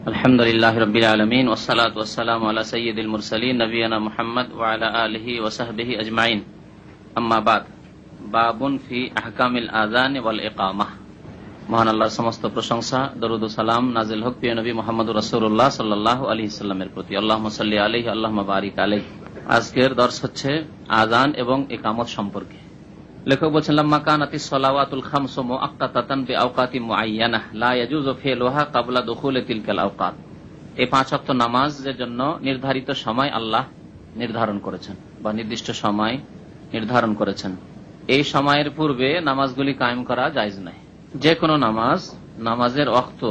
আলহামদুলিল্লাহ রাব্বিল আলামিন ওয়াসসালাতু ওয়াসসালামু আলা সাইয়্যিদিল মুরসালিন নবিয়ানা মুহাম্মদ ওয়া আলা আলিহি ওয়া সাহবিহি আজমাইন। আম্মা বাদ। বাবুন ফি আহকামিল আযান ওয়াল ইকামাহ। মহান আল্লাহর সমস্ত প্রশংসা, দরুদ ও সালাম নাজিল হোক প্রিয় নবী মুহাম্মদুর রাসূলুল্লাহ সাল্লাল্লাহু আলাইহি সাল্লামের প্রতি। আল্লাহুম্মা সাল্লি আলাইহি আল্লাহুম্মা বারিক আলাইহি। আজকের দর্স হচ্ছে আযান এবং ইকামত সম্পর্কে। লেখক বলছেন, লাম্মা কানাতিস সালাওয়াতুল খামসু মুআক্কাতাতান বিআওকাতিন মুআয়্যানাহ লা ইয়াজুযু ফি'লুহা ক্বাবলা দুখুলি তিলকাল আওকাত। এই 5 ওয়াক্ত নামাজের জন্য নির্ধারিত সময় আল্লাহ নির্ধারণ করেছেন বা নির্দিষ্ট সময় নির্ধারণ করেছেন। এই সময়ের পূর্বে নামাজগুলি কায়েম করা জায়েজ নয়। যে কোনো নামাজের ওয়াক্ত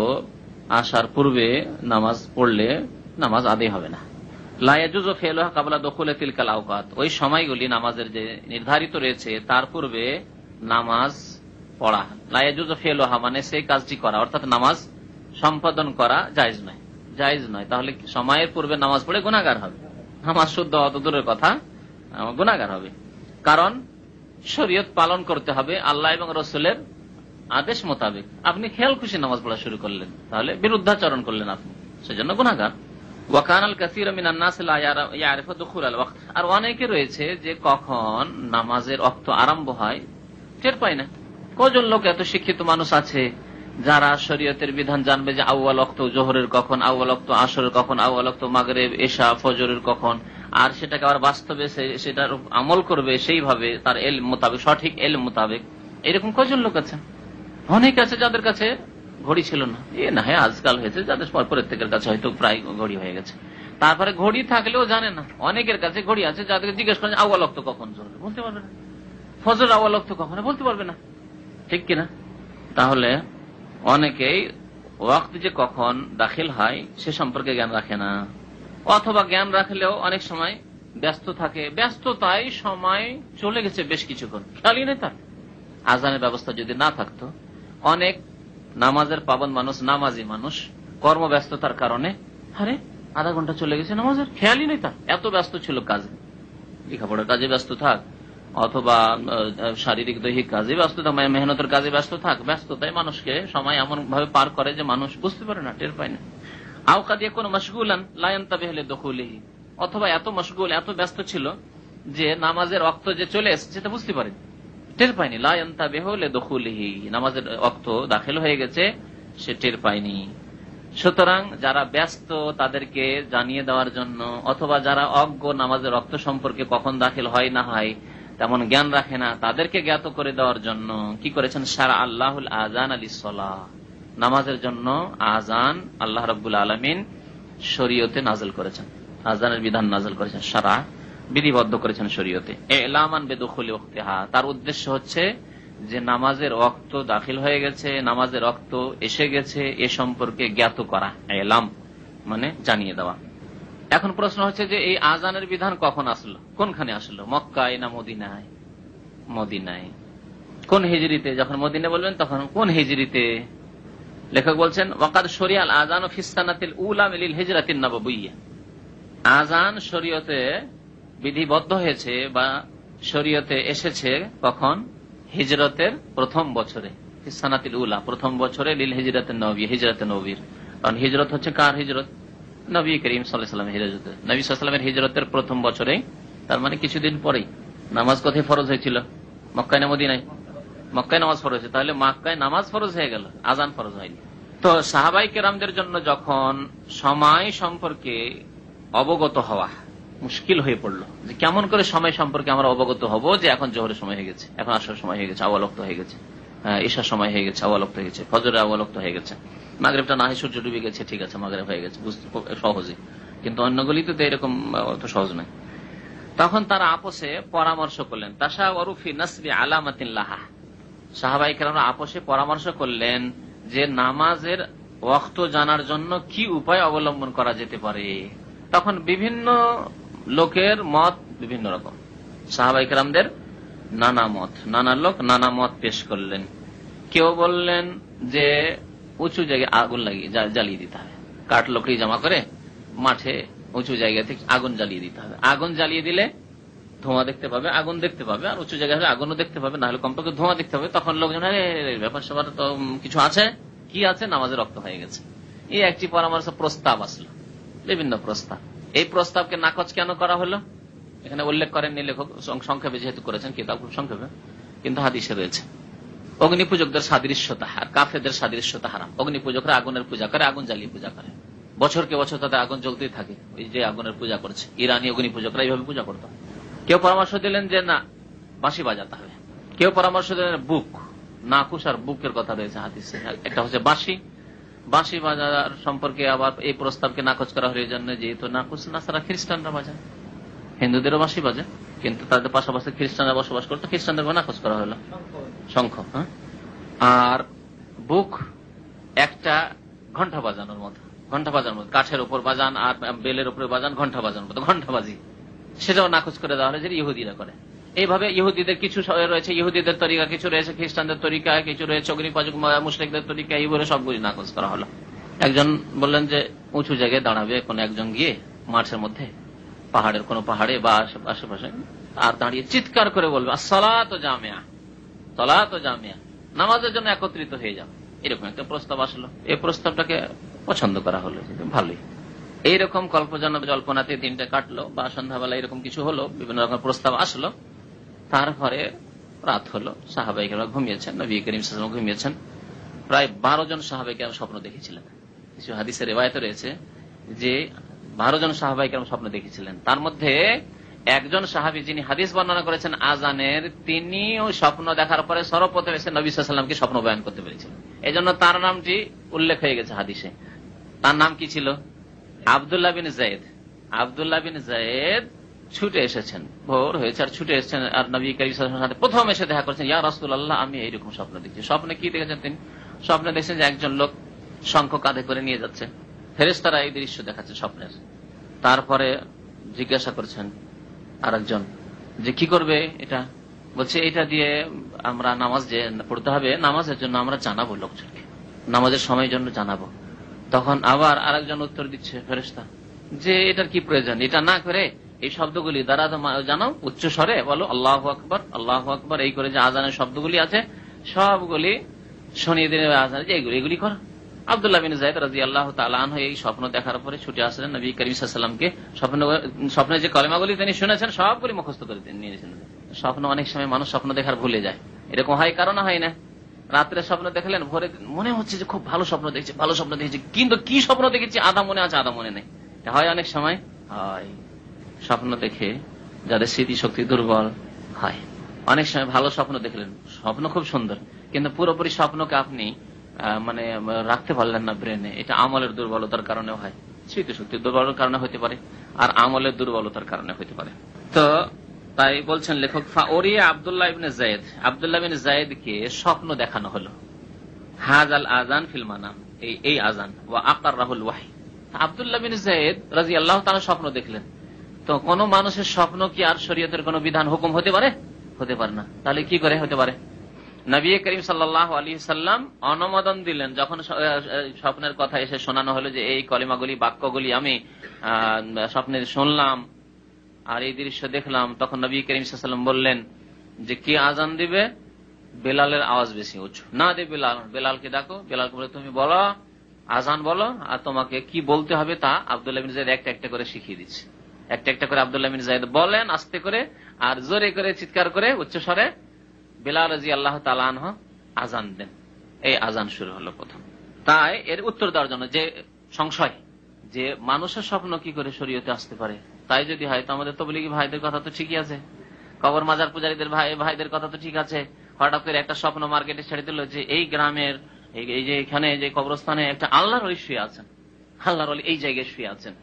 আসার পূর্বে নামাজ পড়লে নামাজ আদায় হবে না। লা ইয়াজুযু ফি'লুহা ক্বাবলা দুখুলি তিলকাল আওকাত। ওই সময়গুলি নামাজের যে নির্ধারিত রয়েছে তার পূর্বে নামাজ পড়া, লা ইয়াজুযু ফি'লুহা মানে সেই কাজটি করা, অর্থাৎ নামাজ সম্পাদন করা জায়েজ নয়। তাহলে সময়ের পূর্বে নামাজ পড়ে গুনাহগার হবে। নামাজ শুদ্ধ অত দূরের কথা, গুনাহগার হবে। কারণ শরীয়ত পালন করতে হবে আল্লাহ এবং রাসূলের আদেশ মোতাবেক। আপনি খেয়াল খুশি নামাজ পড়া শুরু করলেন, তাহলে বিরুদ্ধাচরণ করলেন আপনি, সেজন্য গুনাহগার। ওয়াকানাল কাসীরু মিনান নাস লা ইয়ারিফু দুখুলাল ওয়াক্ত। আর অনেকে রয়েছে যে কখন নামাজের ওয়াক্ত আরম্ভ হয় টের পায় না। কজন লোক এত শিক্ষিত মানুষ আছে যারা শরীয়তের বিধান জানবে যে আউয়াল ওয়াক্ত যোহরের কখন, আউয়াল ওয়াক্ত আসরের কখন, আউয়াল ওয়াক্ত মাগরিব এশা ফজরের কখন, আর সেটাকে আবার বাস্তবে সেটার আমল করবে সেইভাবে তার ইলম মোতাবেক, সঠিক ইলম মোতাবেক। এরকম কজন লোক আছে? অনেক আছে যাদের কাছে ঘড়ি ছিল না। না হয় আজকাল হয়েছে, যাদের প্রত্যেকের কাছে হয়তো প্রায় ঘড়ি হয়ে গেছে। তারপরে ঘড়ি থাকলেও জানে না। অনেকের কাছে ঘড়ি আছে, যাদেরকে জিজ্ঞেস করেন আউয়াল ওয়াক্ত কখন, বলতে পারবে না। ফজর আউয়াল ওয়াক্ত কখন বলতে পারবে না, ঠিক কিনা? তাহলে অনেকেই ওয়াক্ত যে কখন দাখিল হয় সে সম্পর্কে জ্ঞান রাখে না, অথবা জ্ঞান রাখলেও অনেক সময় ব্যস্ত থাকে। ব্যস্ততায় সময় চলে গেছে বেশ কিছুক্ষণ, খেয়ালই নেই তার। আজানের ব্যবস্থা যদি না থাকতো, অনেক নামাজের পাবন মানুষ, নামাজি মানুষ কর্মব্যস্ততার কারণে আরে আধা ঘন্টা চলে গেছে নামাজের, খেয়ালই নেই তার। এত ব্যস্ত ছিল কাজে, লেখাপড়ার কাজে ব্যস্ত থাক, অথবা শারীরিক দৈহিক কাজে ব্যস্ত থাক, মেহনতের কাজে ব্যস্ত থাক। ব্যস্ততায় মানুষকে সময় এমন ভাবে পার করে যে মানুষ বুঝতে পারে না, টের পায় না। আওকা দিয়ে কোন মশগুলান লা ইয়ানতাবিহু লিদুখুলিহি, অথবা এত মশগুল, এত ব্যস্ত ছিল যে নামাজের ওয়াক্ত যে চলে এসেছে সেটা বুঝতে পারেনি, টের পায়নি। লা ইয়ানতাবিহু লিদুখুলিহি, নামাজের ওয়াক্ত দাখিল হয়ে গেছে সে টের পায়নি। সুতরাং যারা ব্যস্ত তাদেরকে জানিয়ে দেওয়ার জন্য, অথবা যারা অজ্ঞ নামাজের ওয়াক্ত সম্পর্কে কখন দাখিল হয় না হয় তেমন জ্ঞান রাখে না, তাদেরকে জ্ঞাত করে দেওয়ার জন্য কি করেছেন? সারা আল্লাহুল আযান লিস-সালাহ, নামাজের জন্য আযান আল্লাহ রাব্বুল আলামিন শরীয়তে নাযিল করেছেন, আযানের বিধান নাযিল করেছেন, সারা বিধিবদ্ধ করেছেন শরীয়তে। ইলামান বিদুখুলি ওয়াক্তিহা, তার উদ্দেশ্য হচ্ছে যে নামাজের ওয়াক্ত দাখিল হয়ে গেছে, নামাজের ওয়াক্ত এসে গেছে, এ সম্পর্কে জ্ঞাত করা। ইলাম মানে জানিয়ে দেওয়া। এখন প্রশ্ন হচ্ছে যে এই আযানের বিধান কখন আসলো, কোনখানে আসলো? মক্কায় না মদিনায়? মদিনায়। কোন হিজরিতে? যখন মদিনা বলবেন তখন কোন হিজরিতে? লেখক বলছেন, ওয়াকাদ শরিয়াল আযানু ফিস সানাতিল উলা মিনাল হিজরাতিন নববিয়্যাহ। আযান শরীয়তে বিধিবদ্ধ হয়েছে বা শরীয়তে এসেছে কখন? হিজরতের প্রথম বছরে, ফিস সানাতিল উলা, প্রথম বছরে, লিল হিজরাতিন নববিয়্যাহ, হিজরাতে নববীর। কারণ হিজরত হচ্ছে কার হিজরত? নবী করিম সাল্লাল্লাহু আলাইহি ওয়াসাল্লামের হিজরত। নবী সাল্লাল্লাহু আলাইহি ওয়াসাল্লামের হিজরতের প্রথম বছরে, তার মানে কিছুদিন পরেই। নামাজ কোথায় ফরজ হয়েছিল? মক্কায় না মদিনায়? মক্কায় নামাজ ফরজ হয়েছে, তাহলে মক্কায় নামাজ ফরজ হয়ে গেল, আযান ফরজ হয়নি। তো সাহাবাই কেরামদের জন্য যখন সময় সম্পর্কে অবগত হওয়া মুশকিল হয়ে পড়লো, যে কেমন করে সময় সম্পর্কে আমরা অবগত হব যে এখন জোহরের সময় হয়ে গেছে, এখন আসরের সময় হয়ে গেছে, আউয়াল ওয়াক্ত হয়ে গেছে, ঈশার সময় হয়ে গেছে, আউয়াল ওয়াক্ত হয়ে গেছে, ফজরের আউয়াল ওয়াক্ত হয়ে গেছে, মাগরিবটা না হয় সূর্য ডুবে গেছে, ঠিক আছে মাগরিব হয়ে গেছে, বুঝতে সহজে। কিন্তু অন্যগুলিতে তো এরকম অত সহজ নয়। তখন তারা আপোষে পরামর্শ করলেন, তাশাওয়ারু ফি নাসবি আলামাতিন লাহা। সাহাবায়ে কেরামরা আপোষে পরামর্শ করলেন যে নামাজের ওয়াক্ত জানার জন্য কি উপায় অবলম্বন করা যেতে পারে। তখন বিভিন্ন লোকের মত বিভিন্ন রকম, সাহাবায়ে কেরামদের নানা মত, নানা লোক নানা মত পেশ করলেন। কেউ বললেন যে উঁচু জায়গায় আগুন লাগিয়ে জ্বালিয়ে দিতে হবে, কাঠ লকড়ি জমা করে মাঠে উঁচু জায়গা থেকে আগুন জ্বালিয়ে দিতে হবে। আগুন জ্বালিয়ে দিলে ধোঁয়া দেখতে পাবে, আগুন দেখতে পাবে, আর উঁচু জায়গায় আগুনও দেখতে পাবে, না হলে কমপক্ষে ধোঁয়া দেখতে পাবে। তখন লোকজন ব্যাপার স্যাপার তো কিছু আছে, কি আছে? নামাজের ওয়াক্ত হয়ে গেছে। এই একটি পরামর্শ প্রস্তাব আসলো, বিভিন্ন প্রস্তাব। এই প্রস্তাবকে নাকচ কেন করা হলো এখানে উল্লেখ করেননি লেখক, সংক্ষেপে যেহেতু করেছেন কিতাব খুব সংক্ষেপে, কিন্তু হাদিসে রয়েছে। অগ্নি পূজকদের সাদৃশ্যতা আর কাফেরদের সাদৃশ্যতা হারাম। অগ্নি পূজকরা আগুনের পূজা করে, আগুন জ্বালিয়ে পূজা করে, বছরকে বছর তাদের আগুন জ্বলতেই থাকে, ওই যে আগুনের পূজা করছে। ইরানি অগ্নি পূজকরা এইভাবে পূজা করত। কেউ পরামর্শ দিলেন যে না, বাঁশি বাজাতে হবে। কেউ পরামর্শ দিলেন বুক, নাকুশ আর বুকের কথা রয়েছে হাদিসে। একটা হচ্ছে বাঁশি, বাঁশি বাজার সম্পর্কে আবার এই প্রস্তাবকে নাকচ করা হলো এই জন্য, যেহেতু নাকুশ নাসারা খ্রিস্টানরা বাজায়, হিন্দুদেরও বাঁশি বাজে, কিন্তু তাদের পাশাপাশি খ্রিস্টানরা বসবাস করতো, খ্রিস্টানদের নাকচ করা হলো। শঙ্খ, আর বুক একটা ঘন্টা বাজানোর মতো, ঘন্টা বাজানোর মতো, কাঠের উপর বাজান আর বেলের উপরে বাজান, ঘন্টা বাজানোর মতো ঘন্টাবাজি, সেটাও নাকচ করে দেওয়া হলো, যেটা ইহুদিরা করে। এইভাবে ইহুদিদের কিছু রয়েছে, ইহুদিদের তরিকা কিছু রয়েছে, খ্রিস্টানদের তরিকা কিছু রয়েছে, অগ্নিপাজক মুশরিকদের তরিকা, এইভাবে সবগুলি নাকচ করা হলো। একজন বললেন যে উঁচু জায়গায় দাঁড়াবে কোন একজন গিয়ে মাঠের মধ্যে, পাহাড়ের কোন পাহাড়ে বা আশেপাশে, আর দাঁড়িয়ে চিৎকার করে বলবে আসসালাতু জামিয়া, সালাতু জামিয়া, নামাজের জন্য একত্রিত হয়ে যাও। এরকম একটা প্রস্তাব আসলো। এই প্রস্তাবটাকে পছন্দ করা হলো, ভালোই। এইরকম জল্পনাতে দিনটা কাটলো, বা সন্ধ্যাবেলা এরকম কিছু হলো, বিভিন্ন রকম প্রস্তাব আসলো। তারপরে রাত হলো, সাহাবায়ে কেরাম ঘুমিয়েছেন, নবী করিম সাল্লাল্লাহু আলাইহি ওয়াসাল্লাম ঘুমিয়েছেন। প্রায় 12 জন সাহাবায়ে কেরাম স্বপ্ন দেখেছিলেন। কিছু হাদিসের রিওয়ায়াত রয়েছে যে 12 জন সাহাবায়ে কেরাম স্বপ্ন দেখেছিলেন। তার মধ্যে একজন সাহাবী যিনি হাদিস বর্ণনা করেছেন আজানের, তিনি ওই স্বপ্ন দেখার পরে সর্বপ্রথম এসে নবী সাল্লাল্লাহু আলাইহি ওয়াসাল্লামকে স্বপ্ন বয়ান করতে পেরেছিলেন। এই জন্য তার নামটি উল্লেখ হয়ে গেছে হাদিসে। তার নাম কি ছিল? আব্দুল্লাহ বিন যায়েদ। আব্দুল্লাহ বিন যায়েদ ছুটে এসেছেন, ভোর হয়েছে আর ছুটে এসেছেন, আর নবী করিম সাল্লাল্লাহু আলাইহি ওয়াসাল্লামের সাথে প্রথম এসে দেখা করছেন। ইয়া রাসূলুল্লাহ, আমি এইরকম স্বপ্ন দেখছি। স্বপ্নে কি দেখেছেন তিনি? স্বপ্নে দেখছেন যে একজন লোক শঙ্খ কাঁধে করে নিয়ে যাচ্ছে, ফেরেশতারা এই দৃশ্য দেখাচ্ছে স্বপ্নের। তারপরে জিজ্ঞাসা করছেন আরেকজন যে কি করবে এটা? বলছে এটা দিয়ে আমরা নামাজ যে পড়তে হবে, নামাজের জন্য আমরা জানাবো লোকজনকে, নামাজের সময়ের জন্য জানাবো। তখন আবার আরেকজন উত্তর দিচ্ছে ফেরেশতা যে এটার কি প্রয়োজন, এটা না করে এই শব্দগুলি দ্বারা জানাও, উচ্চ স্বরে বলো আল্লাহু আকবার, আল্লাহু আকবার, এই করে যে আজানের শব্দগুলি আছে সবগুলি শুনিয়ে দিলে আজান, যে এগুলি কর। আব্দুল্লাহ বিন যায়েদ রাদিয়াল্লাহু তাআলা আনহু এই স্বপ্ন দেখার পরে ছুটে আসলেন নবী করিম সাল্লাল্লাহু আলাইহি ওয়াসাল্লামকে, স্বপ্নে যে কলেমাগুলি তিনি শুনেছেন সবগুলি মুখস্থ করে নিয়েছেন। স্বপ্ন অনেক সময় মানুষ স্বপ্ন দেখার ভুলে যায়, এরকম হয় কারণ হয় না। রাত্রে স্বপ্ন দেখলেন, ভোরে মনে হচ্ছে যে খুব ভালো স্বপ্ন দেখছি, ভালো স্বপ্ন দেখেছি, কিন্তু কি স্বপ্ন দেখেছি আধা মনে আছে আধা মনে নেই। হয় অনেক সময় হয়। স্বপ্ন দেখে যাদের স্মৃতিশক্তি দুর্বল হয়, অনেক সময় ভালো স্বপ্ন দেখলেন, স্বপ্ন খুব সুন্দর, কিন্তু পুরোপুরি স্বপ্নকে আপনি মানে রাখতে পারলেন না ব্রেনে। এটা আমলের দুর্বলতার কারণে হয়, স্মৃতিশক্তির দুর্বলতার কারণে হতে পারে, আর আমলের দুর্বলতার কারণে হতে পারে। তো তাই বলছেন লেখক, ফাওরিয়া আব্দুল্লাহ ইবনে যায়েদ, আব্দুল্লাহ বিন যায়েদকে স্বপ্ন দেখানো হলো। হাযাল আযান ফিল মানাম, এই আযান, ওয়া আকাররাহুল ওয়াহী। আব্দুল্লাহ বিন যায়েদ রাদিয়াল্লাহু তাআলা স্বপ্ন দেখলেন। তো কোন মানুষের স্বপ্ন কি আর শরীয়তের কোন বিধান হুকুম হতে পারে? হতে পারে না। তাহলে কি করে হতে পারে? নবী করিম সাল্লাল্লাহু আলাইহি সাল্লাম অনুমোদন দিলেন যখন স্বপ্নের কথা এসে শোনানো হলো যে এই কলিমাগুলি, বাক্যগুলি আমি স্বপ্নে শুনলাম আর এই দৃশ্য দেখলাম, তখন নবী করিম সাল্লাল্লাহু আলাইহি ওয়াসাল্লাম বললেন যে কি আজান দিবে? বেলালের আওয়াজ বেশি উঁচু না দে, বেলালকে ডাকো, বেলালকে বলে তুমি বলো, আজান বলো, আর তোমাকে কি বলতে হবে তা আব্দুল্লাহ বিন যায়েদ একটা একটা করে শিখিয়ে দিচ্ছে। একটা একটা করে আব্দুল্লাহ বিন যায়েদ বলেন আস্তে করে, আর জোরে করে চিৎকার করে উচ্চ স্বরে বেলাল রাদিয়াল্লাহু তাআলা আনহু আজান দেন। এই আজান শুরু হলো প্রথম। তাই এর উত্তর দেওয়ার জন্য যে সংশয় যে মানুষের স্বপ্ন কি করে শরীয়তে আসতে পারে, তাই যদি হয় তো আমাদের তাবলীগী ভাইদের কথা তো ঠিকই আছে, কবর মাজার পূজারীদের ভাইদের কথা তো ঠিক আছে। হঠাৎ করে একটা স্বপ্ন মার্কেটে ছেড়ে দিল যে এই গ্রামের এই যে এখানে যে কবরস্থানে একটা আল্লাহর ওলি শুয়ে আছেন, আল্লাহর ওলি এই জায়গায় শুয়ে আছেন,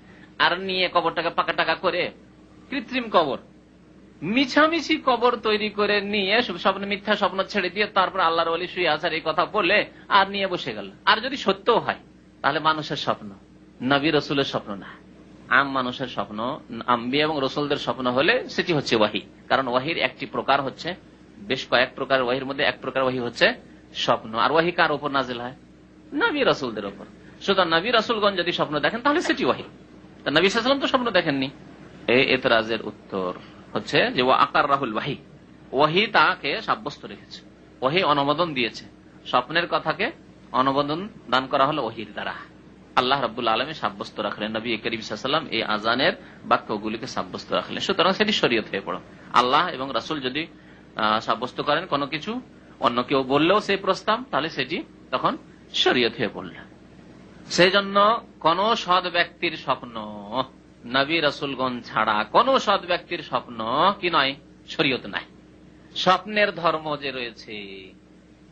আর নিয়ে কবরটাকে পাকা টাকা করে কৃত্রিম কবর, মিছামিছি কবর তৈরি করে নিয়ে স্বপ্ন, মিথ্যা স্বপ্ন ছেড়ে দিয়ে তারপর আল্লাহর ওলি শুয়ে আছেন এই কথা বলে আর নিয়ে বসে গেল। আর যদি সত্যও হয় তাহলে মানুষের স্বপ্ন, নবী রসুলের স্বপ্ন না, আম মানুষের স্বপ্ন, আম্বিয়া এবং রসুলদের স্বপ্ন হলে সেটি হচ্ছে ওয়াহি। কারণ ওয়াহির একটি প্রকার হচ্ছে, বেশ কয়েক প্রকার ওয়াহির মধ্যে এক প্রকার ওয়াহি হচ্ছে স্বপ্ন। আর ওয়াহি কার উপর নাজিল হয়? নবী রসুলদের উপর। সুতরাং নবী রসুলগণ যদি স্বপ্ন দেখেন তাহলে সেটি ওয়াহি। তা নবী সাল্লাল্লাহু আলাইহি ওয়াসাল্লাম তো স্বপ্ন দেখেননি। এই এতরাজের উত্তর হচ্ছে যে ওয়া আকাররাহুল ওয়াহি, ওয়াহি তাকে সাব্যস্ত রেখেছে, ওয়াহি অনুমোদন দিয়েছে, স্বপ্নের কথাকে অনুমোদন দান করা হলো ওয়াহির দ্বারা। আল্লাহ রাব্বুল আলামিন সাব্যস্ত রাখলেন, নবী করিম সাল্লাল্লাহু আলাইহি ওয়াসাল্লাম এই আজানের বাক্যগুলিকে সাব্যস্ত রাখলেন, সুতরাং সেটি শরীয়ত হয়ে পড়ো। আল্লাহ এবং রাসূল যদি সাব্যস্ত করেন কোনো কিছু, অন্য কেউ বললেও সেই প্রস্তাব, তাহলে সেটি তখন শরীয়ত হয়ে পড়ল। সেই জন্য কোন সৎ ব্যক্তির স্বপ্ন, নবী রাসূলগণ ছাড়া কোন সৎ ব্যক্তির স্বপ্ন কি নয়, শরীয়ত নাই। স্বপ্নের ধর্ম যে রয়েছে,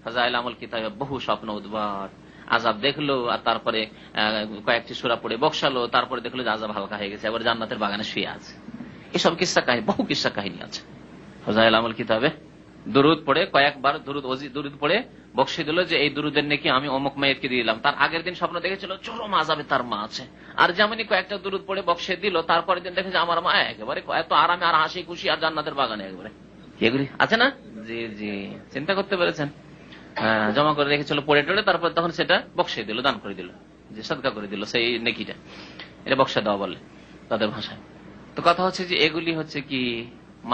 ফাজাইল আমল কিতাবে বহু স্বপ্ন উদ্ভট, আযাব দেখলো আর তারপরে কয়েকটি সূরা পড়ে বকশালো, তারপরে দেখলো যে আযাব হালকা হয়ে গেছে, এবার জান্নাতের বাগানে শুয়ে আছে। এসব কিসসা কাহিনী, বহু কিসসা কাহিনী আছে ফাজাইল আমল কিতাবে। দুরুদ পড়ে কয়েকবার দুরুদ পড়ে বকশে দিল যে এই দুরুদের নাকি আমি অমুক মাইয়িতকে দিয়ে দিলাম, তার আগের দিন স্বপ্ন দেখেছিল চরম আযাবে তার মা আছে, আর যেমনই কয়েকটা দুরুদ পড়ে বকশে দিল, তারপরের দিন দেখে যে আমার মা একেবারে এত আরামে আর হাসি খুশি আর জান্নাতের বাগানে একেবারে। এগুলি আছে না? জি জি, চিন্তা করতে পেরেছেন? জমা করে রেখেছিল পড়ে টড়ে, তারপর তখন সেটা বকশে দিল, দান করে দিল, যে সদকা করে দিল সেই নেকিটা, এটা বকশা দেওয়া বলে তাদের ভাষায়। তো কথা হচ্ছে যে এগুলি হচ্ছে কি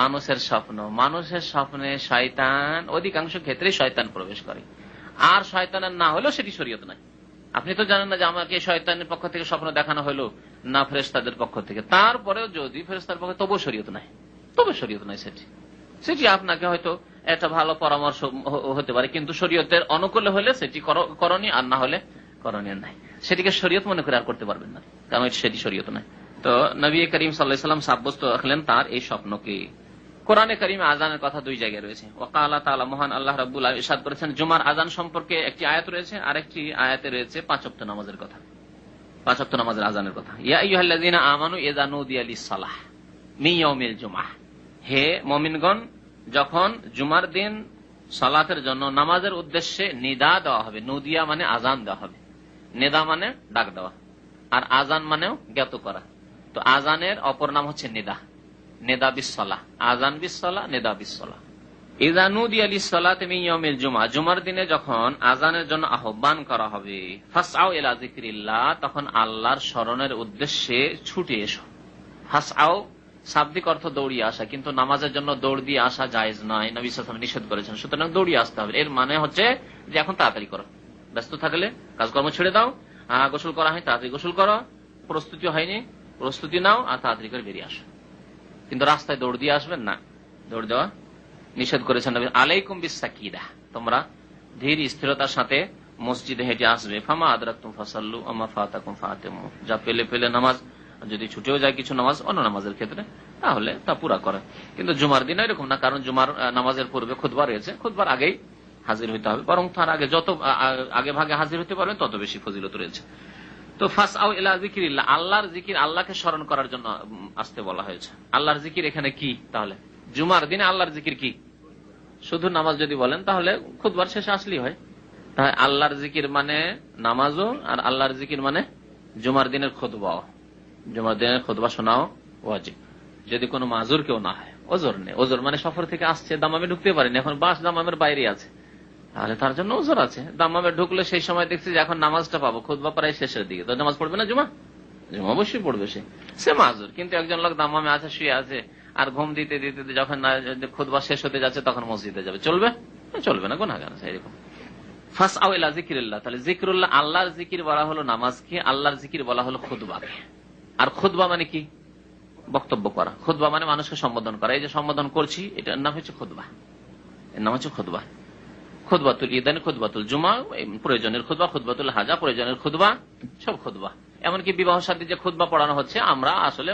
মানুষের স্বপ্ন। মানুষের স্বপ্নে শয়তান, অধিকাংশ ক্ষেত্রেই শয়তান প্রবেশ করে, আর শয়তানের না হলেও সেটি শরীয়ত নয়। আপনি তো জানেন না যে আমাকে শয়তানের পক্ষ থেকে স্বপ্ন দেখানো হলো না ফেরেশতাদের পক্ষ থেকে, তারপরেও যদি ফেরেশতার পক্ষে, তবু শরীয়ত নাই, তবে শরীয়ত নাই। সেটি আপনাকে হয়তো একটা ভালো পরামর্শ হতে পারে, কিন্তু শরীয়তের অনুকূলে হলে সেটি করণীয়, আর না হলে করণীয় নাই। সেটিকে শরীয়ত মনে করে আর করতে পারবেন না, কারণ সেটি শরীয়ত নাই। তো নবী করিম সাল্লাল্লাহু আলাইহি ওয়াসাল্লাম সাব্যস্ত রাখলেন তার এই স্বপ্নকে। কোরআনে কারিমে আযানের কথা দুই জায়গায় রয়েছে। ওয়াকালা তাআলা, মহান আল্লাহ রাব্বুল আলামিন ইরশাদ করেছেন, জুমার আযান সম্পর্কে একটি আয়াত রয়েছে, আরেকটি আয়াতে রয়েছে পাঁচ ওয়াক্ত নামাজের কথা, পাঁচ ওয়াক্ত নামাজের আযানের কথা। ইয়া আইয়ুহাল্লাযীনা আমানু ইযা নুদিয়া লিস-সালাহ মিন ইয়াউমিল জুমআহ, হে মুমিনগণ, যখন জুমার দিন সালাতের জন্য নামাজের উদ্দেশ্যে নিদা দেওয়া হবে, নুদিয়া মানে আযান দেওয়া হবে, নিদা মানে ডাক দেওয়া, আর আযান মানেও জ্ঞাত করা। তো আযানের অপর নাম হচ্ছে নিদা, নেদা বিসসালাহ, আযান বিসসালাহ, নেদা বিসসালাহ। ইযা নুদিয়া লিস-সালাতি মিন ইয়াউমিল জুমআহ, জুমার দিনে যখন আযানের জন্য আহ্বান করা হবে, ফাসআউ ইলা যিকরিল্লাহ, তখন আল্লাহর স্মরণের উদ্দেশ্যে ছুটে এসো। ফাসআউ শাব্দিক অর্থ দৌড়িয়ে আসা, কিন্তু নামাজের জন্য দৌড় দিয়ে আসা জায়েজ নয়, নবী সাল্লাল্লাহু আলাইহি ওয়াসাল্লাম নিষেধ করেছেন। সুতরাং দৌড়িয়ে আসতে হবে, এর মানে হচ্ছে যে এখন তাড়াতাড়ি করো, ব্যস্ত থাকলে কাজকর্ম ছেড়ে দাও, গোসল করা হয় তাড়াতাড়ি গোসল করো, প্রস্তুতি হয়নি প্রস্তুতি নাও, আর তাড়াতাড়ি করে বেরিয়ে আসো। কিন্তু রাস্তায় দৌড় দিয়ে আসবেন না, দৌড় দেওয়া নিষেধ করেছেন নবী। আলাইকুম বিস-সাকিনাহ, তোমরা ধীর স্থিরতার সাথে মসজিদে হেঁটে আসবে। ফামা আদরাকতুম ফাসাল্লু ওয়া ফাতাকুম ফাতিমু, যা পেলে পেলে নামাজ, যদি ছুটেও যায় কিছু নামাজ অন্য নামাজের ক্ষেত্রে, তাহলে তা পুরা করে। কিন্তু জুমার দিন এরকম না, কারণ জুমার নামাজের পূর্বে খুতবা রয়েছে, খুতবার আগেই হাজির হইতে হবে, বরং তার আগে যত আগে ভাগে হাজির হতে পারবেন তত বেশি ফজিলত রয়েছে। তো ফাসআউ ইলা যিকরিল্লাহ, আল্লাহর জিকির, আল্লাহকে স্মরণ করার জন্য আসতে বলা হয়েছে। আল্লাহর জিকির এখানে কি? তাহলে জুমার দিনে আল্লাহর জিকির কি? শুধু নামাজ যদি বলেন তাহলে খুতবার শেষে আসলেই হয়। তাহলে আল্লাহর জিকির মানে নামাজও, আর আল্লাহর জিকির মানে জুমার দিনের খুতবাও। জুমার দিনের খুতবা শোনাও ওয়াজিব, যদি কোনো মাজুর কেউ না হয়, ওজোর নেই, ওজোর মানে সফর থেকে আসছে, দামামে ঢুকতে পারেনি, এখন বাস দামামের বাইরে আছে, তাহলে তার জন্য ওজোর আছে। দামামে ঢুকলে সেই সময় দেখছি যে এখন নামাজটা পাবো, খুতবা প্রায় শেষের দিকে, তো নামাজ পড়বে না জুমা? জুমা অবশ্যই পড়বে, সে মাজুর। কিন্তু একজন লোক দামামে আছে, শুয়ে আছে, আর ঘুম দিতে দিতে যখন খুতবা শেষ হতে যাচ্ছে তখন মসজিদে যাবে, চলবে? চলবে না, গুনাহগার আছে এরকম। ফাসআউ ইলা যিকরিল্লাহ, তাহলে যিকরুল্লাহ, আল্লাহর জিকির বলা হলো নামাজকে, আল্লাহর জিকির বলা হলো খুতবাকে। আর খুতবা মানে কি? বক্তব্য করা। খুতবা মানে মানুষকে সম্বোধন করা। এই যে সম্বোধন করছি, এটার নাম হচ্ছে খুতবা, এর নাম হচ্ছে খুতবা। খুতবাতুল ঈদান, খুতবাতুল জুমা প্রয়োজনের খুতবা, খুতবাতুল হাজা প্রয়োজনের খুতবা, সব খুতবা। এমনকি বিবাহ শাদী যে খুতবা পড়ানো হচ্ছে, আমরা আসলে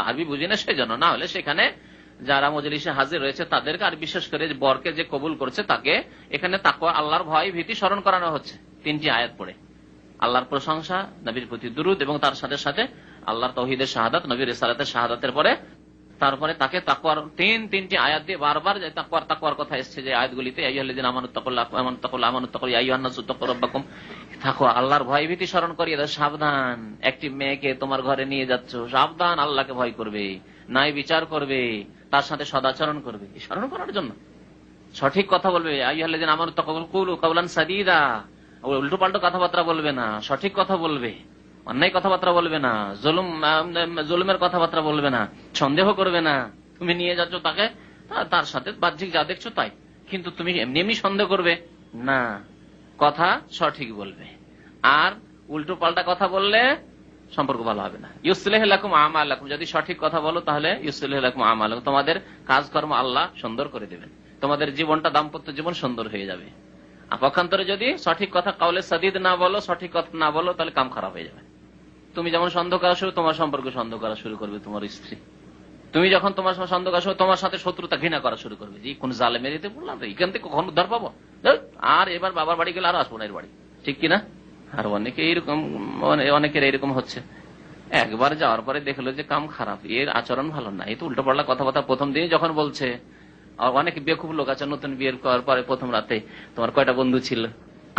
আরবি বুঝি না, সেই জন্য না হলে সেখানে যারা মজলিসে হাজির রয়েছে তাদেরকে, আর বিশেষ করে বরকে যে কবুল করছে তাকে এখানে তাকওয়া, আল্লাহর ভয় ভীতি স্মরণ করানো হচ্ছে তিনটি আয়াত পড়ে। আল্লাহর প্রশংসা, নবীর প্রতি দুরূদ, এবং তার সাথে সাথে আল্লাহর তাওহীদের শাহাদাত, নবীর রিসালাতের শাহাদাতের পরে তারপরে তাকে তাকওয়ার তিনটি আয়াত দিয়ে বারবার যে তাকওয়ার কথা এসেছে যে আয়াতগুলিতে, আইয়ুহাল্লাযীনা আমানুত্তাকুল্লাহ ইয়া আইয়ুহান নাসু তাকু রাব্বাকুম, তাকওয়া, আল্লাহর ভয় ভীতি স্মরণ করিয়ে দাও। সাবধান, একটি মেয়েকে তোমার ঘরে নিয়ে যাচ্ছ, সাবধান, আল্লাহকে ভয় করবে, ন্যায় বিচার করবে, তার সাথে সদাচরণ করবে, স্মরণ করার জন্য সঠিক কথা বলবে। আইয়ুহাল্লাযীনা আমানুত্তাকুল্লাহ কুলু কাওলান সাদীদা, উল্টো পাল্টো কথাবার্তা বলবে না, সঠিক কথা বলবে, অন্যায় কথাবার্তা বলবে না, জুলুমের কথাবার্তা বলবে না, সন্দেহ করবে না। তুমি নিয়ে যাচ্ছ তাকে, তার সাথে বাহ্যিক যা দেখছো তাই, কিন্তু তুমি এমনি এমনি সন্দেহ করবে না, কথা সঠিক বলবে। আর উল্টো পাল্টা কথা বললে সম্পর্ক ভালো হবে না। ইউসলিহ লাকুম আমালাকুম, যদি সঠিক কথা বলো তাহলে ইউসলিহ লাকুম আমালাকুম, তোমাদের কাজকর্ম আল্লাহ সুন্দর করে দেবেন, তোমাদের জীবনটা দাম্পত্য জীবন সুন্দর হয়ে যাবে। আর পক্ষান্তরে যদি সঠিক কথা কাউলে সাদিদ না বলো, সঠিক কথা না বলো, তাহলে কাম খারাপ হয়ে যাবে। তুমি যেমন সন্দেহ করা শুরু, তোমার সম্পর্কে সন্দেহ করা শুরু করবে তোমার স্ত্রী। তুমি যখন তোমার সন্দেহ করা শুরু, তোমার সাথে শত্রুতা ঘৃণা করা শুরু করবে, যে কোন জালে মেরিতে পড়লাম, এখান থেকে কখন উদ্ধার পাবো, আর এবার বাবার বাড়ি গেলে আর আসবো না এর বাড়ি, ঠিক কিনা? আর অনেকে এইরকম, অনেকের এইরকম হচ্ছে। একবার যাওয়ার পরে দেখলো যে কাম খারাপ, এর আচরণ ভালো না, এই তো উল্টো পাল্টা কথাবার্তা প্রথম দিন যখন বলছে। আর অনেক বেকুব লোক আছে, নতুন বিয়ের করার পরে প্রথম রাতে তোমার কয়টা বন্ধু ছিল,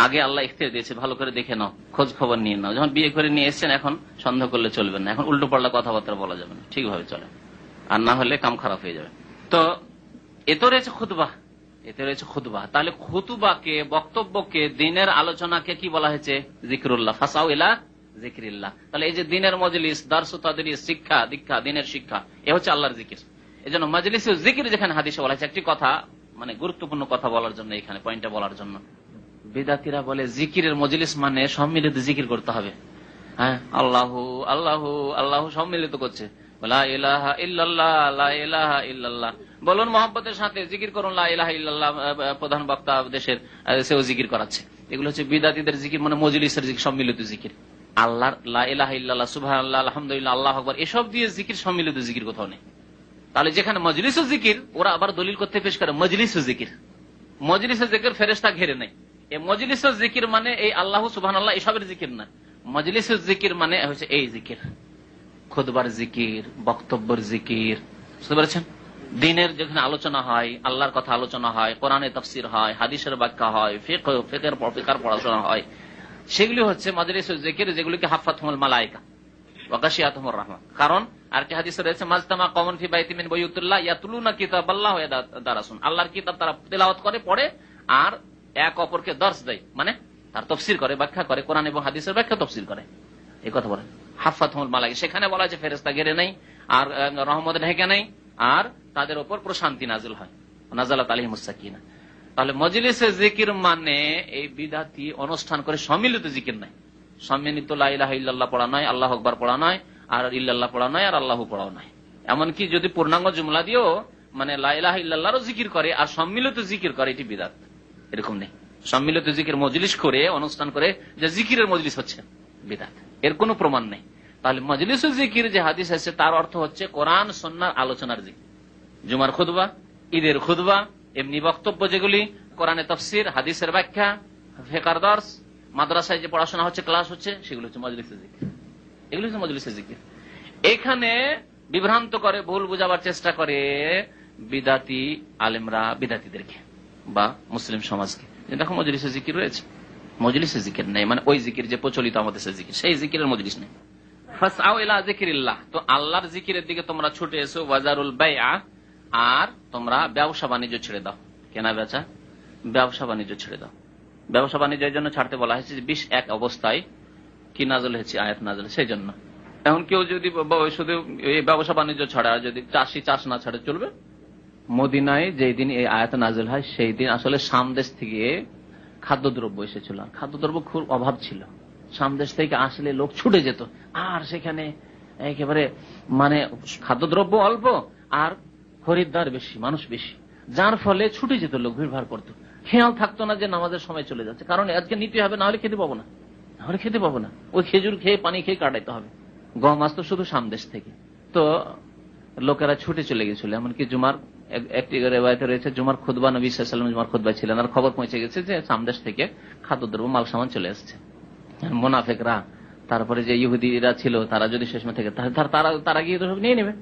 আগে আল্লাহ ইখতিয়ার দিয়েছে, ভালো করে দেখে নাও, খোঁজ খবর নিয়ে নাও। যখন বিয়ে করে নিয়ে এসছেন এখন সন্দেহ করলে চলবে না, এখন উল্টো পাল্টা কথাবার্তা বলা যাবে না, ঠিকভাবে চলে, আর না হলে কাম খারাপ হয়ে যাবে। তো এতে রয়েছে খুতবা, এতে রয়েছে খুতবা। তাহলে খুতবাকে, বক্তব্যকে, দিনের আলোচনাকে কি বলা হয়েছে? জিকরুল্লাহ, ফাসাউ ইলা জিকরিল্লাহ। তাহলে এই যে দিনের মজলিস, দারস তাদরিস, শিক্ষা দীক্ষা, দিনের শিক্ষা, এ হচ্ছে আল্লাহর জিকির। এই জন্য মজলিসে জিকির যেখানে হাদিসে বলা হয়েছে, একটি কথা মানে গুরুত্বপূর্ণ কথা বলার জন্য, এখানে পয়েন্টটা বলার জন্য। বিদাতিরা বলে জিকিরের মজলিস মানে সম্মিলিত জিকির করতে হবে। হ্যাঁ, আল্লাহু আল্লাহু আল্লাহু সম্মিলিত করছে, লা ইলাহা ইল্লাল্লাহ লা ইলাহা ইল্লাল্লাহ। বলুন মহব্বতের সাথে জিকির করুন লা ইলাহা ইল্লাল্লাহ। প্রধান বক্তা দেশের সেও জিকির করাচ্ছে। এগুলো হচ্ছে বিদাতিদের জিকির, মানে মজলিসের জিকির, সম্মিলিত জিকির। আল্লাহর লা ইলাহা ইল্লাল্লাহ, সুবহানাল্লাহ, আলহামদুলিল্লাহ, আল্লাহু আকবার, এসব দিয়ে জিকির, সম্মিলিত জিকির কোথাও নেই। তাহলে যেখানে মজলিসের জিকির, ওরা আবার দলিল করতে পেশ করে মজলিসের জিকির। মজলিসের জিকির ফেরেশতা ঘিরে নেই। এই মজলিসের জিকির মানে এই আল্লাহ সুবহানাল্লাহ এসবের জিকির না। মজলিসের জিকির মানে হচ্ছে এই জিকির, খুতবার জিকির, বক্তব্যের জিকির, বুঝতে পেরেছেন? দিনের যেখানে আলোচনা হয়, আল্লাহর কথা আলোচনা হয়, কোরআনে তাফসীর হয়, হাদিসের ব্যাখ্যা হয়, ফিকহের পড়াশোনা হয়, সেগুলি হচ্ছে মজলিসুল জিকির, যেগুলিকে হাফাতুহুল মালায়েকা ওয়া গাশিয়াতুহুর রাহমা। কারণ আরেকটি হাদিসে রয়েছে, মাজতামা কওমুন ফি বাইতিন মিন বুয়ুতিল্লাহ ইয়াতলুনা কিতাবাল্লাহ ওয়া ইয়াদারাসুন। আল্লাহর কিতাব তারা তেলাওয়াত করে, পড়ে, আর এক অপরকে দর্শ দেয়, মানে তার তাফসীর করে, ব্যাখ্যা করে, কোরআন এবং হাদিসের ব্যাখ্যা তাফসীর করে, এই কথা বলেন হাফাতুহুল মালায়েকা। সেখানে বলা আছে ফেরেশতা ঘিরে নেই, আর রহমত ঢেকে নেই, আর তাদের উপর প্রশান্তি নাজিল হয়, নাযালাত আলাইহিমুস সাকিনা। তাহলে মজলিসে জিকির মানে এই বিদাতি অনুষ্ঠান করে সম্মিলিত জিকির নাই, সম্মিলিত লা ইলাহা ইল্লাল্লাহ পড়া নয়, আল্লাহু আকবার পড়া নয়, আর ইল্লাল্লাহ পড়া নয়, আর আল্লাহু পড়াও নয়। এমনকি যদি পূর্ণাঙ্গ জুমলা দিয়েও মানে লা ইলাহা ইল্লাল্লাহরও জিকির করে আর সম্মিলিত জিকির করে, এটি বিদাত। এরকম নেই। সম্মিলিত জিকির মজলিস করে, অনুষ্ঠান করে যে জিকিরের মজলিস হচ্ছে বিদাত, এর কোনো প্রমাণ নেই। তাহলে মজলিসুল জিকির যে হাদিস আছে তার অর্থ হচ্ছে কোরআন সুন্নাহর আলোচনার জিকির, জুমার খুতবা, ঈদের খুতবা, এমনি বক্তব্য যেগুলি, কোরআনে তাফসীর, হাদিসের ব্যাখ্যা, ফিকহের দর্স, মাদ্রাসায় যে পড়াশোনা হচ্ছে, ক্লাস হচ্ছে, সেগুলো হচ্ছে মজলিসের জিকির। এগুলো হচ্ছে মজলিসের জিকির। এখানে বিভ্রান্ত করে, ভুল বোঝাবার চেষ্টা করে বিদাতি আলেমরা বিদাতিদেরকে বা মুসলিম সমাজকে, দেখো মজলিসের জিকির রয়েছে, মজলিসের জিকির নেই, মানে ওই জিকির যে প্রচলিত আমাদের জিকির, সেই জিকিরের মজলিস নেই। ফাসআউ ইলা যিকরিল্লাহ, তো আল্লাহর জিকিরের দিকে তোমরা ছুটে এসো, ওয়াজারুল বাইআ, আর তোমরা ব্যবসা বাণিজ্য ছেড়ে দাও, কেনা বেচা, ব্যবসা বাণিজ্য ছেড়ে দাও। ব্যবসা বাণিজ্যের জন্য ছাড়তে বলা হয়েছে, 21 অবস্থায় কি নাজল হয়েছে, আয়াত নাজল, সেই জন্য। এখন কেউ যদি শুধু এই ব্যবসা বাণিজ্য ছাড়া, যদি চাষি চাষ না ছাড়ে চলবে। মদিনায় যেই দিন এই আয়াত নাজল হয়, সেই দিন আসলে সামদেশ থেকে খাদ্যদ্রব্য এসেছিল, খাদ্যদ্রব্য খুব অভাব ছিল। সামদেশ থেকে আসলে লোক ছুটে যেত, আর সেখানে একেবারে মানে খাদ্যদ্রব্য অল্প আর খরিদ্দার বেশি, মানুষ বেশি, যার ফলে ছুটে যেত লোক, ভিড়ভাড় করতো, খেয়াল থাকতো না যে নামাজের সময় চলে যাচ্ছে, কারণ আজকে নিতে হবে, না হলে খেতে পাবো না, নাহলে খেতে পাবো না, ওই খেজুর খেয়ে পানি খেয়ে কাটাইতে হবে। গম আসতো শুধু সামদেশ থেকে, তো লোকেরা ছুটে চলে গেছিল। এমনকি জুমার একটি রেওয়ায়েতে রয়েছে, জুমার খুতবা, নবী সাল্লাল্লাহু আলাইহি ওয়াসাল্লাম জুমার খুতবা ছিলেন, আর খবর পৌঁছে গেছে যে সামদেশ থেকে খাদ্যদ্রব্য মাল সামান চলে আসছে। মুনাফিকরা, তারপরে যে ইহুদিরা ছিল, তারা যদি শেষ থেকে তারা গিয়ে তো সব নিয়ে নেবে,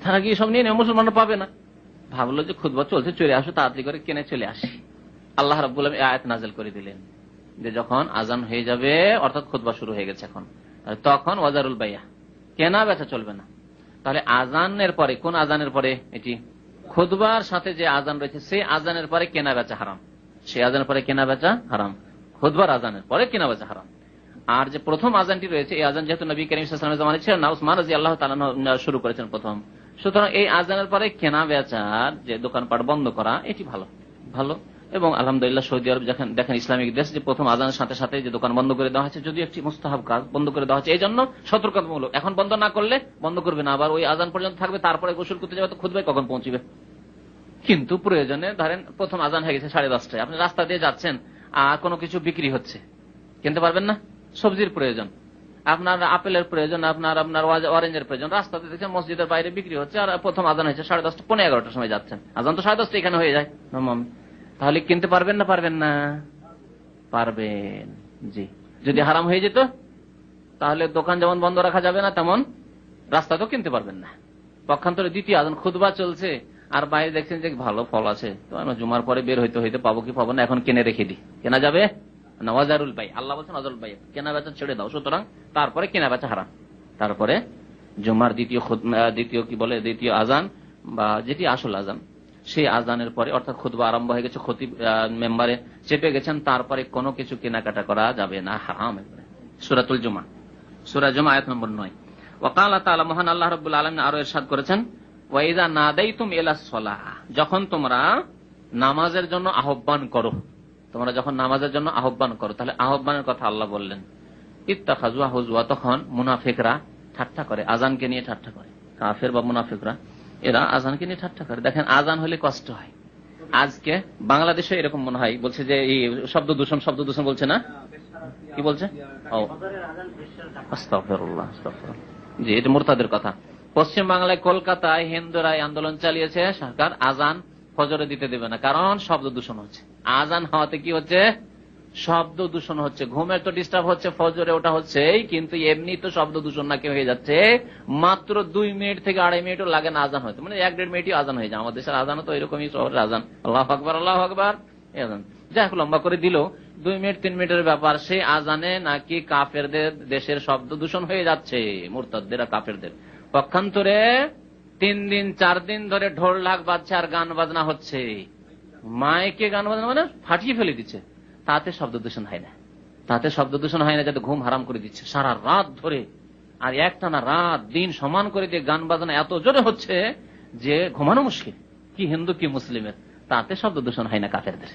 তারা গিয়ে সব নিয়ে নেবে, মুসলমানরা পাবে না। ভাবলো যে খুতবা চলছে, চলে আসো, তাড়াতাড়ি করে কিনে চলে আসি। আল্লাহ রাব্বুল আলামিন আয়াত নাযিল করে দিলেন যে যখন আজান হয়ে যাবে, অর্থাৎ খুতবা শুরু হয়ে গেছে এখন, তখন ওয়াজারুল বাইয়া, কেনা বেচা চলবে না। তাহলে আজানের পরে, কোন আজানের পরে? এটি খুতবার সাথে যে আজান রয়েছে, সেই আজানের পরে কেনা বেচা হারাম, সেই আজানের পরে কেনা বেচা হারাম, খুতবার আজানের পরে কেনা বেচা হারাম। আর যে প্রথম আজানটি রয়েছে, এই আজান যেহেতু নবী করিম সাল্লাল্লাহু আলাইহি ওয়াসাল্লামের জামানায় ছিল না, উসমান রাদিয়াল্লাহু তাআলা শুরু করেছেন প্রথম, সুতরাং এই আজানের পরে কেনা বেচার যে দোকানপাট বন্ধ করা, এটি ভালো, ভালো। এবং আলহামদুলিল্লাহ সৌদি আরব দেখেন ইসলামিক দেশ, যে প্রথম আজানের সাথে সাথে যে দোকান বন্ধ করে দেওয়া হয়েছে, যদি একটি মুস্তাহাব কাজ বন্ধ করে দেওয়া হচ্ছে এই জন্য সতর্কতামূলক। এখন বন্ধ না করলে বন্ধ করবে না, আবার ওই আজান পর্যন্ত থাকবে, তারপরে গোসল করতে যাবে তো খুতবায় কখন পৌঁছবে। কিন্তু প্রয়োজনে ধরেন প্রথম আজান হয়ে গেছে 10:30টায়, আপনি রাস্তা দিয়ে যাচ্ছেন আর কোনো কিছু বিক্রি হচ্ছে, কিনতে পারবেন না। সবজির প্রয়োজন, আপনার আপেলের প্রয়োজন, আপনার অরেঞ্জের প্রয়োজন, রাস্তাতে দেখছেন মসজিদের বাইরে বিক্রি হচ্ছে আর প্রথম আজান হয়েছে 10:30, 11:15 সময় যাচ্ছেন, আজান তো 10:30 এখানে হয়ে যায়, তাহলে কিনতে পারবেন না পারবেন না? পারবেন। জি, যদি হারাম হয়ে যেত তাহলে দোকান যেমন বন্ধ রাখা যাবে না, তেমন রাস্তা তো কিনতে পারবেন না। পক্ষান্তরে দ্বিতীয় আজান খুতবা চলছে আর বাইরে দেখছেন যে ভালো ফল আছে, তো জুমার পরে বের হইতে হইতে পাবো কি পাবো না, এখন কিনে রেখে দিই, কেনা যাবে না। ওয়াজারুল বাই, আল্লাহ বলছেন ওয়াজারুল বাই, কেনা বেচা ছেড়ে দাও। সুতরাং তারপরে কেনা বেচা হারাম। তারপরে জুমার দ্বিতীয় আজান বা যেটি আসল আজান, সেই আজানের পরে অর্থাৎ খুতবা আরম্ভ হয়ে গেছে, খতিব মেম্বারে চেপে গেছেন, তারপরে কোনো কিছু কেনাকাটা করা যাবে না, হারাম। সূরাতুল জুমা, সূরা জুমা আয়াত নম্বর 9। ওয়াকাল তাআলা, মহান আল্লাহ রাব্বুল আলামিন আরো ইরশাদ করেছেন, ওয়াইযা নাদাইতুম ইলাস সালাহ, যখন তোমরা নামাজের জন্য আহ্বান করো, তোমরা যখন নামাজের জন্য আহ্বান করো, তাহলে আহ্বানের কথা আল্লাহ বললেন। ইত্তাখাযু হুজওয়া, তখন মুনাফিকরা ঠাট্টা করে, আজানকে নিয়ে ঠাট্টা করে। কাফের বা মুনাফিকরা এরা আজানকে নিয়ে ঠাট্টা করে। দেখেন আজান হলে কষ্ট হয়। আজকে বাংলাদেশে এরকম মনে হয় বলছে যে এই শব্দ দূষণ বলছে না, কি বলছে? আস্তাগফিরুল্লাহ, আস্তাগফিরুল্লাহ। জি, এটা মুরতাদের কথা। পশ্চিম বাংলায় কলকাতায় হিন্দুরা আন্দোলন চালিয়েছে, সরকার আজান ফজরে দিতে দেবে না, কারণ শব্দ দূষণ হচ্ছে। আজান হওয়াতে কি হচ্ছে? শব্দ দূষণ হচ্ছে। ঘুমের তো ডিস্টার্ব হচ্ছে, ফজরে ওটা হচ্ছে, কিন্তু এমনি তো শব্দ দূষণ নাকি হয়ে যাচ্ছে। মাত্র 2 মিনিট থেকে 2.5 মিনিটও লাগে না আজান হয়তো, মানে 1-1.5 মিনিটই আজান হয়ে যায়। আমাদের দেশের আজানও তো এরকমই, শহরের আজান আল্লাহু আকবার আল্লাহু আকবার আজান, যাই হোক লম্বা করে দিল, 2 মিনিট 3 মিনিটের ব্যাপার। সেই আজানে নাকি কাফেরদের দেশের শব্দ দূষণ হয়ে যাচ্ছে, মুরতাদদের কাফেরদের। পক্ষান্তরে 3 দিন 4 দিন ধরে ঢোল ঢাক বাজছে আর গান বাজনা হচ্ছে, মাইকে গান বাজনা মানে ফাটিয়ে ফেলে দিচ্ছে, তাতে শব্দ দূষণ হয় না, তাতে শব্দ দূষণ হয় না, যাতে ঘুম হারাম করে দিচ্ছে সারা রাত ধরে। আর একটানা রাত দিন সমান করে দিয়ে গান বাজনা এত জোরে হচ্ছে যে ঘুমানো মুশকিল, কি হিন্দু কি মুসলিমের, তাতে শব্দ দূষণ হয় না কাফেরদের।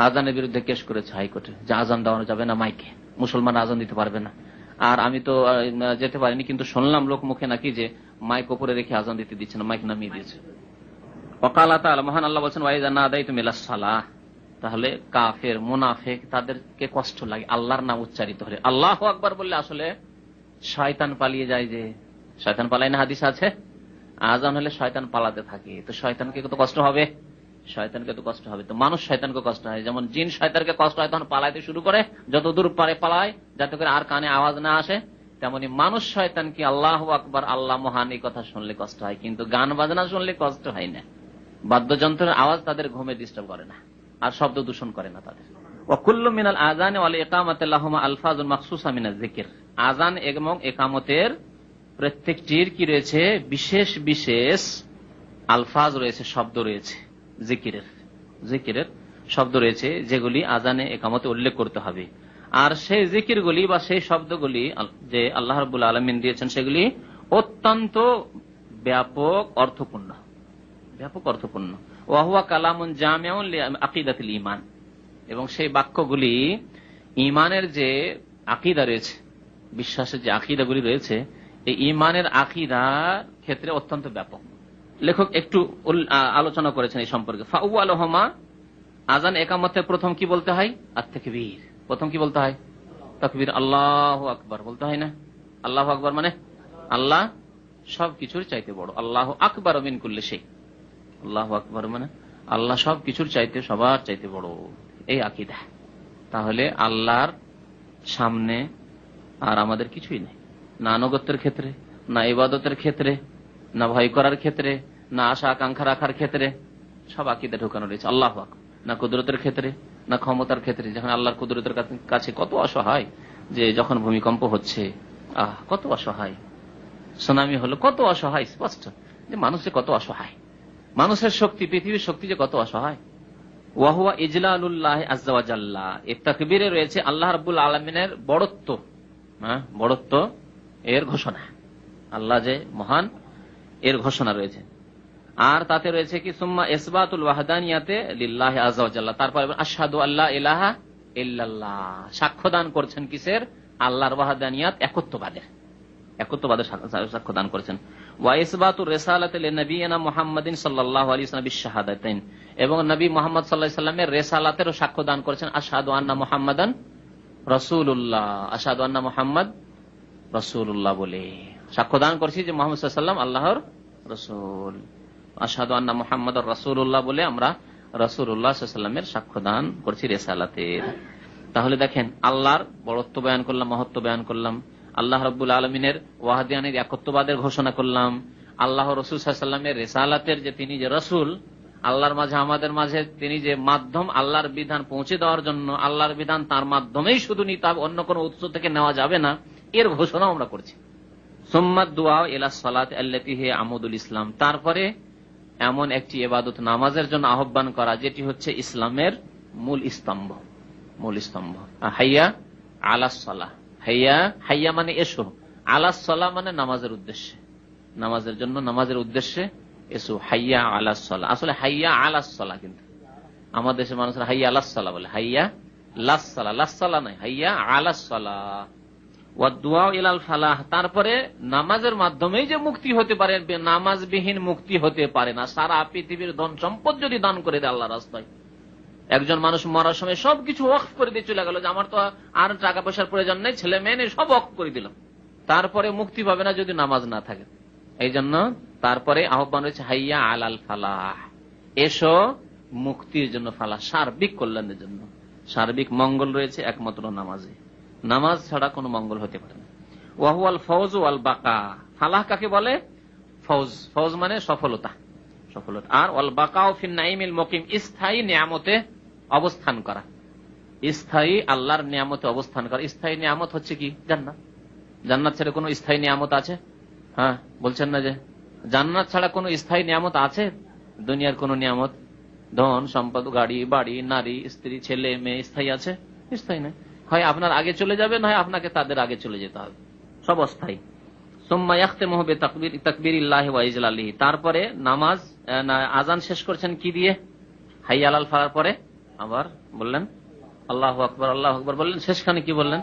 আজানের বিরুদ্ধে কেস করেছে হাইকোর্টে, যে আজান দেওয়ানো যাবে না মাইকে, মুসলমান আজান দিতে পারবে না। আর আমি তো যেতে পারিনি, কিন্তু শুনলাম লোক মুখে নাকি যে মাইক উপরে রেখে আজান দিতে দিচ্ছে না, মাইক নামিয়ে দিয়েছে। ওয়াকাল তাআলা, মহান আল্লাহ বলেছেন, ওয়াইযা নাদাইতুম ইলাস সালাহ, তাহলে কাফের মুনাফিক তাদেরকে কষ্ট লাগে আল্লাহর নাম উচ্চারিত হলে। আল্লাহু আকবার বললে আসলে শয়তান পালিয়ে যায়, যে শয়তান পালায় না, হাদিস আছে, আজান হলে শয়তান পালাতে থাকে, তো শয়তানকে কত কষ্ট হবে, শয়তানকে তো কষ্ট হবে, তো মানুষ শয়তানকে কষ্ট হয়। যেমন জিন শয়তানকে কষ্ট হয় তখন পালাইতে শুরু করে, যত দূর পারে পালায় যাতে করে আর কানে আওয়াজ না আসে, তেমনি মানুষ শয়তানকে আল্লাহু আকবার আল্লাহ মহান এই কথা শুনলে কষ্ট হয়, কিন্তু গান বাজনা শুনলে কষ্ট হয় না। বাদ্যযন্ত্রের আওয়াজ তাদের ঘুমে ডিস্টার্ব করে না, আর শব্দ দূষণ করে না তাদের। ওয়াকুল্লু মিনাল আযানি ওয়াল ইকামাতি লাহুমা আলফাজুন মাখসুসা মিনাজ যিকর, আযান এবং ইকামতের প্রত্যেকটির কি রয়েছে? বিশেষ বিশেষ আলফাজ রয়েছে, শব্দ রয়েছে, জিকিরের শব্দ রয়েছে, যেগুলি আযানে ইকামতে উল্লেখ করতে হবে। আর সেই জিকিরগুলি বা সেই শব্দগুলি যে আল্লাহ রাব্বুল আলামিন দিয়েছেন, সেগুলি অত্যন্ত ব্যাপক অর্থপূর্ণ, ব্যাপক অর্থপূর্ণ। ওয়া হুয়া কালামুন জামিউন লিআকিদাতিল ঈমান, এবং সেই বাক্যগুলি ঈমানের যে আকীদা রয়েছে, বিশ্বাসের যে আকীদাগুলি রয়েছে, এই ঈমানের আকীদার ক্ষেত্রে অত্যন্ত ব্যাপক। লেখক একটু আলোচনা করেছেন এই সম্পর্কে। ফাউয়ালুহুমা, আযান ইকামতের প্রথম কি বলতে হয়? আত-তাকবীর, প্রথম কি বলতে হয়? তাকবীর, আল্লাহু আকবার বলতে হয় না? আল্লাহু আকবার মানে আল্লাহ সবকিছুর চাইতে বড়, আল্লাহু আকবার মিন কুল্লি শাই, আল্লাহু আকবার মানে আল্লাহ সবকিছুর চাইতে সবার চাইতে বড়, এই আকীদা। তাহলে আল্লাহর সামনে আর আমাদের কিছুই নেই, না আনুগত্যের ক্ষেত্রে, না ইবাদতের ক্ষেত্রে, না ভয় করার ক্ষেত্রে, না আশা আকাঙ্ক্ষা রাখার ক্ষেত্রে, সব আকীদা ঢোকানো রয়েছে আল্লাহু আকবার। না কুদরতের ক্ষেত্রে, না ক্ষমতার ক্ষেত্রে, যখন আল্লাহর কুদরতের কাছে কত অসহায়, যে যখন ভূমিকম্প হচ্ছে কত অসহায়, সুনামি হলো কত অসহায়, স্পষ্ট যে মানুষ যে কত অসহায়, মানুষের শক্তি, পৃথিবীর শক্তি যে কত অসহায়। ওয়া হুয়া ইজলালুল্লাহ আযজা ওয়া জাল্লা, এই তাকবীরে রয়েছে আল্লাহ রাব্বুল আলামিনের বড়ত্ব, বড়ত্ব এর ঘোষণা, আল্লাহ যে মহান এর ঘোষণা রয়েছে। আর তাতে রয়েছে কি সুম্মা ইসবাতুল ওয়াহদানিয়াতে লিল্লাহি আযজা ওয়া জাল্লা, তারপর আশহাদু আল্লা ইলাহা ইল্লাল্লাহ, সাক্ষ্যদান করছেন কিসের? আল্লাহর ওয়াহদানিয়াত, একত্ববাদের সাক্ষ্য দান করেছেন। ওয়া ইসবাতুর রিসালাতি লিনবিয়িনা মুহাম্মাদিন সাল্লাল্লাহু আলাইহি ওয়াসাল্লাম বিশাহাদাতাইন, এবং নবী মুহাম্মদ সাল্লাল্লাহু আলাইহি ওয়াসাল্লামের রিসালাতেরও সাক্ষ্য দান করেছেন আশহাদু আন্না মুহাম্মাদান রাসূলুল্লাহ, আশহাদু আন্না মুহাম্মদ রাসূলুল্লাহ বলে সাক্ষ্য দান করছি যে মুহাম্মদ সাল্লাল্লাহু আলাইহি ওয়াসাল্লাম আল্লাহর রাসূল। আশহাদু আন্না মুহাম্মাদার রাসূলুল্লাহ বলে আমরা রাসূলুল্লাহ সাল্লাল্লাহু আলাইহি ওয়াসাল্লামের সাক্ষ্য দান করছি রিসালাতের। তাহলে দেখেন, আল্লাহর বড়ত্ব বয়ান করলাম, মহত্ব বয়ান করলাম, আল্লাহ রাব্বুল আলামিনের ওয়াহদানিয়াতের একত্ববাদের ঘোষণা করলাম, আল্লাহ রাসূল সাল্লাল্লাহু আলাইহি ওয়াসাল্লামের রিসালাতের যে তিনি যে রাসূল, আল্লাহর মাঝে আমাদের মাঝে তিনি যে মাধ্যম, আল্লাহর বিধান পৌঁছে দেওয়ার জন্য, আল্লাহর বিধান তার মাধ্যমেই শুধু নিতে হবে, অন্য কোনো উৎস থেকে নেওয়া যাবে না, এর ঘোষণা আমরা করছি। সুম্মা দুআ ইলা সালাত আল্লাতী হিয়া আমুদুল ইসলাম, তারপরে এমন একটি ইবাদত, নামাজের জন্য আহ্বান করা যেটি হচ্ছে ইসলামের মূল স্তম্ভ। হাইয়া আলাস সালাহ, হাইয়া মানে এসো, আলাস সালাহ মানে নামাজের উদ্দেশ্যে, নামাজের জন্য, নামাজের উদ্দেশ্যে এসো, হাইয়া আলাস সালাহ। আসলে হাইয়া আলাস সালাহ, কিন্তু আমাদের দেশের মানুষরা হাইয়া আলাস সালাহ বলে, হাইয়া লাস সালাহ নয়, হাইয়া আলাস সালাহ। ওয়া দুআ ইলাল ফালাহ, তারপরে নামাজের মাধ্যমেই যে মুক্তি হতে পারে, নামাজবিহীন মুক্তি হতে পারে না। সারা পৃথিবীর ধন সম্পদ যদি দান করে দেয় আল্লাহর রাস্তায়, একজন মানুষ মরার সময় সবকিছু ওয়াকফ করে দিয়ে চলে গেল, যে আমার তো আর টাকা পয়সার প্রয়োজন নেই, ছেলে মেয়ে নেই, সব ওয়াকফ করে দিলাম, তারপরে মুক্তি পাবে না যদি নামাজ না থাকে। এই জন্য তারপরে আহ্বান রয়েছে হাইয়া আলাল ফালাহ, এসো মুক্তির জন্য, ফালাহ সার্বিক কল্যাণের জন্য। সার্বিক মঙ্গল রয়েছে একমাত্র নামাজে, নামাজ ছাড়া কোনো মঙ্গল হতে পারে না। ওয়াহুয়াল ফওজ ওয়াল বাকা, ফালাহ কাকে বলে? ফওজ মানে সফলতা, আর ওয়াল বাকাউ ফিন নাঈমিল মুকিম, স্থায়ী নিয়ামতে অবস্থান করা, স্থায়ী আল্লাহর নিয়ামতে অবস্থান করা। স্থায়ী নিয়ামত হচ্ছে কি? জান্নাত। জান্নাত ছাড়া কোনো স্থায়ী নিয়ামত আছে? হ্যাঁ, বলছেন না যে জান্নাত ছাড়া কোনো স্থায়ী নিয়ামত আছে? দুনিয়ার কোন নিয়ামত, ধন সম্পদ, গাড়ি বাড়ি, নারী স্ত্রী, ছেলে মেয়ে স্থায়ী আছে? স্থায়ী নয়, হয় আপনার আগে চলে যাবে, নয় আপনাকে তাদের আগে চলে যেতে হবে, সব অস্থায়ী। সুম্মা ইয়াখতিমুহু বিতাকবীরিল্লাহি ওয়া ইজলালিহি, তারপরে নামাজ আজান শেষ করছেন কি দিয়ে? হাইয়া আলাল ফালাহর পরে আবার বললেন আল্লাহু আকবার, আল্লাহু আকবার বললেন, শেষখানে কি বললেন?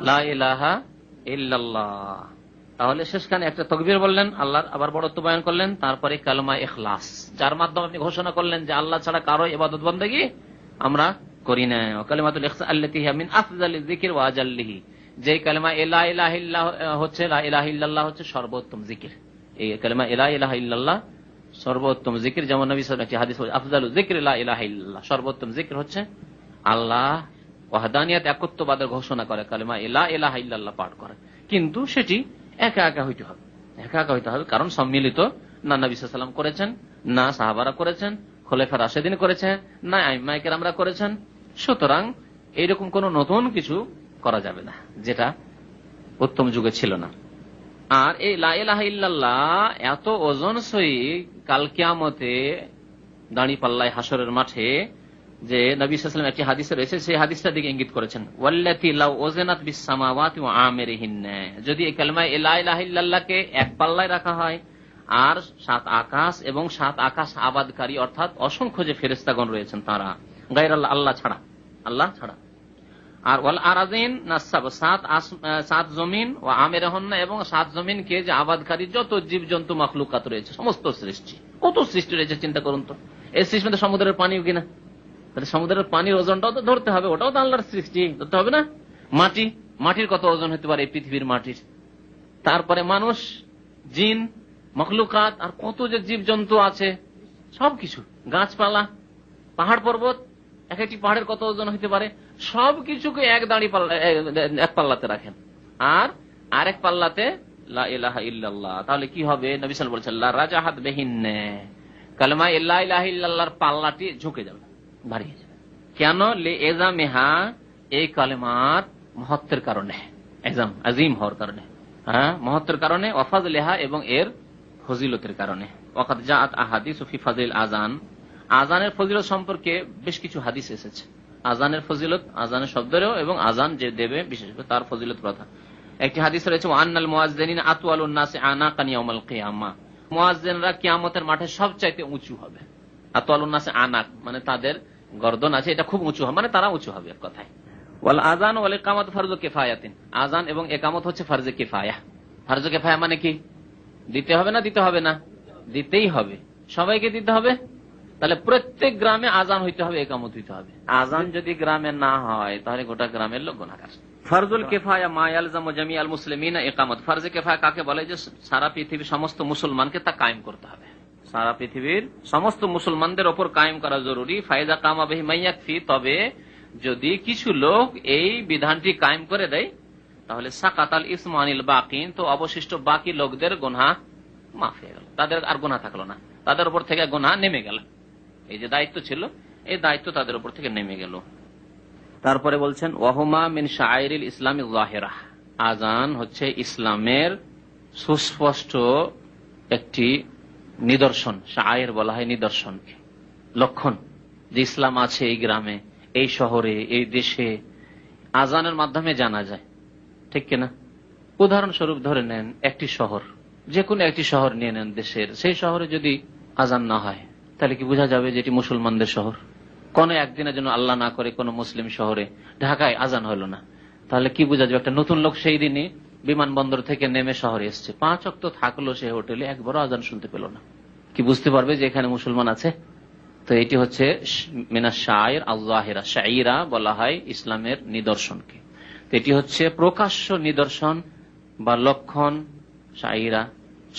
লা ইলাহা ইল্লাল্লাহ। তাহলে শেষখানে একটা তাকবীর বললেন, আল্লাহর আবার বড়ত্ব বয়ান করলেন, তারপরে কালেমা ইখলাস, যার মাধ্যমে আপনি ঘোষণা করলেন যে আল্লাহ ছাড়া কারো ইবাদত বন্দেগী আমরা করি না। কালিমাতুল ইখলাস আল্লাতী হিয়া মিন আফযালিয যিকর ওয়া আজাল্লিহি, যে কালেমা লা ইলাহা ইল্লাল্লাহ হচ্ছে, লা ইলাহা ইল্লাল্লাহ হচ্ছে সর্বোত্তম জিকির। এই কালেমা লা ইলাহা ইল্লাল্লাহ সর্বোত্তম জিকির, যেমন নবী সাল্লাল্লাহু আলাইহি ওয়াসাল্লাম একটি হাদিস বলেছেন আফযালু যিকরি লা ইলাহা ইল্লাল্লাহ, সর্বোত্তম জিকির হচ্ছে আল্লাহ ওয়াহদানিয়াত একত্ববাদের ঘোষণা করে, কালেমা লা ইলাহা ইল্লাল্লাহ পাঠ করে। কিন্তু সেটি একা একা হইতে হবে, একা একা হইতে হবে, কারণ সম্মিলিত না নবী সাল্লাল্লাহু আলাইহি ওয়াসাল্লাম করেছেন, না সাহাবারা করেছেন, খোলাফা রাশেদিন করেছেন, না আইম্মায়ে কেরামরা করেছেন। সুতরাং এইরকম কোন নতুন কিছু করা যাবে না যেটা উত্তম যুগে ছিল না। আর এই লা ইলাহা ইল্লাল্লাহ এত ওজনসই, কাল কিয়ামতে দাঁড়ি পাল্লায় হাসরের মাঠে, যে নবী সাল্লাল্লাহু আলাইহি ওয়াসাল্লাম একটি হাদিসে রয়েছে, সেই হাদিসটার দিকে ইঙ্গিত করেছেন, ওয়াল্লাতী লাউ ওযানাত বিস সামাওয়াতি ওয়া আমিরিহিন্না, যদি এই কালেমা লা ইলাহা ইল্লাল্লাহকে এক পাল্লায় রাখা হয়, আর 7 আকাশ এবং 7 আকাশ আবাদকারী, অর্থাৎ অসংখ্য যে ফেরেশতাগণ রয়েছেন তারা, গায়র আল্লাহ ছাড়া, আল্লাহ ছাড়া, আর ওয়াল আরাযিন নাসাব, 7 জমিন, ও আমিরহুন্না, এবং 7 জমিনকে যে আবাদকারী যত জীবজন্তু মাখলুকাত রয়েছে, সমস্ত সৃষ্টি, কত সৃষ্টি রয়েছে চিন্তা করুন তো। এই সৃষ্টির মধ্যে সমুদ্রের পানিও কিনা, তাহলে সমুদ্রের পানির ওজনটাও তো ধরতে হবে, ওটাও তো আল্লাহর সৃষ্টি, ধরতে হবে না? মাটির কত ওজন হতে পারে এই পৃথিবীর মাটির, তারপরে মানুষ, জিন, মখলুকাত, আর কত যে জীবজন্তু আছে, সবকিছু, গাছপালা, পাহাড় পর্বত, এক একটি পাহাড়ের কত ওজন হতে পারে, সবকিছুকে এক পাল্লাতে রাখেন, আর আরেক পাল্লাতে লা ইলাহা ইল্লাল্লাহ। তাহলে কি হবে? নবী সাল্লাল্লাহু আলাইহি ওয়াসাল্লাম বলেছেন লা রাজাহাত বিহিন্না, কালেমা লা ইলাহা ইল্লাল্লাহর পাল্লাটি ঝুঁকে যাবে, ভারী হয়ে যাবে। কেন? লে এজামিহা, এই কালেমার মহত্বের কারণে, এজাম আজিম হওয়ার কারণে, হ্যাঁ মহত্বের কারণে, ওয়াফাজলিহা, এবং এর ফজিলতের কারণে। ওয়াকাদ জাআত আহাদিসু ফি ফাযিল আযান, আজানের ফজিলত সম্পর্কে বেশ কিছু হাদিস এসেছে, আজানের ফজিলত, আজানের শব্দেরও, এবং আজান যে দেবে বিশেষ করে তার ফজিলত কথা। একটি হাদিস রয়েছে, আন্নাল মুয়াজ্জিনিন আতওয়ালুন নাসি আনাকান ইয়াউমাল কিয়ামা মুয়াজ্জিনরা কিয়ামতের মাঠে সবচাইতে উঁচু হবে। আতওয়ালুন্নাসে আনাক মানে তাদের গর্দন আছে, এটা খুব উঁচু হবে, মানে তারা উঁচু হবে এক কথায়। ওয়াল আযান ওয়াল ইকামাত ফারযু কিফায়াতিন, আযান এবং ইকামত হচ্ছে ফরজে কিফায়া। ফরজে কিফায়া মানে কি? দিতে হবে না দিতে হবে না? দিতেই হবে, সবাইকে দিতে হবে। তাহলে প্রত্যেক গ্রামে আযান হইতে হবে, ইকামত হইতে হবে। আযান যদি গ্রামে না হয় তাহলে গোটা গ্রামের লোক গুনাহগার। ফরজুল কিফায়া মা ইয়ালজামু জামিআল মুসলিমিনা ইকামত, ফরজে কিফায়া কাকে বলে? যে সারা পৃথিবীর সমস্ত মুসলমানকে তা কায়েম করতে হবে, সারা পৃথিবীর সমস্ত মুসলমানদের ওপর কায়েম করা জরুরি। ফায়দা কামা বিহি মাইয়াকফি, তবে যদি কিছু লোক এই বিধানটি কায়েম করে দেয় তাহলে সাকাতাল ইসমু আনিল বাকিন, তো অবশিষ্ট বাকি লোকদের গুনাহ মাফ হয়ে গেল, তাদের আর গুনাহ থাকলো না, তাদের উপর থেকে গুনাহ নেমে গেল। এই যে দায়িত্ব ছিল এই দায়িত্ব তাদের উপর থেকে নেমে গেল। তারপরে বলছেন ওয়াহুমা মিন শাআইরিল ইসলামি যাহিরা, আযান হচ্ছে ইসলামের সুস্পষ্ট একটি নিদর্শন। শাআইর বলা হয় নিদর্শনকে, লক্ষণ, যে ইসলাম আছে এই গ্রামে, এই শহরে, এই দেশে, আযানের মাধ্যমে জানা যায়, ঠিক কিনা? উদাহরণস্বরূপ ধরে নেন একটি শহর, যে কোনো একটি শহর নিয়ে নেন দেশের, সেই শহরে যদি আযান না হয় তাহলে কি বোঝা যাবে যে এটি মুসলমানদের শহর? কোন একদিনের জন্য আল্লাহ না করে কোন মুসলিম শহরে, ঢাকায় আযান হলো না, তাহলে কি বোঝা যাবে? একটা নতুন লোক সেই দিনই বিমানবন্দর থেকে নেমে শহরে এসছে, 5 ওয়াক্ত থাকলো সে হোটেলে, একবারও আযান শুনতে পেল না, কি বুঝতে পারবে যে এখানে মুসলমান আছে? তো এটি হচ্ছে মিনাশ শাআইর আল যাহিরা, শাইরা বলা হয় ইসলামের নিদর্শনকে। তো এটি হচ্ছে প্রকাশ্য নিদর্শন বা লক্ষণ, শাইরা,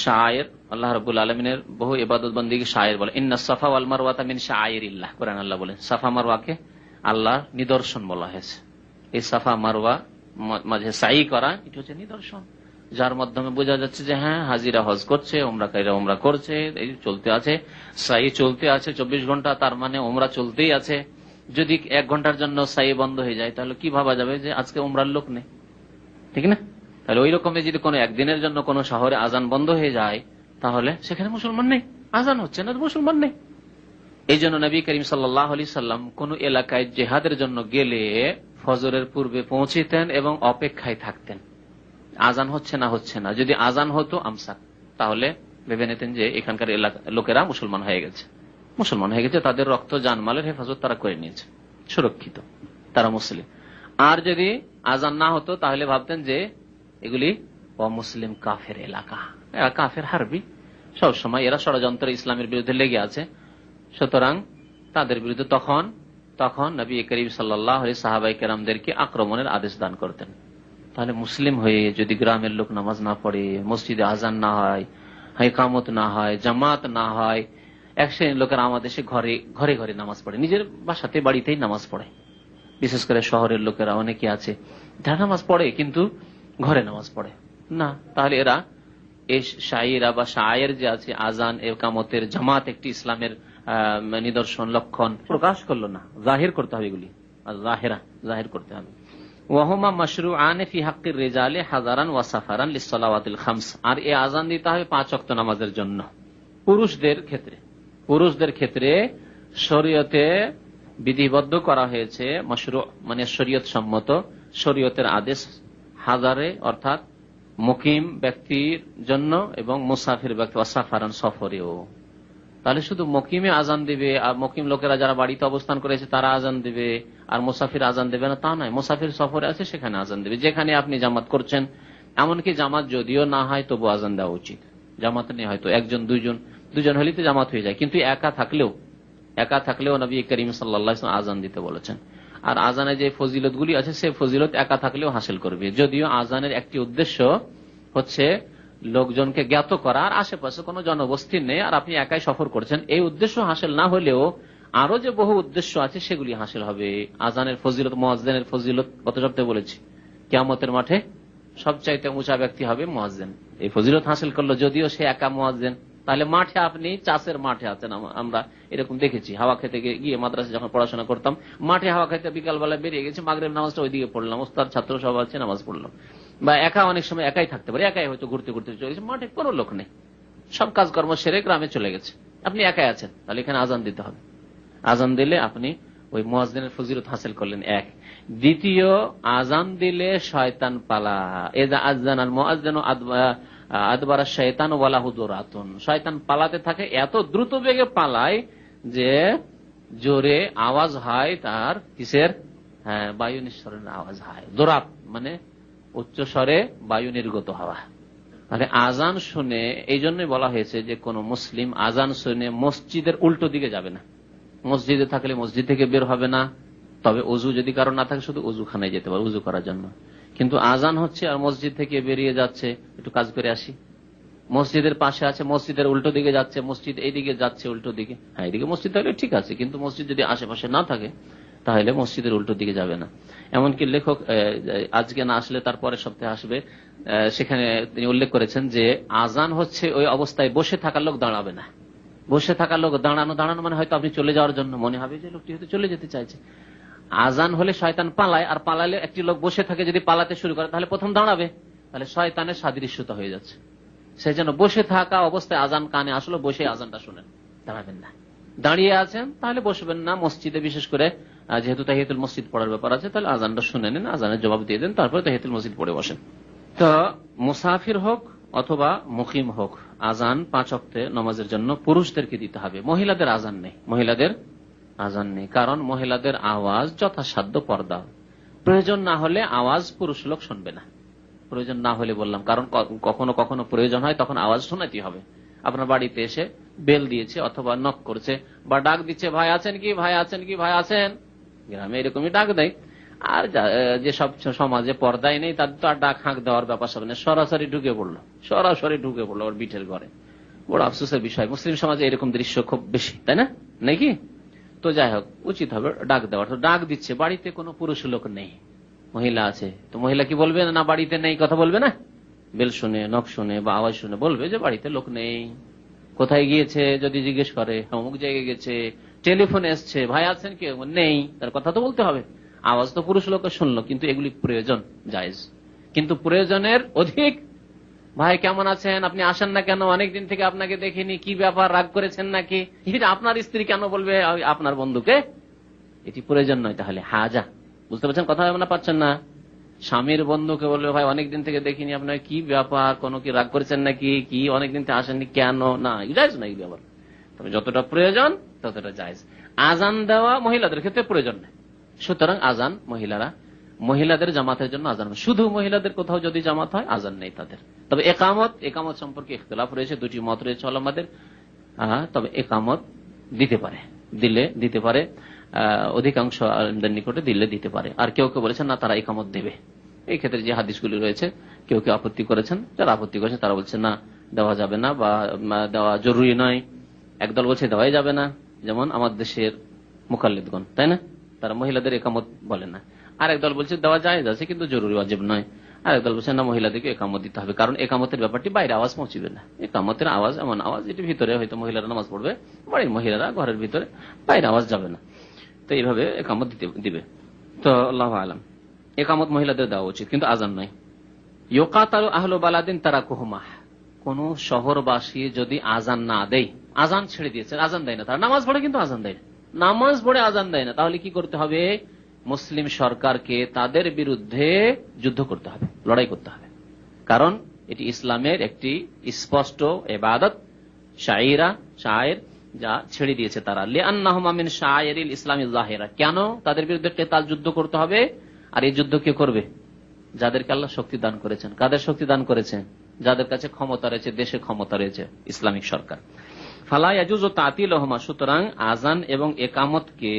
শায়ের। আল্লাহ রাব্বুল আলামিনের বহু ইবাদত বন্দেগী শায়ের বলে। ইন্নাস সাফা ওয়াল মারওয়াতা মিন শাআইরিল্লাহ, কোরআন আল্লাহ বলেন সাফা মারওয়াকে আল্লাহর নিদর্শন বলা হয়েছে। এই সাফা মারওয়া মাঝে সাই করা, এটা হচ্ছে নিদর্শন, যার মাধ্যমে বোঝা যাচ্ছে যে হ্যাঁ হাজিরা হজ করছে, ওমরাকারীরা ওমরা করছে, এই চলতে আছে, সাই চলতে আছে 24 ঘন্টা, তার মানে ওমরা চলতেই আছে। যদি 1 ঘন্টার জন্য সাই বন্ধ হয়ে যায় তাহলে কি ভাবা যাবে যে আজকে ওমরার লোক নেই, ঠিক না? তাহলে ওই রকম যদি কোনো একদিনের জন্য কোনো শহরে আযান বন্ধ হয়ে যায় তাহলে সেখানে মুসলমান নেই, আযান হচ্ছে না, মুসলমান নেই। এই জন্য নবী করিম সাল্লাল্লাহু আলাইহি সাল্লাম কোন এলাকায় জিহাদের জন্য গেলে ফজরের পূর্বে পৌঁছিতেন এবং অপেক্ষায় থাকতেন, আযান হচ্ছে না। যদি আযান হতো আমসাক, তাহলে ভেবে নিতেন যে এখানকার লোকেরা মুসলমান হয়ে গেছে, তাদের রক্ত জানমালের হেফাজত তারা করে নিয়েছে, সুরক্ষিত, তারা মুসলিম। আর যদি আযান না হতো তাহলে ভাবতেন যে এগুলি অমুসলিম কাফের এলাকা, এরা কাফের হারবি, সবসময় এরা ষড়যন্ত্র ইসলামের বিরুদ্ধে লেগে আছে, সুতরাং তাদের বিরুদ্ধে তখন নবী করিম সাল্লাল্লাহু আলাইহি সাহাবায়ে কেরামদেরকে আক্রমণের আদেশ দান করতেন। তাহলে মুসলিম হয়ে যদি গ্রামের লোক নামাজ না পড়ে, মসজিদে আযান না হয়, ইকামত না হয়, জামাত না হয়, এক শ্রেণীর লোকেরা আমাদের দেশে ঘরে ঘরে নামাজ পড়ে, নিজের বাসাতে বাড়িতেই নামাজ পড়ে। বিশেষ করে শহরের লোকেরা অনেকে আছে যারা নামাজ পড়ে কিন্তু ঘরে নামাজ পড়ে না, তাহলে এরা এই শাইরা বা শায়ের যে আছে আযান, ইকামতের, জামাত একটি ইসলামের নিদর্শন, লক্ষণ প্রকাশ করলো না, জাহির করতে হবে, এগুলি জাহির করতে হবে। ওয়াহুমা মাশরুআন ফি হাক্কির রিজালি হাজারান ওয়া সাফারান লিসসালাওয়াতিল খামস, আর এই আযান দিতে হবে 5 ওয়াক্ত নামাজের জন্য। পুরুষদের ক্ষেত্রে শরীয়তে বিধিবদ্ধ করা হয়েছে, মাশরু মানে শরীয়ত সম্মত, শরীয়তের আদেশ হাজারে অর্থাৎ মুকিম ব্যক্তির জন্য এবং মুসাফির ব্যক্তি ওয়াসাফারান সফরেও। তাহলে শুধু মুকিমে আযান দিবে আর মুকিম লোকেরা যারা বাড়িতে অবস্থান করেছে তারা আযান দিবে আর মুসাফির আযান দেবে না, তা নয়। মুসাফির সফরে আছে সেখানে আযান দেবে, যেখানে আপনি জামাত করছেন, এমনকি জামাত যদিও না হয় তবু আযান দেওয়া উচিত। জামাত নেই হয়তো একজন দুজন হলেই তো জামাত হয়ে যায়, কিন্তু একা থাকলেও নবী করিম সাল্লাল্লাহু আলাইহি ওয়াসাল্লাম আযান দিতে বলেছেন। আর আযানের যে ফজিলত গুলি আছে সে ফজিলত একা থাকলেও হাসিল করবে, যদিও আযানের একটি উদ্দেশ্য হচ্ছে লোকজনকে জ্ঞাত করা, আর আশেপাশে কোনো জনবস্তি নেই আর আপনি একাই সফর করছেন, এই উদ্দেশ্য হাসিল না হলেও আরো যে বহু উদ্দেশ্য আছে সেগুলি হাসিল হবে। আযানের ফজিলত, মুয়াজ্জিনের ফজিলত গত সপ্তাহে বলেছি, কিয়ামতের মাঠে সবচাইতে উঁচা ব্যক্তি হবে মুয়াজ্জিন, এই ফজিলত হাসিল করলো যদিও সে একা মুয়াজ্জিন। তাহলে মাঠে আপনি চাষের মাঠে আছেন, আমরা এরকম দেখেছি, হাওয়া খেতে গিয়ে মাদ্রাসা যখন পড়াশোনা করতাম, মাঠে হাওয়া খেতে বিকালবেলা বেরিয়ে গেছি, মাগরিব নামাজটা ওইদিকে পড়লাম, ওস্তাদ ছাত্র সব আছে নামাজ পড়লাম। বা একা অনেক সময় একাই থাকতে পারে, একাই হয়তো ঘুরতে চলে গেছে, মাঠে কোনো লোক নেই, সব কাজকর্ম সেরে গ্রামে চলে গেছে, আপনি একাই আছেন, তাহলে এখানে আযান দিতে হবে। আযান দিলে আপনি ওই মুয়াজ্জিনের ফজিলত হাসিল করলেন, এক। দ্বিতীয়, আযান দিলে শয়তান পালা, এযা আযানাল মুয়াজ্জিনু আদবারা শয়তান ওয়ালাহু দুরাতুন, শয়তান পালাতে থাকে, এত দ্রুত বেগে পালায় যে জোরে আওয়াজ হয় তার কিসের, বায়ু নিঃসরণের আওয়াজ হয়। দুরাত মানে উচ্চ স্বরে বায়ু নির্গত হওয়া। তাহলে আজান শুনে, এই জন্যই বলা হয়েছে যে কোন মুসলিম আজান শুনে মসজিদের উল্টো দিকে যাবে না। মসজিদে থাকলে মসজিদ থেকে বের হবে না, তবে অজু যদি কারো না থাকে শুধু অজুখানায় যেতে পারে উজু করার জন্য। কিন্তু আজান হচ্ছে আর মসজিদ থেকে বেরিয়ে যাচ্ছে, একটু কাজ করে আসি, মসজিদের পাশে আছে, মসজিদের উল্টো দিকে যাচ্ছে, মসজিদ এইদিকে যাচ্ছে উল্টো দিকে, হ্যাঁ এইদিকে মসজিদ থাকলে ঠিক আছে, কিন্তু মসজিদ যদি আশেপাশে না থাকে তাহলে মসজিদের উল্টো দিকে যাবে না। এমনকি লেখক আজকে না আসলে তারপরে সপ্তাহে আসবে, সেখানে তিনি উল্লেখ করেছেন যে আজান হচ্ছে ওই অবস্থায় বসে থাকার লোক দাঁড়াবে না। বসে থাকার লোক দাঁড়ানো মানে হয়তো আপনি চলে যাওয়ার জন্য মনে হবে যে লোকটি হয়তো চলে যেতে চাইছে। আজান হলে শয়তান পালায়, আর পালালে একটি লোক বসে থাকে যদি পালাতে শুরু করে তাহলে প্রথম দাঁড়াবে, তাহলে শয়তানের সাদৃশ্যতা হয়ে যাচ্ছে। সেই জন্য বসে থাকা অবস্থায় আজান কানে আসলে বসে আজানটা শুনেন, দাঁড়াবেন না। দাঁড়িয়ে আছেন তাহলে বসবেন না, মসজিদে বিশেষ করে যেহেতু তাহিয়াতুল মসজিদ পড়ার ব্যাপার আছে, তাহলে আজানটা শুনে নেন, আজানের জবাব দিয়ে দেন, তারপরে তাহিয়াতুল মসজিদ পড়ে বসেন। তো মুসাফির হোক অথবা মুকিম হোক, আজান 5 ওয়াক্তে নামাজের জন্য পুরুষদেরকে দিতে হবে, মহিলাদের আজান নেই। মহিলাদের আজান নেই, কারণ মহিলাদের আওয়াজ যথাসাধ্য পর্দা, প্রয়োজন না হলে আওয়াজ পুরুষ লোক শুনবে না। প্রয়োজন না হলে বললাম, কারণ কখনো কখনো প্রয়োজন হয়, তখন আওয়াজ শোনাতে হবে। আপনার বাড়িতে এসে বেল দিয়েছে অথবা নক করছে বা ডাক দিচ্ছে, ভাই আছেন কি, ভাই আছেন কি, ভাই আছেন, গ্রামে এরকমই ডাক দেয়। আর যে সব সমাজে পর্দায় নেই তাদের তো আর ডাক হাঁক দেওয়ার ব্যাপার সব নেই, সরাসরি ঢুকে পড়লো ওর বিটের ঘরে। বড় আফসোসের বিষয়, মুসলিম সমাজে এরকম দৃশ্য খুব বেশি, তাই না, নাকি? তো যাই হোক, উচিত হবে ডাক দেওয়ার। তো ডাক দিচ্ছে, বাড়িতে কোনো পুরুষ লোক নেই, মহিলা আছে, তো মহিলা কি বলবে না বাড়িতে নেই, কথা বলবে না? বেল শুনে, নখ শুনে বা আওয়াজ শুনে বলবে যে বাড়িতে লোক নেই। কোথায় গিয়েছে যদি জিজ্ঞেস করে, অমুক জায়গায় গেছে, টেলিফোনে এসছে, ভাই আছেন কি, নেই, তার কথা তো বলতে হবে। আওয়াজ তো পুরুষ লোক শুনলো, কিন্তু এগুলি প্রয়োজন জায়েজ, কিন্তু প্রয়োজনের অধিক। ভাই কেমন আছেন, আপনি আসেন না কেন, অনেকদিন থেকে আপনাকে দেখিনি, কি ব্যাপার, রাগ করেছেন নাকি, এটা আপনার স্ত্রী কেন বলবে আপনার বন্ধুকে? এটি প্রয়োজন নয়। তাহলে হাজা, বুঝতে পারছেন কথা, না পাচ্ছেন না? স্বামীর বন্ধুকে বলবে, ভাই অনেকদিন থেকে দেখিনি, আপনার কি ব্যাপার, কোনো কি রাগ করেছেন নাকি, কি অনেকদিন থেকে আসেননি কেন, না জায়েজ না এই ব্যাপার। তবে যতটা প্রয়োজন ততটা জায়েজ। আজান দেওয়া মহিলাদের ক্ষেত্রে প্রয়োজন নেই, সুতরাং আজান মহিলাদের জামাতের জন্য আজান, শুধু মহিলাদের কোথাও যদি জামাত হয় আজান নেই তাদের। তবে একামত সম্পর্কে ইখতিলাফ রয়েছে, 2টি মত রয়েছে ওলামাদের। তবে একামত দিতে পারে, অধিকাংশ আলেমদের নিকটে দিতে পারে। আর কেউ কেউ বলেছেন না, তারা একামত দেবে। এই ক্ষেত্রে যে হাদিসগুলি রয়েছে, কেউ কেউ আপত্তি করেছেন, যারা আপত্তি করেছেন তারা বলছে না, দেওয়া যাবে না বা দেওয়া জরুরি নয়। একদল বলছে দেওয়াই যাবে না, যেমন আমার দেশের মুকাল্লিদগণ, তাই না, তারা মহিলাদের একামত বলে না। আর একদল বলছে দেওয়া জায়েজ আছে কিন্তু জরুরি ওয়াজিব নয়। আর একদল বলছে না, মহিলাদেরকে একামত দিতে হবে, কারণ একামতের ব্যাপারটি বাইরে আওয়াজ পৌঁছবে না। একামতের আওয়াজ এমন আওয়াজ, এটি ভিতরে হয়তো মহিলারা নামাজ পড়বে, বাড়ির মহিলারা ঘরের ভিতরে, বাইরে আওয়াজ যাবে না। তো এইভাবে একামত দিবে। তো আল্লাহু আলাম, একামত মহিলাদের দেওয়া উচিত, কিন্তু আজান নয়। ইউকাতালু আহলু বালাদিন তারাকুহুমা, কোন শহরবাসী যদি আজান না দেয়, আজান ছেড়ে দিয়েছে, আজান দেয় না, তারা নামাজ পড়ে কিন্তু আজান দেয় না, নামাজ পড়ে আজান দেয় না, তাহলে কি করতে হবে? মুসলিম সরকারকে তাদের বিরুদ্ধে যুদ্ধ করতে হবে, লড়াই করতে হবে। কারণ এটি ইসলামের একটি স্পষ্ট ইবাদত, শায়ের যা ছেড়ে দিয়েছে তারা। লিআন্নাহুম মিন শায়েরিল ইসলামিল যাহিরা, কেন তাদের বিরুদ্ধে কেতাল, যুদ্ধ করতে হবে? আর এই যুদ্ধ কে করবে? যাদেরকে আল্লাহ শক্তি দান করেছেন। কাদের শক্তি দান করেছেন? যাদের কাছে ক্ষমতা রয়েছে, দেশে ক্ষমতা রয়েছে, ইসলামিক সরকার। ফালা ইয়াজুজু তাতিলুহুমা, সুতরাং আজান এবং একামতকে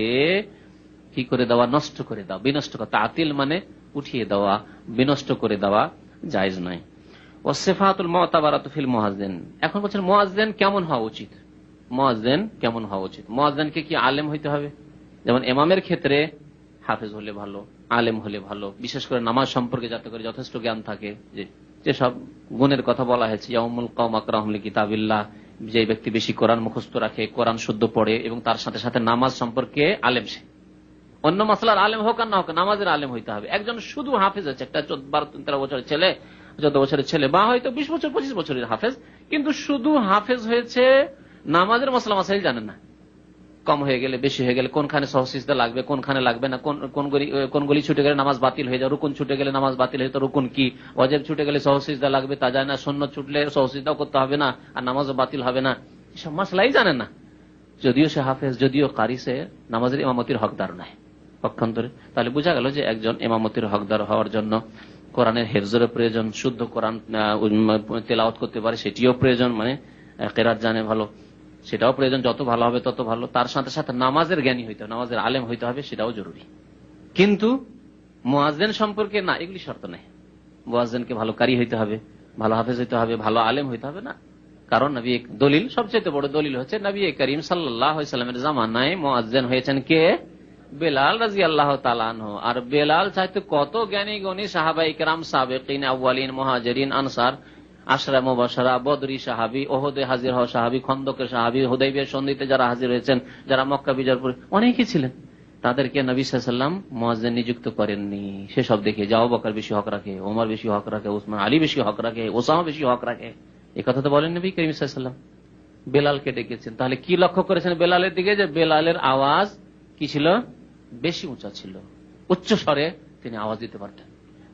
কি করে দেওয়া? নষ্ট করে দেওয়া, বিনষ্ট করা। তাতিল মানে উঠিয়ে দেওয়া, বিনষ্ট করে দেওয়া জায়েজ নয়। ওয়াসিফাতুল মুতাবারাতু ফিল মুয়াজ্জিন, এখন বলছেন মুয়াজ্জিন কেমন হওয়া উচিত? মুয়াজ্জিনকে কি আলেম হইতে হবে? যেমন ইমামের ক্ষেত্রে হাফেজ হলে ভালো, আলেম হলে ভালো, বিশেষ করে নামাজ সম্পর্কে যাতে করে যথেষ্ট জ্ঞান থাকে। যেসব গুণের কথা বলা হয়েছে, ইয়াউমুল কওম আকরাহুম লিকিতাবিল্লাহ, যে ব্যক্তি বেশি কোরআন মুখস্থ রাখে, কোরআন শুদ্ধ পড়ে এবং তার সাথে সাথে নামাজ সম্পর্কে আলেম, সে অন্য মাসলার আলেম হোক আর না হোক, নামাজের আলেম হইতে হবে। একজন শুধু হাফেজ আছে, একটা 12-13 বছরের ছেলে, 14 বছরের ছেলে, বা হয়তো 20 বছর 25 বছরের হাফেজ, কিন্তু শুধু হাফেজ হয়েছে, নামাজের মসলা মাসাইল জানেন না, কম হয়ে গেলে, বেশি হয়ে গেলে, কোনখানে সহসিজদা লাগবে, কোনখানে লাগবে না, কোন গলি ছুটে গেলে নামাজ বাতিল হয়ে যায়, রুকুন ছুটে গেলে নামাজ বাতিল হয়ে যায়, রুকুন কি, ওয়াজিব ছুটে গেলে সহসিজদা লাগবে তা যায় না, সুন্নাত ছুটলে সহসিজদাও করতে হবে না, আর নামাজও বাতিল হবে না, এসব মাসলাই জানে না। যদিও সে হাফেজ, যদিও কারি, সে নামাজের ইমামতির হকদার নয় পক্ষান্তরে। তাহলে বোঝা গেল যে একজন ইমামতির হকদার হওয়ার জন্য কোরআনের হেফজের প্রয়োজন, শুদ্ধ কোরআন তেলাওয়াত করতে পারে সেটিও প্রয়োজন, মানে কেরাত জানে ভালো সেটাও প্রয়োজন, যত ভালো হবে তত ভালো। তার সাথে সাথে নামাজের জ্ঞানী হইতে হবে, নামাজের আলেম হইতে হবে, সেটাও জরুরি। কিন্তু মুয়াজ্জিন সম্পর্কে না, এগুলি শর্ত নেই। মুয়াজ্জিনকে ভালো কারি হইতে হবে, ভালো হাফেজ হইতে হবে, ভালো আলেম হইতে হবে না। কারণ নবী দলিল, সবচেয়ে বড় দলিল হচ্ছে নবী করিম সাল্লাল্লাহু আলাইহি ওয়াসাল্লামের জামানায় মুয়াজ্জিন হয়েছেন কে? বেলাল রাদিয়াল্লাহু তাআলা আনহু। আর বেলাল চাইতে কত জ্ঞানী গুণী সাহাবায়ে কেরাম, সাবেকিন, আউয়ালিন, মুহাজিরিন, আনসার, আশরা মুবাশশারা, বদরি সাহাবী, ওহদে হাজির হওয়া সাহাবী, খন্দকের সাহাবী, হুদাইবিয়ার সন্ধিতে যারা হাজির হয়েছেন, যারা মক্কা বিজয়ের পরে অনেকেই ছিলেন, তাদেরকে নবী সাল্লাল্লাহু আলাইহি ওয়াসাল্লাম মুয়াজ্জিন নিযুক্ত করেননি। সেসব দেখে যে আবু বকর বেশি হক রাখে, ওমর বেশি হক রাখে, উসমান আলী বেশি হক রাখে, ওসামা বেশি হক রাখে, এই কথা তো বলেন নবী করিম সাল্লাল্লাহু আলাইহি ওয়াসাল্লাম। বেলালকে ডেকেছেন, তাহলে কি লক্ষ্য করেছেন বেলালের দিকে? যে বেলালের আওয়াজ কি ছিল? বেশি উঁচা ছিল, উচ্চ স্বরে তিনি আওয়াজ দিতে পারতেন।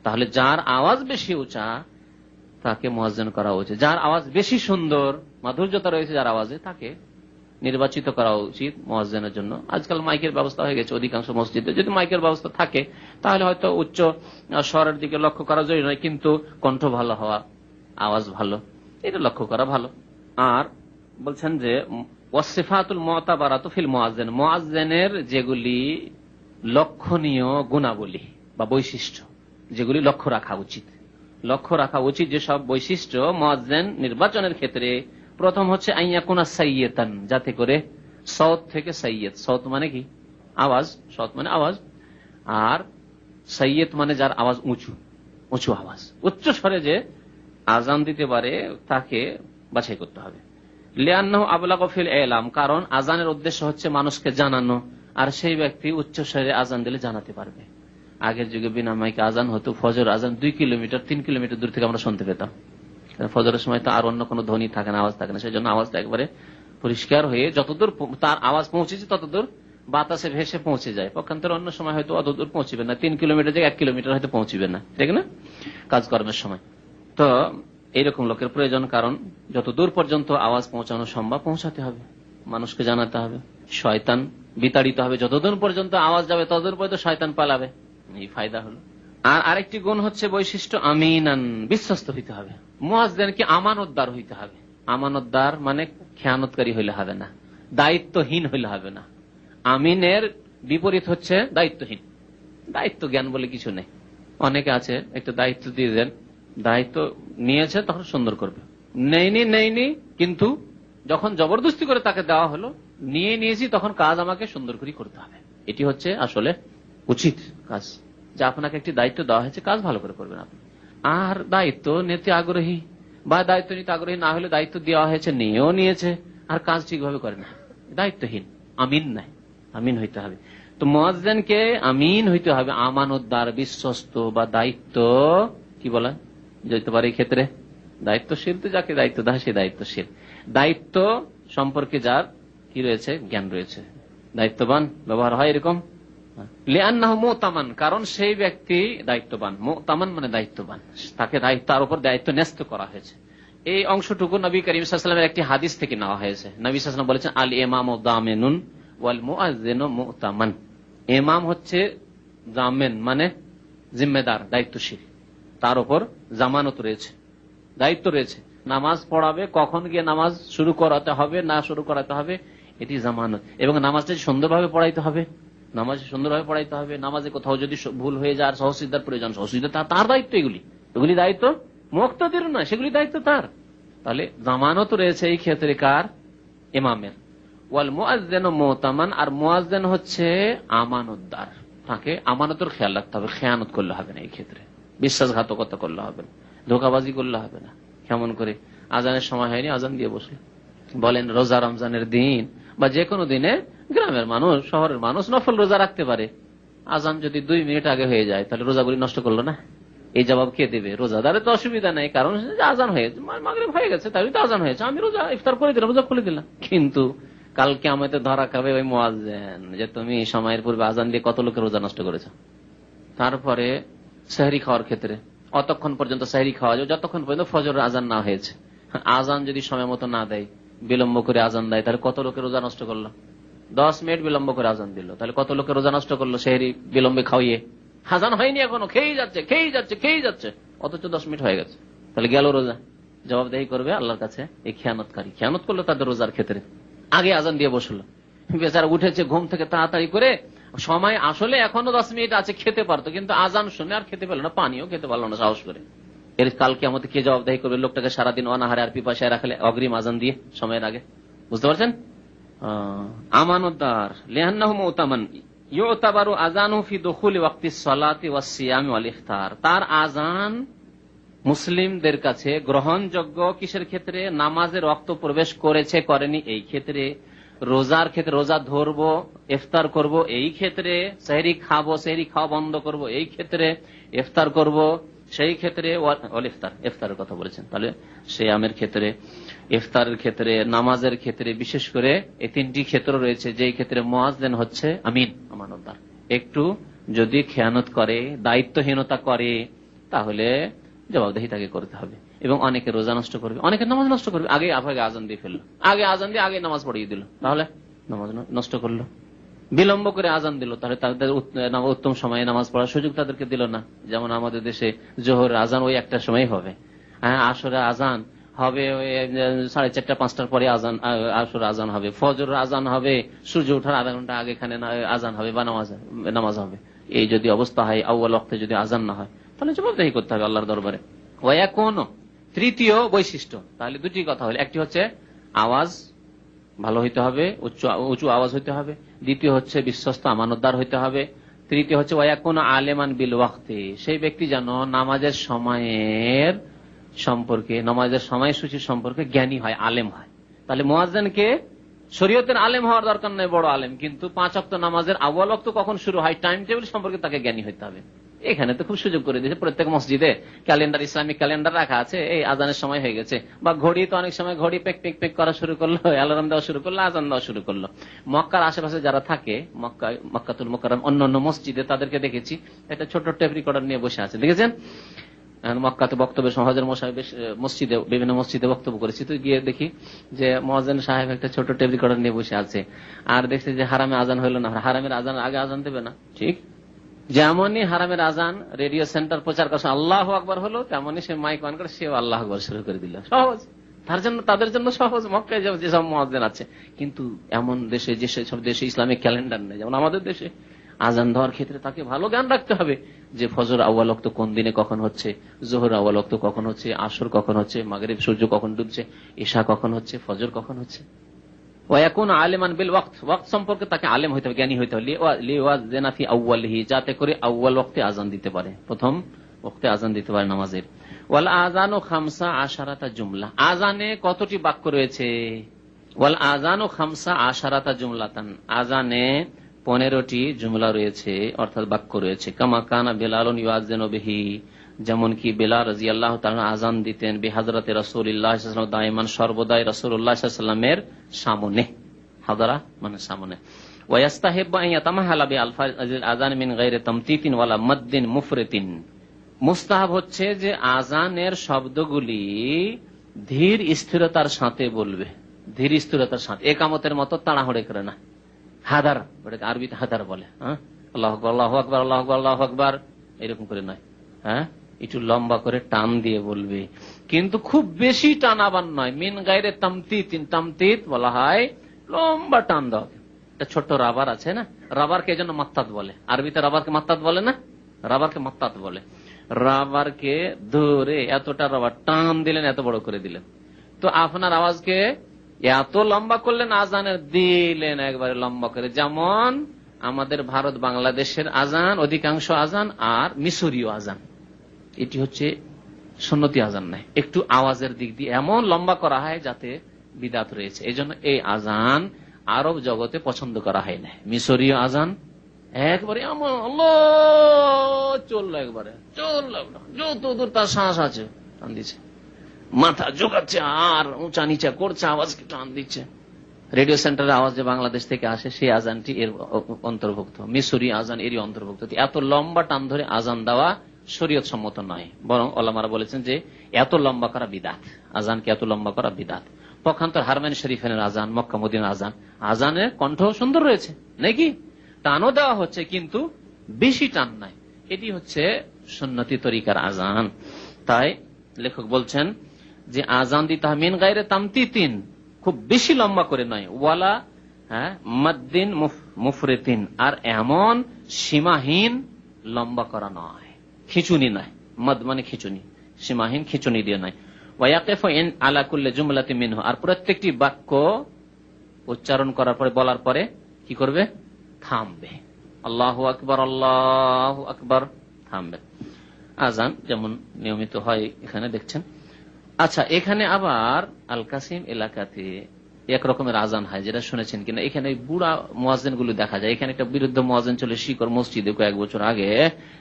তাহলে যার আওয়াজ বেশি উঁচা তাকে মুয়াজ্জিন করা উচিত। যার আওয়াজ বেশি সুন্দর, মাধুর্যতা রয়েছে যার আওয়াজে, তাকে নির্বাচিত করা উচিত মুয়াজ্জিনের জন্য। আজকাল মাইকের ব্যবস্থা হয়ে গেছে অধিকাংশ মসজিদে, যদি মাইকের ব্যবস্থা থাকে তাহলে হয়তো উচ্চ স্বরের দিকে লক্ষ্য করা জরুরি নয়, কিন্তু কণ্ঠ ভালো হওয়া, আওয়াজ ভালো, এটা লক্ষ্য করা ভালো। আর বলছেন যে ওয়াসিফাতুল মুতাবারাতু ফিল মুয়াজ্জিন, মুয়াজ্জিনের যেগুলি লক্ষণীয় গুণাবলী বা বৈশিষ্ট্য, যেগুলি লক্ষ্য রাখা উচিত, যেসব বৈশিষ্ট্য মুয়াজ্জিন নির্বাচনের ক্ষেত্রে, প্রথম হচ্ছে আইয়াকুনা সাইয়্যিদান, যাতে করে সওত থেকে সাইয়্যিদ, সওত মানে কি? আওয়াজ, সওত মানে আওয়াজ, আর সাইয়্যিদ মানে যার আওয়াজ উঁচু আওয়াজ, উচ্চ স্বরে যে আজান দিতে পারে তাকে বাছাই করতে হবে। লিআন্নাহু আবলাগু ফিল ইলাম, কারণ আজানের উদ্দেশ্য হচ্ছে মানুষকে জানানো, আর সেই ব্যক্তি উচ্চ স্বরে আজান দিলে জানাতে পারবে। আগের যুগে বিনা মাইকে আজান হতো, ফজর আজান 2 কিলোমিটার 3 কিলোমিটার দূর থেকে আমরা শুনতে পেতাম। ফজরের সময় তো আর অন্য কোনো ধ্বনি থাকে না, আওয়াজ থাকে না, সেই জন্য আওয়াজটা একবারে পরিষ্কার হয়ে যতদূর তার আওয়াজ পৌঁছেছে ততদূর বাতাসে ভেসে পৌঁছে যায়। পক্ষান্তরে অন্য সময় হয়তো অতদূর পৌঁছবে না, 3 কিলোমিটার থেকে 1 কিলোমিটার হয়তো পৌঁছবে না, ঠিক না, কাজকর্মের সময়। তো এইরকম লোকের প্রয়োজন, কারণ যত দূর পর্যন্ত আওয়াজ পৌঁছানো সম্ভব পৌঁছাতে হবে, মানুষকে জানাতে হবে। শয়তান বিতাড়িত হবে, যতদূর পর্যন্ত আওয়াজ যাবে ততদূর পর্যন্ত শয়তান পালাবে, এই ফায়দা হলো। আর আরেকটি গুণ হচ্ছে বৈশিষ্ট্য, আমিনান, বিশ্বস্ত হইতে হবে। মুয়াজ্জিনকে আমানতদার হইতে হবে। আমানতদার মানে খেয়ানতকারী হইলে হবে না, দায়িত্বহীন হইলে হবে না। আমিনের বিপরীত হচ্ছে দায়িত্বহীন। দায়িত্ব জ্ঞান বলে কিছু নেই। অনেকে আছে একটা দায়িত্ব দিয়ে দেন, দায়িত্ব নিয়েছে তখন সুন্দর করবে, নেইনি, কিন্তু যখন জবরদস্তি করে তাকে দেওয়া হলো, নিয়েছি তখন কাজ আমাকে সুন্দর করে করতে হবে। এটি হচ্ছে আসলে উচিত কাজ, যে আপনাকে একটি দায়িত্ব দেওয়া হয়েছে, কাজ ভালো করে করবেন আপনি। আর দায়িত্ব নিতে আগ্রহী বা দায়িত্ব নিতে আগ্রহী না হলে, দায়িত্ব দেওয়া হয়েছে নিয়েছে আর কাজ ঠিকভাবে করে না, দায়িত্বহীন, আমিন নাই, আমিন হইতে হবে। তো মুয়াজ্জিনকে আমিন হইতে হবে, আমানতদার, বিশ্বস্ত বা দায়িত্ব কি বলা যেতে পারে এই ক্ষেত্রে, দায়িত্বশীল। তো যাকে দায়িত্ব দেয় সে দায়িত্বশীল, দায়িত্ব সম্পর্কে যার কি রয়েছে, জ্ঞান রয়েছে, দায়িত্ববান ব্যবহার হয় এরকম। লিআন্নাহু মুতামান, কারণ সেই ব্যক্তি দায়িত্ববান, মুতামান মানে দায়িত্ববান, তাকে তার উপর দায়িত্ব ন্যস্ত করা হয়েছে। এই অংশটুকু নবী করিম সাল্লাল্লাহু আলাইহি ওয়াসাল্লামের একটি হাদিস থেকে নেওয়া হয়েছে। নবী সাল্লাল্লাহু আলাইহি ওয়াসাল্লাম বলেছেন, আল ইমামু দামিনুন ওয়াল মুআজ্জিনু মুতামান। ইমাম হচ্ছে জামিন মানে জিম্মেদার, দায়িত্বশীল, তার উপর জামানত রয়েছে, দায়িত্ব রয়েছে। নামাজ পড়াবে, কখন গিয়ে নামাজ শুরু করাতে হবে না শুরু করাতে হবে, এটি জামানত। এবং নামাজটা সুন্দরভাবে পড়াইতে হবে, নামাজে কোথাও যদি ভুল হয়ে যায়, সহসিদ্ধার প্রয়োজন, সহসিদ্ধা তার দায়িত্ব। এগুলি দায়িত্ব মুক্তাদির নয়, সেগুলি দায়িত্ব তার। তাহলে জামানত রয়েছে এই ক্ষেত্রে কার? ইমামের। ওয়াল মুআজ্জিনু মুতামান, আর মুআজ্জিন হচ্ছে আমানতদার, তাকে আমানতের খেয়াল রাখতে হবে, খেয়ানত করলে হবে না এই ক্ষেত্রে, বিশ্বাসঘাতকতা করলে হবে না, ধোঁকাবাজি করলে হবে না। কেমন করে আজানের সময় হয়নি, আজান দিয়ে বসলে, বলেন রোজা রমজানের দিন বা যে কোনো দিনে গ্রামের মানুষ, শহরের মানুষ নফল রোজা রাখতে পারে, আজান যদি 2 মিনিট আগে হয়ে যায় তাহলে রোজাগুলি নষ্ট করলো না? এই জবাব কে দেবে? রোজাদারের তো অসুবিধা নেই, কারণ আজান হয়ে মাগরিব হয়ে গেছে, তাই তো আজান হয়েছে, আমি রোজা ইফতার করে দিলাম, রোজা খুলে দিলাম। কিন্তু কালকে আমাদের ধরা খাবে ওই মুয়াজ্জিন যে তুমি সময়ের পূর্বে আজান দিয়ে কত লোকের রোজা নষ্ট করেছো। তারপরে সেহরি খাওয়ার ক্ষেত্রে অতক্ষণ পর্যন্ত সেহরি খাওয়া যাবে যতক্ষণ পর্যন্ত ফজর আজান না হয়েছে। আজান যদি সময় মতো না দেয়, বিলম্ব করে আজান দেয়, তাহলে কত লোকের রোজা নষ্ট করলো। 10 মিনিট বিলম্ব করে আজান দিল, তাহলে কত লোকের রোজা নষ্ট করলো সেহরি বিলম্বে খাওয়িয়ে। আজান হয়নি এখনো, খেয়েই যাচ্ছে, অথচ 10 মিনিট হয়ে গেছে, তাহলে গেল রোজা। জবাবদেহি করবে আল্লাহর কাছে এই খেয়ানত করলো তাদের রোজার ক্ষেত্রে। আগে আজান দিয়ে বসলো, বেচারা উঠেছে ঘুম থেকে তাড়াতাড়ি করে, সময় আসলে এখনো 10 মিনিট আছে, খেতে পারতো, কিন্তু আজান শুনে আর খেতে পারলো না, পানিও খেতে পারলো না সাহস করে। এর কালকে আমাদের কে জবাবদেহি করবে? লোকটাকে সারাদিন অনাহারে আর পিপাসায় রাখলে অগ্রিম আজান দিয়ে সময়ের আগে। বুঝতে পারছেন? আমানতদার লিআন্নাহু মুতামান ইউতাবারু আযানু ফি দুখুলি ওয়াক্তিস সালাতি ওয়াস সিয়াম ওয়াল ইফতার। তার আজান মুসলিমদের কাছে গ্রহণযোগ্য কিসের ক্ষেত্রে? নামাজের ওয়াক্ত প্রবেশ করেছে করেনি এই ক্ষেত্রে, রোজার ক্ষেত্রে রোজা ধরবো ইফতার করব এই ক্ষেত্রে, সেহরি খাবো সেহরি খাওয়া বন্ধ করব এই ক্ষেত্রে, ইফতার করব সেই ক্ষেত্রে, ইফতারের কথা বলেছেন, তাহলে সিয়ামের ক্ষেত্রে, ইফতারের ক্ষেত্রে, নামাজের ক্ষেত্রে, বিশেষ করে এই 3টি ক্ষেত্র রয়েছে যেই ক্ষেত্রে মুয়াজ্জিন হচ্ছে আমিন, আমানতদার। একটু যদি খেয়ানত করে, দায়িত্বহীনতা করে, তাহলে জবাবদেহি তাকে করতে হবে। এবং অনেকে রোজা নষ্ট করবে, অনেকে নামাজ নষ্ট করবে, আগে আজান দিয়ে ফেললো, আগে নামাজ পড়িয়ে দিল, তাহলে নামাজ নষ্ট করলো। বিলম্ব করে আজান দিল, তাহলে তাদের উত্তম সময়ে নামাজ পড়ার সুযোগ তাদেরকে দিল না। যেমন আমাদের দেশে জোহর আজান ওই একটা সময় হবে, হ্যাঁ, আসরে আজান হবে 4:30-5টার পরে আসর আজান হবে, ফজর আজান হবে সূর্য ওঠার আধা ঘন্টা আগে এখানে আজান হবে বা নামাজ হবে। এই যদি অবস্থা হয়, আউয়াল ওয়াক্তে যদি আজান না হয়, তাহলে জবাবদেহি করতে হবে আল্লাহর দরবারে। কোন তৃতীয় বৈশিষ্ট্য, তাহলে 2টি কথা হলো, একটি হচ্ছে আওয়াজ ভালো হইতে হবে, উঁচু আওয়াজ হইতে হবে। দ্বিতীয় হচ্ছে বিশ্বস্ত আমানতদার হইতে হবে। তৃতীয় হচ্ছে ওয়াকুন আলেমান বিল ওয়াক্তি, সেই ব্যক্তি যেন নামাজের সময়ের সম্পর্কে, নামাজের সময়সূচি সম্পর্কে জ্ঞানী হয়, আলেম হয়। তাহলে মুয়াজ্জিনকে শরীয়তের আলেম হওয়ার দরকার নেই, বড় আলেম, কিন্তু 5 ওয়াক্ত নামাজের আউয়াল ওয়াক্ত কখন শুরু হয়, টাইম টেবিল সম্পর্কে তাকে জ্ঞানী হইতে হবে। এখানে তো খুব সুযোগ করে দিয়েছে, প্রত্যেক মসজিদে ক্যালেন্ডার, ইসলামিক ক্যালেন্ডার রাখা আছে, এই আজানের সময় হয়ে গেছে। বা ঘড়ি তো অনেক সময় ঘড়ি পেক পেক পেক করা শুরু করলো, অ্যালার্ম দেওয়া শুরু করলো, আজান দেওয়া শুরু করলো। মক্কার আশেপাশে যারা থাকে, মক্কাতুল মুকাররম অন্যান্য মসজিদে, তাদেরকে দেখেছি একটা ছোট টেপ রেকর্ডার নিয়ে বসে আছে, দেখেছেন? মক্কাতে বক্তব্যের সমাজের মসজিদে, বিভিন্ন মসজিদে বক্তব্য করেছি, তো গিয়ে দেখি যে মুয়াজ্জিন সাহেব একটা ছোট টেপ রেকর্ডার নিয়ে বসে আছে, আর দেখছি যে হারামে আজান হইলো না, হারামের আজান আগে আজান দেবে না, ঠিক যেমনই হারামের আজান রেডিও সেন্টার প্রচার করছে আল্লাহু আকবার হলো, তেমনই সে মাইক অন করে সেও আল্লাহু আকবার শুরু করে দিল। সহজ, তাদের জন্য সহজ, মক্কায় যেসব মুয়াজ্জিন আছে। কিন্তু এমন দেশে, যেসব দেশে ইসলামিক ক্যালেন্ডার নেই, যেমন আমাদের দেশে, আজান দেওয়ার ক্ষেত্রে তাকে ভালো জ্ঞান রাখতে হবে যে ফজর আউয়াল ওয়াক্ত কোন দিনে কখন হচ্ছে, যোহর আউয়াল ওয়াক্ত কখন হচ্ছে, আসর কখন হচ্ছে, মাগরিব সূর্য কখন ডুবছে, ইশা কখন হচ্ছে, ফজর কখন হচ্ছে। ওয়াকুন আলেমান বিল ওয়াক্ত, ওয়াক্ত সম্পর্কে তাকে আলেম হইতে হবে, জ্ঞানী হইতে হবে। লিওয়াযিনা ফি আউয়ালিহি, যাতে করে আউয়াল ওয়াক্তে আজান দিতে পারে, প্রথম ওয়াক্তে আজান দিতে পারে নামাজের। ওয়াল আযানু 15 জুমলা, আজানে কতটি বাক্য রয়েছে? ওয়াল আযানু 15 জুমলাতান, আজানে 15টি জুমলা রয়েছে, অর্থাৎ বাক্য রয়েছে। কামা কানা বেলালুন ইউআযিনু বিহি, যেমন কি বেলাল রাদিয়াল্লাহু তাআলা আজান দিতেন বিহাজরাতে রাসূলুল্লাহ সাল্লাল্লাহু আলাইহি ওয়াসাল্লাম, দাইমান সর্বদাই রাসূলুল্লাহ সাল্লাল্লাহু আলাইহি ওয়াসাল্লামের সামনে, হাদরা মানে সামনে। ওয়া ইস্তাহিব্বু আন ইয়াতামাহালা বি আলফাজিল আযান মিন গায়রি তামতিতিন ওয়ালা মাদ্দিন মুফরিতিন, মুস্তাহাব হচ্ছে যে আজানের শব্দগুলি ধীর স্থিরতার সাথে বলবে, ধীর স্থিরতার সাথে, একামতের মতো তাড়াহুড়ো করে না। হাদার, ওটাকে আরবিতে হাদার বলে, হ্যাঁ, আল্লাহু আকবার আল্লাহু আকবার আল্লাহু আকবার আল্লাহু আকবার, এরকম করে নয়, হ্যাঁ, একটু লম্বা করে টান দিয়ে বলবে, কিন্তু খুব বেশি টান আবার নয়। মিন গায়রে তামতিতিন, তামতিত বলা হয় লম্বা টান দাও। একটা ছোট্ট রাবার আছে না, রাবারকে এজন্য মাত্তাত বলে, আরবিতে রাবারকে মাত্তাত বলে না, রাবারকে মাত্তাত বলে। রাবারকে ধরে এতটা রাবার টান দিলেন, এত বড় করে দিলেন, তো আপনার আওয়াজকে এত লম্বা করলেন, আজানের দিলেন একবারে লম্বা করে। যেমন আমাদের ভারত বাংলাদেশের আজান, অধিকাংশ আজান আর মিশরীয় আজান, এটি হচ্ছে সুন্নতি আজান নাই, একটু আওয়াজের দিক দিয়ে এমন লম্বা করা হয় যাতে বিদাত রয়েছে। এই জন্য এই আজান আরব জগতে পছন্দ করা হয় না। মিশরীয় আজান একবারে এমন চললো, একবারে চললো, যত দূর তার শ্বাস আছে টান দিচ্ছে, মাথা জোগাচ্ছে আর উঁচা নিচা করছে, আওয়াজকে টান দিচ্ছে, রেডিও সেন্টারের আওয়াজ যে বাংলাদেশ থেকে আসে সেই আজানটি এর অন্তর্ভুক্ত, মিশরি আজান এরই অন্তর্ভুক্ত। এত লম্বা টান ধরে আজান দেওয়া শরীয়ত সম্মত নয়, বরং ওলামারা বলেছেন যে এত লম্বা করা বিদাত, আজানকে এত লম্বা করা বিদাত। পক্ষান্তর হারমাইন শরীফের আজান, মক্কা মদিনার আজান, আজানের কণ্ঠ সুন্দর রয়েছে নাকি, টানও দেওয়া হচ্ছে কিন্তু বেশি টান নাই, এটি হচ্ছে সুন্নতি তরিকার আজান। তাই লেখক বলছেন যে আজান দিতে হবে মিন গায়রে তামতিতিন, খুব বেশি লম্বা করে নয়, ওয়ালা মাদ্দিন মুফরিতিন, আর এমন সীমাহীন লম্বা করা নয়, খিচুনি নয়, মদ মানে খিচুনি, সীমাহীন খিচুনি দিয়ে নয়। ওয়াকিফু ইন আলা কুল্লি জুমলাতিন মিনহু, আর প্রত্যেকটি বাক্য উচ্চারণ করার পরে, বলার পরে কি করবে, থামবে। আল্লাহু আকবার, আল্লাহু আকবার, থামবে। আজান যেমন নিয়মিত হয় এখানে দেখছেন। আচ্ছা, এখানে আবার আল কাসিম এলাকাতে এক রকমের আজান হয়, যেটা শুনেছেন কিনা, এখানে বুড়া মুয়াজ্জিন গুলো দেখা যায়। এখানে একটা বিরুদ্ধ মুয়াজ্জিন চলে শিকর মসজিদে কয়েক বছর আগে,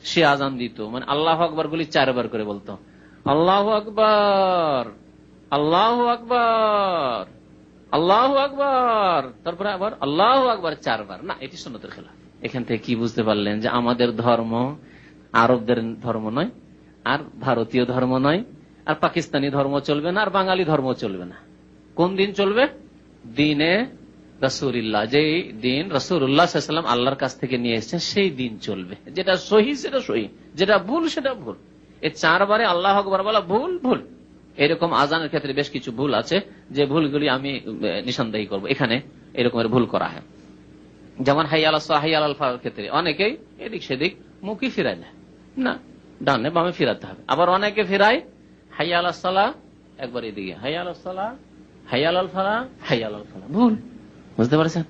সে আজান দিত, মানে আল্লাহু আকবার গুলি 4 বার করে বলতো, আল্লাহু আকবার, আল্লাহু আকবার, আল্লাহু আকবার, তারপরে আবার আল্লাহু আকবার 4 বার। না, এটি সুন্নতের খেলাফ। এখান থেকে কি বুঝতে পারলেন যে আমাদের ধর্ম আরবদের ধর্ম নয়, আর ভারতীয় ধর্ম নয়, আর পাকিস্তানি ধর্ম চলবে না, আর বাঙালি ধর্ম চলবে না। কোন দিন চলবে? দিনে রাসূলুল্লাহ, যে দিন রাসূলুল্লাহ সাল্লাল্লাহু আলাইহি ওয়াসাল্লাম আল্লাহর কাছ থেকে নিয়ে এসেছেন সেই দিন চলবে। যেটা সহিহ সেটা সহিহ, যেটা ভুল সেটা ভুল। এই 4 বারে আল্লাহু আকবার বলা ভুল ভুল। এরকম আজানের ক্ষেত্রে বেশ কিছু ভুল আছে, যে ভুলগুলি আমি নিঃসন্দেহ করব। এখানে এরকমের ভুল করা হয়, যেমন হাইয়া আলাস সালাহ, হাইয়া আলাল ফালাহর ক্ষেত্রে অনেকেই এদিক সেদিক মুখই ফিরায় না, ডানে বামে ফিরাতে হবে। আবার অনেকে ফিরায় হাইয়া আলাস সালাহ, একবার এদিকে হাইয়া আলাস সালাহ, হাইয়া আলাল ফালাহ, হাইয়া আলাল ফালাহ, ভুল। বুঝতে পারছেন,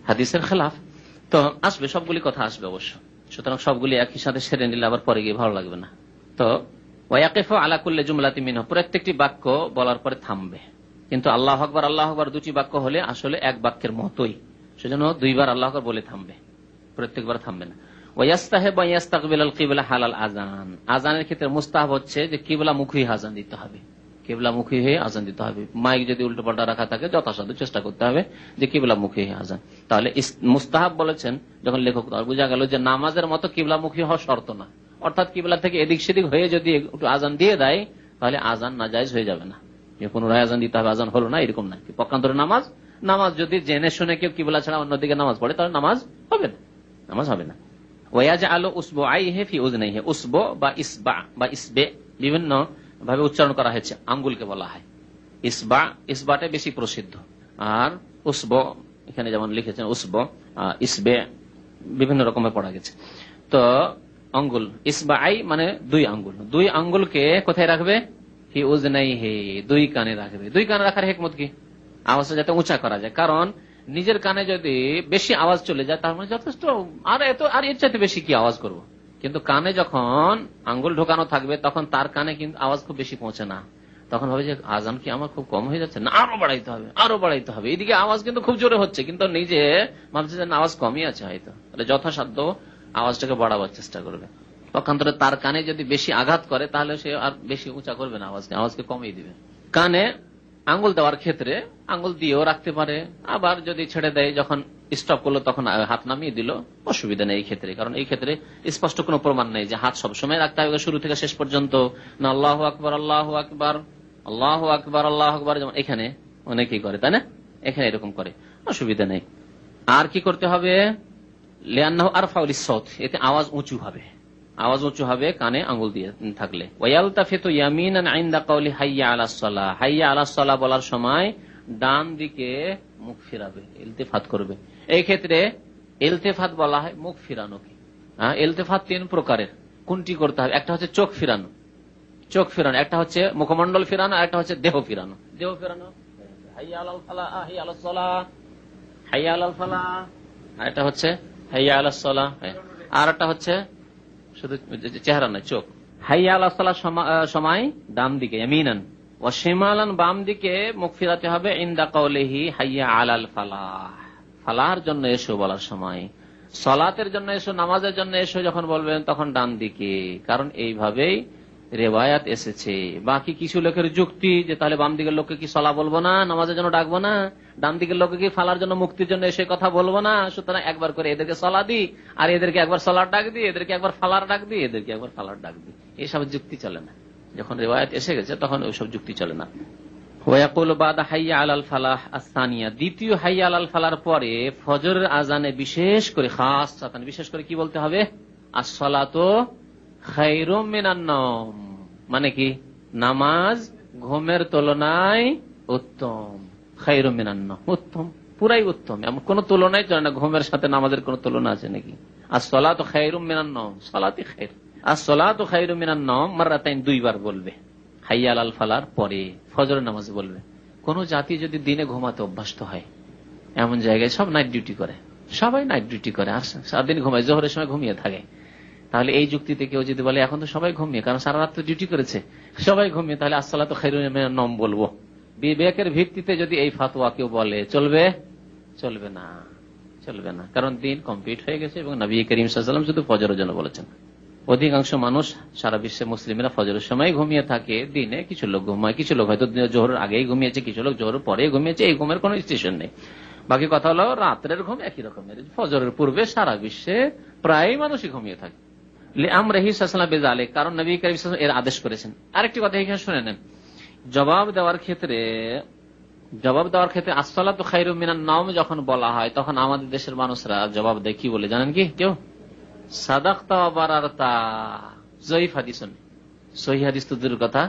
হাদিসের খেলাফ। তো আসবে, সবগুলি কথা আসবে অবশ্য, সুতরাং সবগুলি একই সাথে সেরে নিলে আবার পরে গিয়ে ভালো লাগবে না। তো ওয়াকিফু আলা কুল্লি জুমলাতিন মিনহু, প্রত্যেকটি বাক্য বলার পরে থামবে। কিন্তু আল্লাহু আকবার, আল্লাহু আকবার দুটি বাক্য হলে আসলে এক বাক্যের মতোই, সেজন্য 2 বার আল্লাহু আকবার বলে থামবে, প্রত্যেকবার থামবে না। ওয়াস্তাহিব ওয়া ইস্তাকবিলাল কিবলা হালাল আযান, আযানের ক্ষেত্রে মুস্তাহাব হচ্ছে যে কিবলা মুখী আযান দিতে হবে, কিবলা মুখী হয়ে আযান দিতে হবে। মাইক যদি উল্টো পাল্টা রাখা থাকে যথাসাধ্য চেষ্টা করতে হবে যে কিবলা মুখী হয়ে আযান। তাহলে মুস্তাহাব বলেছেন যখন লেখক, বোঝা গেল যে নামাজের মতো কিবলা মুখী হওয়া শর্ত না, অর্থাৎ কিবলা থেকে এদিক সেদিক হয়ে যদি একটু আযান দিয়ে দেয় তাহলে আযান নাজায়েজ হয়ে যাবে না, যে পুনরায় আযান দিতে হবে, আযান হলো না, এরকম না। পক্ষান্তরে নামাজ যদি জেনে শুনে কেউ কিবলা ছাড়া অন্যদিকে নামাজ পড়ে তাহলে নামাজ হবে না, নামাজ হবে না। ওয়াজআলু উসবুআইহি ফি উযনাইহি, উসবু বা ইসবা বা ইসবে বিভিন্ন ভাবে উচ্চারণ করা হয়েছে, আঙ্গুলকে বলা হয় ইসবা, ইসবাটা বেশি প্রসিদ্ধ। আর উসবু এখানে যেমন লিখেছেন উসবু, ইসবে বিভিন্ন রকমের পড়া গেছে। তো আঙ্গুল ইসবাআই মানে 2 আঙ্গুল, 2 আঙ্গুলকে কোথায় রাখবে? ফি উযনাইহি, 2 কানে রাখবে। 2 কানে রাখার হিকমত কি? আওয়াজটা যাতে উঁচা করা যায়, কারণ নিজের কানে যদি বেশি আওয়াজ চলে যায় তার মানে যথেষ্ট, আর এর চাইতে বেশি কি আওয়াজ করব। কিন্তু কানে যখন আঙ্গুল ঢোকানো থাকবে তখন তার কানে কিন্তু আওয়াজ খুব বেশি পৌঁছে না, তখন হবে যে আজান কি আমার খুব কম হয়ে যাচ্ছে, না আরো বাড়াইতে হবে, আরো বাড়াইতে হবে। এদিকে আওয়াজ কিন্তু খুব জোরে হচ্ছে, কিন্তু নিজে ভাবছে যে আওয়াজ কমই আছে, হয়তো যথাসাধ্য আওয়াজটাকে বাড়াবার চেষ্টা করবে। পক্ষান্তরে তার কানে যদি বেশি আঘাত করে তাহলে সে আর বেশি উঁচা করবে না, আওয়াজকে কমিয়ে দিবে। কানে আঙ্গুল দেওয়ার ক্ষেত্রে আঙ্গুল দিয়েও রাখতে পারে, আবার যদি ছেড়ে দেয় যখন স্টপ করলো তখন হাত নামিয়ে দিল, অসুবিধা নেই এই ক্ষেত্রে। কারণ এই ক্ষেত্রে স্পষ্ট কোনো প্রমাণ নেই যে হাত সবসময় রাখতে হবে শুরু থেকে শেষ পর্যন্ত, না আল্লাহু আকবার, আল্লাহু আকবার, আল্লাহু আকবার, আল্লাহু আকবার, যেমন এখানে অনেকেই করে, তাই না? এখানে এরকম করে, অসুবিধা নেই। আর কি করতে হবে? লিআন্নাহু আরফাউ লিস-সাউত, এতে আওয়াজ উঁচু হবে, আওয়াজ উঁচু হবে কানে আঙ্গুল দিয়ে থাকলে। ওয়ায়ালতাফিতু ইয়ামিনান ইনদা কাউলি হাইয়া আলাস সালাহ, হাইয়া আলাস সালাহ বলার সময় ডান দিকে মুখ ফিরাবে, ইলতিফাত করবে। এই ক্ষেত্রে ইলতিফাত বলা হয় মুখ ফিরানোকে। ইলতিফাত 3 প্রকারের, কোনটি করতে হবে? একটা হচ্ছে চোখ ফিরানো, চোখ ফিরানো, একটা হচ্ছে মুখমণ্ডল ফিরানো, আর একটা হচ্ছে দেহ ফিরানো। দেহ ফিরানো হাইয়া আলাল ফালাহ, হাইয়া আলাস সালাহ, হাইয়া আলাল ফালাহ, আর একটা হচ্ছে হাইয়া আলাস সালাহ, আর একটা হচ্ছে শুধু চেহারা নয়, চোখ। হাইয়া আলাস সালাহ সময় ডান দিকে ইয়ামিনান, ওয়া শিমালান বাম দিকে মুখ ফিরাতে হবে ইনদা কাউলিহি হাইয়া আলাল ফালাহ, ফালাহর জন্য এসো বলার সময়। সালাতের জন্য এসো, নামাজের জন্য এসো যখন বলবেন তখন ডান দিকে, কারণ এইভাবেই রেওয়ায়াত এসেছে। বাকি কিছু লোকের যুক্তি যে তাহলে বাম দিকের লোককে কি সলা বলবো না, নামাজের জন্য ডাকবো না, ডান দিকের লোককে কি ফালার জন্য, মুক্তির জন্য এসে কথা বলবো না, সুতরাং একবার করে এদেরকে সলা দিই, আর এদেরকে একবার সলার ডাক দিই, এদেরকে একবার ফালার ডাক দিই, এদেরকে একবার ফালার ডাক দিই। এইসব যুক্তি চলে না। যখন রেওয়ায়াত এসে গেছে তখন ওইসব যুক্তি চলে না। দ্বিতীয় হাইয়া আলাল ফালার পরে ফজরের আজানে বিশেষ করে বিশেষ করে কি বলতে হবে? আসসালাতু খায়রুম মিনান নওম, মানে কি নামাজ ঘুমের তুলনায় উত্তম। খায়রুম মিনান নওম, উত্তম, পুরাই উত্তম, এমন কোন তুলনায় চলে না। ঘুমের সাথে নামাজের কোন তুলনা আছে নাকি? আসসালাতু খায়রুম মিনান নওম, সালাতই খায়র। আসসালাতু খায়রুম মিনান নওম মাররাতাইন, দুইবার বলবে হাইয়া আলাল ফালার পরে, ফজরের নামাজ বলবে। কোন জাতি যদি দিনে ঘুমাতে অভ্যস্ত হয়, এমন জায়গায় সব নাইট ডিউটি করে, সবাই নাইট ডিউটি করে, আর সারাদিন ঘুমায়, জোহরের সময় ঘুমিয়ে থাকে, তাহলে এই যুক্তিতে কেউ যদি বলে এখন তো সবাই ঘুমিয়ে, কারণ সারা রাত তো ডিউটি করেছে, সবাই ঘুমিয়ে, তাহলে আসসালাতু খায়রুম মিনান নওম বলবো। বিবেকের ভিত্তিতে যদি এই ফাতোয়া কেউ বলে চলবে? চলবে না, চলবে না, কারণ দিন কমপ্লিট হয়ে গেছে এবং নবী করিম সাল্লাল্লাহু আলাইহি ওয়াসাল্লাম শুধু ফজরের জন্য বলেছেন। অধিকাংশ মানুষ সারা বিশ্বে মুসলিমরা ফজরের সময় ঘুমিয়ে থাকে। দিনে কিছু লোক ঘুমায়, কিছু লোক হয়তো জোহরের আগেই ঘুমিয়েছে, কিছু লোক জোহরের পরে ঘুমিয়েছে, এই ঘুমের কোনো স্টেশন নেই। বাকি কথা হলো রাত্রের ঘুম একই রকমের, ফজরের পূর্বে সারা বিশ্বে প্রায় মানুষই ঘুমিয়ে থাকে। কারণ নবী কারীম সাল্লাল্লাহু আলাইহি ওয়াসাল্লাম এর আদেশ করেছেন। আরেকটি কথা এখানে শুনে নেন, জবাব দেওয়ার ক্ষেত্রে আসসালাতু খায়রুম মিনান নওম যখন বলা হয়, তখন আমাদের দেশের মানুষরা জবাব দেয় কি বলে জানেন কি? কেউ সাদাকতা ওয়া বারারতা, জয়ীফ হাদিস, সহিহ হাদিস তো দূরের কথা,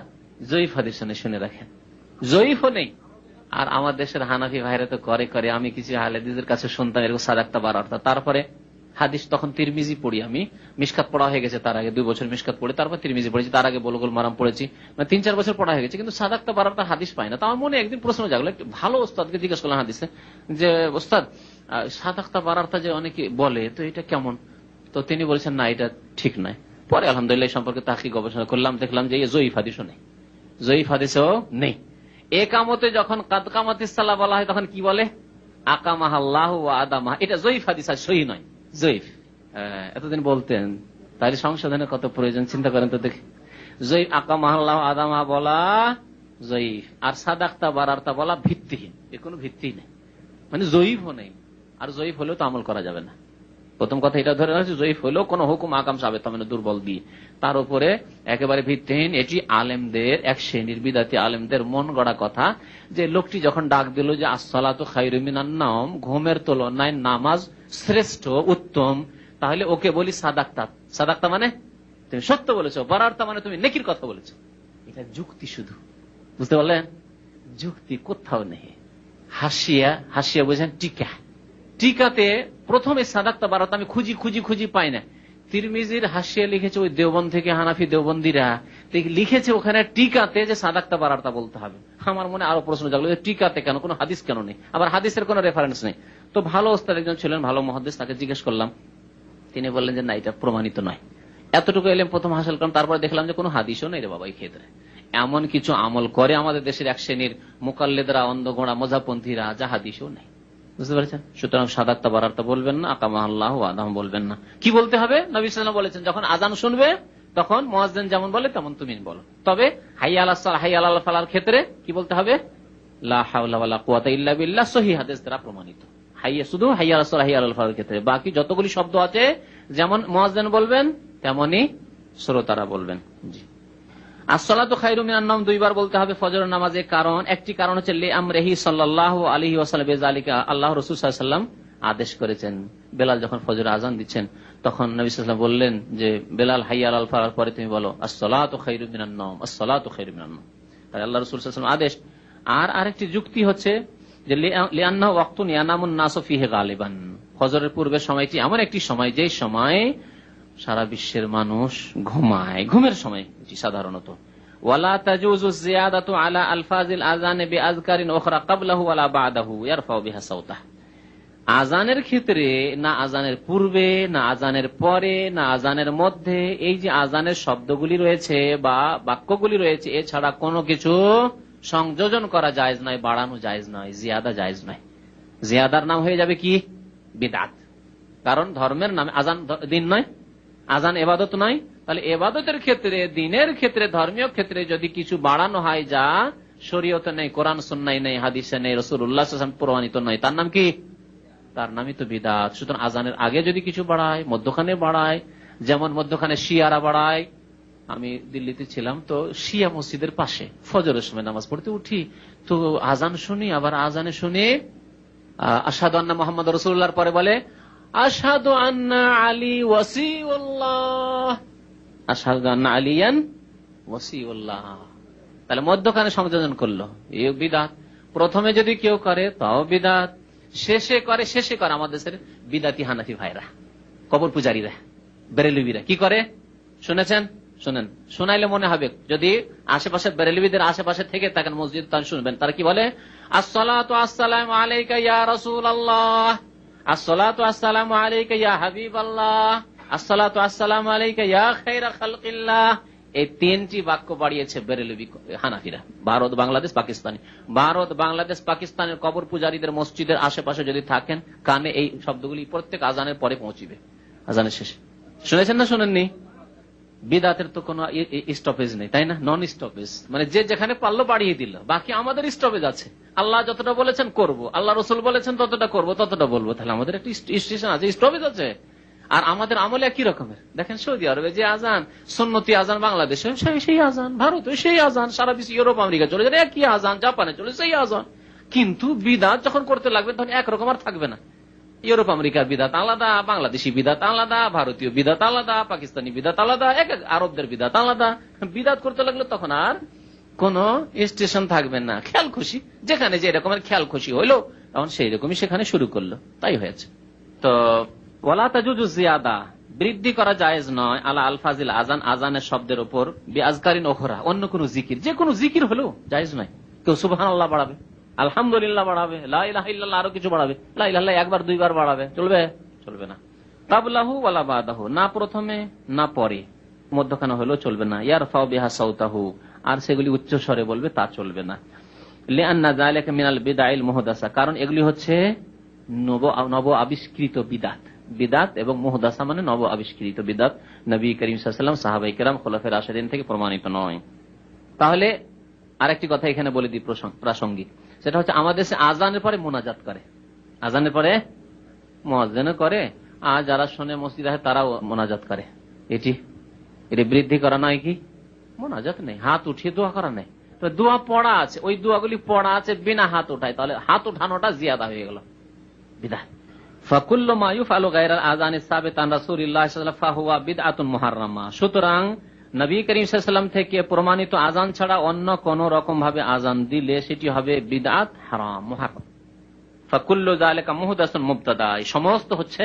জয়ীফ হাদিস শুনে রাখেন, জয়ীফও নেই। আর আমার দেশের হানাফি ভাইরা তো করে, আমি কিছু হাদিসের কাছে শুনতাম এরকম সাদাকতা বারারতা, তারপরে হাদিস তখন তিরমিজি পড়ি, আমি মিশকাত পড়া হয়ে গেছে, তার আগে 2 বছর মিশকাত পড়ি, তারপর তিরমিজি পড়েছি, তার আগে বুলুগুল মারাম পড়েছি, মানে 3-4 বছর পড়া হয়ে গেছে, কিন্তু সাদাকতা বারারতা হাদিস পাই না। তো আমার মনে একদিন প্রশ্ন জাগলো, একটু ভালো ওস্তাদকে জিজ্ঞেস করলাম হাদিসে, যে ওস্তাদ সাদাকতা বারারতা যে অনেকে বলে, তো এটা কেমন? তো তিনি বলছেন না, এটা ঠিক নয়। পরে আলহামদুলিল্লাহ সম্পর্কে তাহকিক গবেষণা করলাম, দেখলাম যে জয়ীফ হাদিসও নেই, জয়ীফ হাদিসও নেই। একামতে যখন কাদ কামাতিস সালাহ বলা হয়, তখন কি বলে? আকামাহাল্লাহু ওয়া আদামাহা, এটা জয়ীফ হাদিস, আর সহিহ নয়, জয়ীফ। এতদিন বলতেন, তাহলে সংশোধনের কত প্রয়োজন চিন্তা করেন তো দেখি। জয়ীফ, আকামাহাল্লাহু আদামা বলা জয়ীফ, আর সাদাকতা বারারতা বলা ভিত্তিহীন, এর কোনো ভিত্তি নেই, মানে জয়ীফও নেই। আর জয়ীফ হলেও তো আমল করা যাবে না। প্রথম কথা এটা ধরে রাখছে, জয়ীফ হলেও কোন হুকুম আকাম সাবেত হবে না, দুর্বল দিয়ে, তার উপরে একেবারে ভিত্তিহীন। এটি আলেমদের, এক শ্রেণীর বিদাতি আলেমদের মন গড়া কথা, যে লোকটি যখন ডাক দিল যে আসসালাতু খায়রুম মিনান নওম, ঘুমের তুলনায় নামাজ শ্রেষ্ঠ, উত্তম, তাহলে ওকে বলি সাদাকতা। সাদাকতা মানে তুমি সত্য বলেছো, বারারতা মানে তুমি নেকির কথা বলেছো। এটা যুক্তি শুধু, বুঝতে পারলেন? যুক্তি কোথাও নেই। হাসিয়া বোঝেন, টিকা, টিকাতে প্রথমে সাদাকতা বারারতা আমি খুঁজি পাই না। তিরমিজির হাসিয়া লিখেছে ওই দেওবন্দ থেকে, হানাফি দেওবন্দিরা লিখেছে ওখানে টিকাতে যে সাদাকতা বারারতা বলতে হবে। আমার মনে আরো প্রশ্ন জাগলো, টিকাতে কেন, কোনো হাদিস কেন নেই? আবার হাদিসের কোনো রেফারেন্স নেই। তো ভালো ওস্তাদ একজন ছিলেন, ভালো মুহাদ্দিস, তাকে জিজ্ঞেস করলাম, তিনি বললেন যে না, এটা প্রমাণিত নয়। এতটুকু এলেম প্রথম হাসিল করলাম, তারপরে দেখলাম যে কোনো হাদিসও নেই রে বাবা এই ক্ষেত্রে। এমন কিছু আমল করে আমাদের দেশের এক শ্রেণীর মুকাল্লিদরা, অন্ধগোড়া মজাপন্থীরা, যা হাদিসও নেই, বুঝতে পারছেন? সুতরাং সাদাকতা বারারতা বলবেন না, আকামাহাল্লাহু ওয়া আদামাহা বলবেন না। কি বলতে হবে? নবী সাল্লাল্লাহু আলাইহি ওয়াসাল্লাম বলেছেন, যখন আযান শুনবে তখন মুয়াজ্জিন যেমন বলে তেমন তুমি বলো। তবে হাইয়া আলাস সালাহ, হাইয়া আলাল ফালাহর ক্ষেত্রে কি বলতে হবে? লা হাওলা ওয়ালা কুওয়াতা ইল্লা বিল্লাহ, সহিহ হাদিস দ্বারা প্রমাণিত। হাইয়া শুধু হাইয়া আলাস সালাহ, হাইয়া আলাল ফালাহর ক্ষেত্রে, বাকি যতগুলি শব্দ আছে যেমন মুয়াজ্জিন বলবেন তেমনি শ্রোতারা বলবেন। জি, আসসালাতু খায়রুম মিনান নওম 2 বার বলতে হবে ফজরের নামাজে। কারণ একটি কারণ হচ্ছে লিআমরিহি সাল্লাল্লাহু আলাইহি ওয়াসাল্লাম বিযালিকা, আল্লাহ রাসূল সাল্লাল্লাহু আলাইহি ওয়াসাল্লাম আদেশ করেছেন। বেলাল যখন ফজরের আযান দিচ্ছেন, তখন নবী সাল্লাল্লাহু আলাইহি ওয়াসাল্লাম বললেন যে বেলাল, হাইয়া আলাল ফালাহর পরে তুমি বলো আসসালাতু খায়রুম মিনান নওম, আসসালাতু খায়রুম মিনান নওম। তাই আল্লাহ রাসূল সাল্লাল্লাহু আলাইহি ওয়াসাল্লাম আদেশ। আর আরেকটি যুক্তি হচ্ছে যে লিআন্নাহু ওয়াক্তুন ইয়ানামুন নাসু ফীহি গালিবান, ফজরের পূর্বের সময়টি এমন একটি সময় যে সময় সারা বিশ্বের মানুষ ঘুমায়, ঘুমের সময় এটি সাধারণত। ওয়ালা তাজুজু জিয়াদাতু আলা আলফাজিল আযান বিআযকারিন উখরা ক্বাবলাহু ওয়ালা বা'দাহু ইয়ারফাউ বিহা সাওতাহ। আযানের ক্ষেত্রে না আযানের পূর্বে, না আযানের পরে, না আযানের মধ্যে, এই যে আযানের শব্দগুলি রয়েছে বা বাক্যগুলি রয়েছে, এছাড়া কোনো কিছু সংযোজন করা জায়েজ নয়, বাড়ানো জায়েজ নয়, জিয়াদা জায়েজ নয়। জিয়াদার নাম হয়ে যাবে কি? বিদআত। কারণ ধর্মের নামে আযান দিন নয়, আযান ইবাদত নয়, তাহলে এবাদতের ক্ষেত্রে, দিনের ক্ষেত্রে, ধর্মীয় ক্ষেত্রে যদি কিছু বাড়ানো হয় যা শরীয়তে নেই, কোরআন সুন্নাহ নেই, হাদিসে নেই, রাসূলুল্লাহ সাল্লাল্লাহু আলাইহি ওয়াসাল্লাম প্রমাণিত নয়, তার নাম কি? তার নামই তো বিদআত। সুতরাং আজানের আগে যদি কিছু বাড়ায়, মধ্যখানে বাড়ায়, যেমন মধ্যখানে শিয়ারা বাড়ায়। আমি দিল্লিতে ছিলাম, তো শিয়া মসজিদের পাশে ফজরের সময় নামাজ পড়তে উঠি, তো আজান শুনি, আবার আজানে শুনি আশহাদু আন্না মুহাম্মাদুর রাসূলুল্লাহর পরে বলে আশহাদু আন্না আলী ওয়াসিউল্লাহ, আশহাদু আন্না আলিয়ান ওয়াসিউল্লাহ। তাহলে মধ্যখানে সংযোজন করলো, এই বিদআত। প্রথমে যদি কেউ করে তাও বিদআত, শেষে করে আমাদের দেশের বিদাতি হানাফি ভাইরা, কবর পূজারীরা, বেরেলভিরা কি করে শুনেছেন? শুনেন, শোনাইলে মনে হবে। যদি আশেপাশে বেরেলভিদের আশেপাশে থেকে থাকেন মসজিদ, তাহলে শুনবেন তারা কি বলে, আসসালাতু আসসালামু আলাইকা ইয়া রাসূলুল্লাহ, আসসালাতু আসসালামু আলাইকা ইয়া হাবিবাল্লাহ, আসসালাতু আসসালামু আলাইকা ইয়া খায়রা খালকিল্লাহ। এই তিনটি বাক্য বাড়িয়েছে বেরেলভি হানাফিরা। ভারত, বাংলাদেশ, পাকিস্তান। ভারত, বাংলাদেশ, পাকিস্তানের কবর পূজারীদের মসজিদের আশেপাশে যদি থাকেন, কানে এই শব্দগুলি প্রত্যেক আজানের পরে পৌঁছিবে, আজানের শেষে। শুনেছেন না শুনেননি? বিদআতের তো কোনো স্টপেজ নেই, তাই না? নন স্টপেজ, মানে যে যেখানে পারলো বাড়িয়ে দিল। বাকি আমাদের স্টপেজ আছে। আল্লাহ যতটা বলেছেন করব, আল্লাহ রসুল বলেছেন ততটা করব, ততটা বলবো। তাহলে আমাদের একটা স্টেশন আছে, স্টপেজ আছে। আর আমাদের আমলে কি রকমের দেখেন, সৌদি আরবে যে আজান, সুন্নতি আজান, বাংলাদেশে সেই আজান, ভারতে সেই আজান, সারা বিশ্ব, ইউরোপ, আমেরিকা চলে যায় একই আজান, জাপানে চলে সেই আজান। কিন্তু বিদআত যখন করতে লাগবে তখন একরকম আর থাকবে না। ইউরোপ আমেরিকার বিদআত আলাদা, বাংলাদেশি বিদআত আলাদা, ভারতীয় বিদআত আলাদা, পাকিস্তানি বিদআত আলাদা, এক এক আরবদের বিদআত আলাদা। বিদআত করতে লাগলে তখন আর কোন স্টেশন থাকবে না। খেয়াল খুশি যেখানে যে রকমের খেয়াল খুশি হইলো, তখন সেই রকমই সেখানে শুরু করলো, তাই হয়েছে। তো ওয়ালা তাজুজু জিয়াদা, বৃদ্ধি করা জায়েজ নয়, আলা আলফাজিল আজান, আজানের শব্দের উপর, বিআজকারিন ওখরা, অন্য কোন জিকির, যে কোনো জিকির হলেও জায়েজ নয়। কেউ সুবহানাল্লাহ বাড়াবে, আলহামদুলিল্লাহ বাড়াবে, লা ইলাহা ইল্লাল্লাহ আরো কিছু বাড়াবে, লা ইলাহা ইল্লাল্লাহ একবার দুইবার বাড়াবে, চলবে? চলবে না। কাবলাহু ওয়ালা বাদাহু, না প্রথমে না পরে, মধ্যখানে হলেও চলবে না। ইয়ারফাউ বিহা সাউতাহু, আর সেগুলি উচ্চ স্বরে বলবে, তা চলবে না। লিআন্না যালিকা মিনাল বিদআইল মুহদাসা, কারণ এগুলি হচ্ছে নব আবিষ্কৃত বিদআত। বিদআত এবং মুহদাসা মানে নব আবিষ্কৃত বিদআত। নবী করিম সাল্লাল্লাহু আলাইহি ওয়াসাল্লাম, সাহাবায়ে কেরাম, খুলাফায়ে রাশিদিন থেকে প্রমাণিত নয়। তাহলে আরেকটি কথা এখানে বলে দিই প্রাসঙ্গিক, সেটা হচ্ছে আমাদের দেশে আজানের পরে মোনাজাত করে, আজানের পরে মুয়াজ্জিন করে, আর যারা শোনে মসজিদে তারাও মোনাজাত করে। এটি বৃদ্ধি করা নয় কি? মোনাজাত নেই, হাত উঠিয়ে দোয়া করা নেই। তো দোয়া পড়া আছে, ওই দোয়াগুলি পড়া আছে বিনা হাত উঠায়, তাহলে হাত উঠানোটা জিয়াদা হয়ে গেল, বিদআত। ফাকুল্লু মা ইউফআলু গায়রাল আযানি সাবিতান রাসূলুল্লাহ সাল্লাল্লাহু আলাইহি ওয়াসাল্লাম ফাহুয়া বিদআতুন মুহাররামা। সুতরাং নবী করিম সাল্লাল্লাহু আলাইহি ওয়াসাল্লাম থেকে প্রমাণিত আজান ছাড়া অন্য কোন রকম ভাবে আজান দিলে সেটি হবে বিদআত, হারাম, মুহাররাম। ফাকুল্লু যালিকা মুহদাসুন মুবতাদা, এই সমস্ত হচ্ছে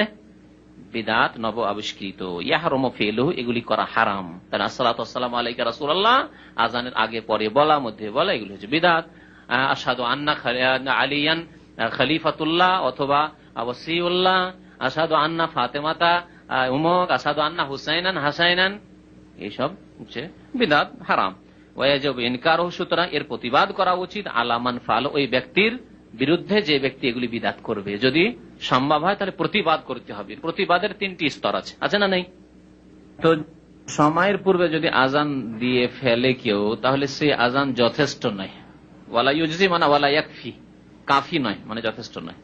বিদআত, নব আবিষ্কৃত। ইয়াহরুমু ফিলুহু, এগুলি করা হারাম। তাহলে আসসালাতু ওয়াসসালামু আলাইকা রাসূলুল্লাহ, আজানের আগে পরে বলা, মধ্যে বলা, এগুলি হচ্ছে বিদআত। আশহাদু আন্না আলিয়ান খলিফাতুল্লাহ অথবা ওয়াসিউল্লাহ, আশহাদু আন্না ফাতেমাতা উমুক, আশহাদু আন্না হুসাইনান হাসাইনান, এইসব হচ্ছে বিদআত, হারাম। ওয়াজিবু ইনকারুহু, সুতরাং এর প্রতিবাদ করা উচিত। আলামান ফাল, ওই ব্যক্তির বিরুদ্ধে যে ব্যক্তি এগুলি বিদআত করবে, যদি সম্ভব হয় তাহলে প্রতিবাদ করতে হবে। প্রতিবাদের তিনটি স্তর আছে না নেই? তো সময়ের পূর্বে যদি আজান দিয়ে ফেলে কেউ, তাহলে সে আজান যথেষ্ট নয়। ওয়ালা ইউজি মানে ওয়ালা ইয়াকফি, কাফি নয় মানে যথেষ্ট নয়।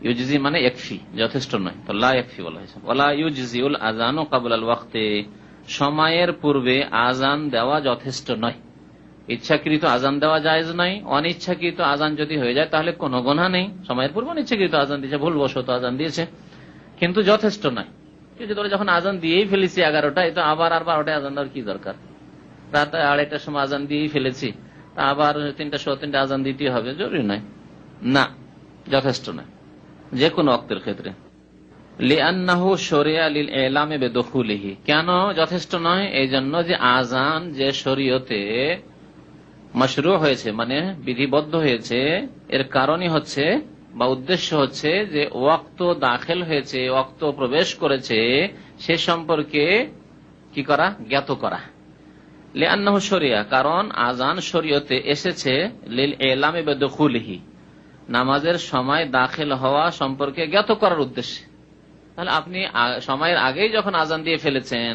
ইউজি মানে ইয়াকফি, যথেষ্ট নয়, তো লা ইয়াকফি বলা হয়েছে। ওয়ালা ইউজিউল আযানু ক্বাবলাল ওয়াক্তি, সময়ের পূর্বে আজান দেওয়া যথেষ্ট নয়। ইচ্ছাকৃত আজান দেওয়া জায়েজ নয়। অনিচ্ছাকৃত আজান যদি হয়ে যায় তাহলে কোনো গুনাহ নেই। সময়ের পূর্বে অনিচ্ছাকৃত আজান দিয়েছে, ভুলবশত আজান দিয়েছে, কিন্তু যথেষ্ট নয়। যখন আজান দিয়েই ফেলেছি 11টায়, তো আবার আর 12টায় আজান দেওয়ার কি দরকার? রাত 2:30টার সময় আজান দিয়েই ফেলেছি, তা আবার 3:15 আজান দিতে হবে, জরুরি নয়, না, যথেষ্ট নয় যে কোনো ওয়াক্তের ক্ষেত্রে। লিআন্নাহু শরিয়া লিল ইলামি বিদুখুলিহি, কেন যথেষ্ট নয়? এই জন্য যে আজান যে শরীয়তে মাশরু হয়েছে, মানে বিধিবদ্ধ হয়েছে, এর কারণই হচ্ছে বা উদ্দেশ্য হচ্ছে যে ওয়াক্ত দাখিল হয়েছে, ওয়াক্ত প্রবেশ করেছে, সে সম্পর্কে কি করা? জ্ঞাত করা। লিআন্নাহু শরিয়া, কারণ আজান শরীয়তে এসেছে লিল ইলামি বিদুখুলিহি, নামাজের সময় দাখিল হওয়া সম্পর্কে জ্ঞাত করার উদ্দেশ্যে। তাহলে আপনি সময়ের আগেই যখন আজান দিয়ে ফেলেছেন,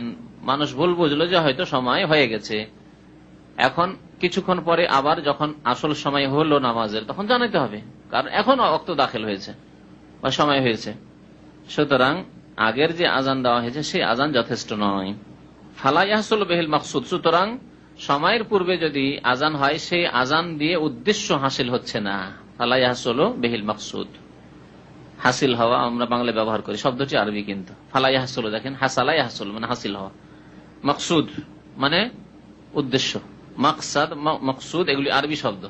মানুষ ভুল বুঝলো যে হয়তো সময় হয়ে গেছে, এখন কিছুক্ষণ পরে আবার যখন আসল সময় হলো নামাজের তখন জানাতে হবে, কারণ এখন ওয়াক্ত দাখিল হয়েছে বা সময় হয়েছে। সুতরাং আগের যে আজান দেওয়া হয়েছে সেই আজান যথেষ্ট নয়। ফালা ইয়াহসুল বিহিল মাকসুদ, সুতরাং সময়ের পূর্বে যদি আজান হয় সেই আজান দিয়ে উদ্দেশ্য হাসিল হচ্ছে না। ফালা ইয়াহসুল বিহিল মাকসুদ, হাসিল হওয়া আমরা বাংলায় ব্যবহার করি, শব্দটি আরবি কিন্তু। ফালা ইয়াহসুল দেখেন, হাসালা ইয়াহসুল মানে হাসিল হওয়া, মাকসুদ মানে উদ্দেশ্য, মাকসাদ মাকসুদ এগুলি আরবি শব্দ।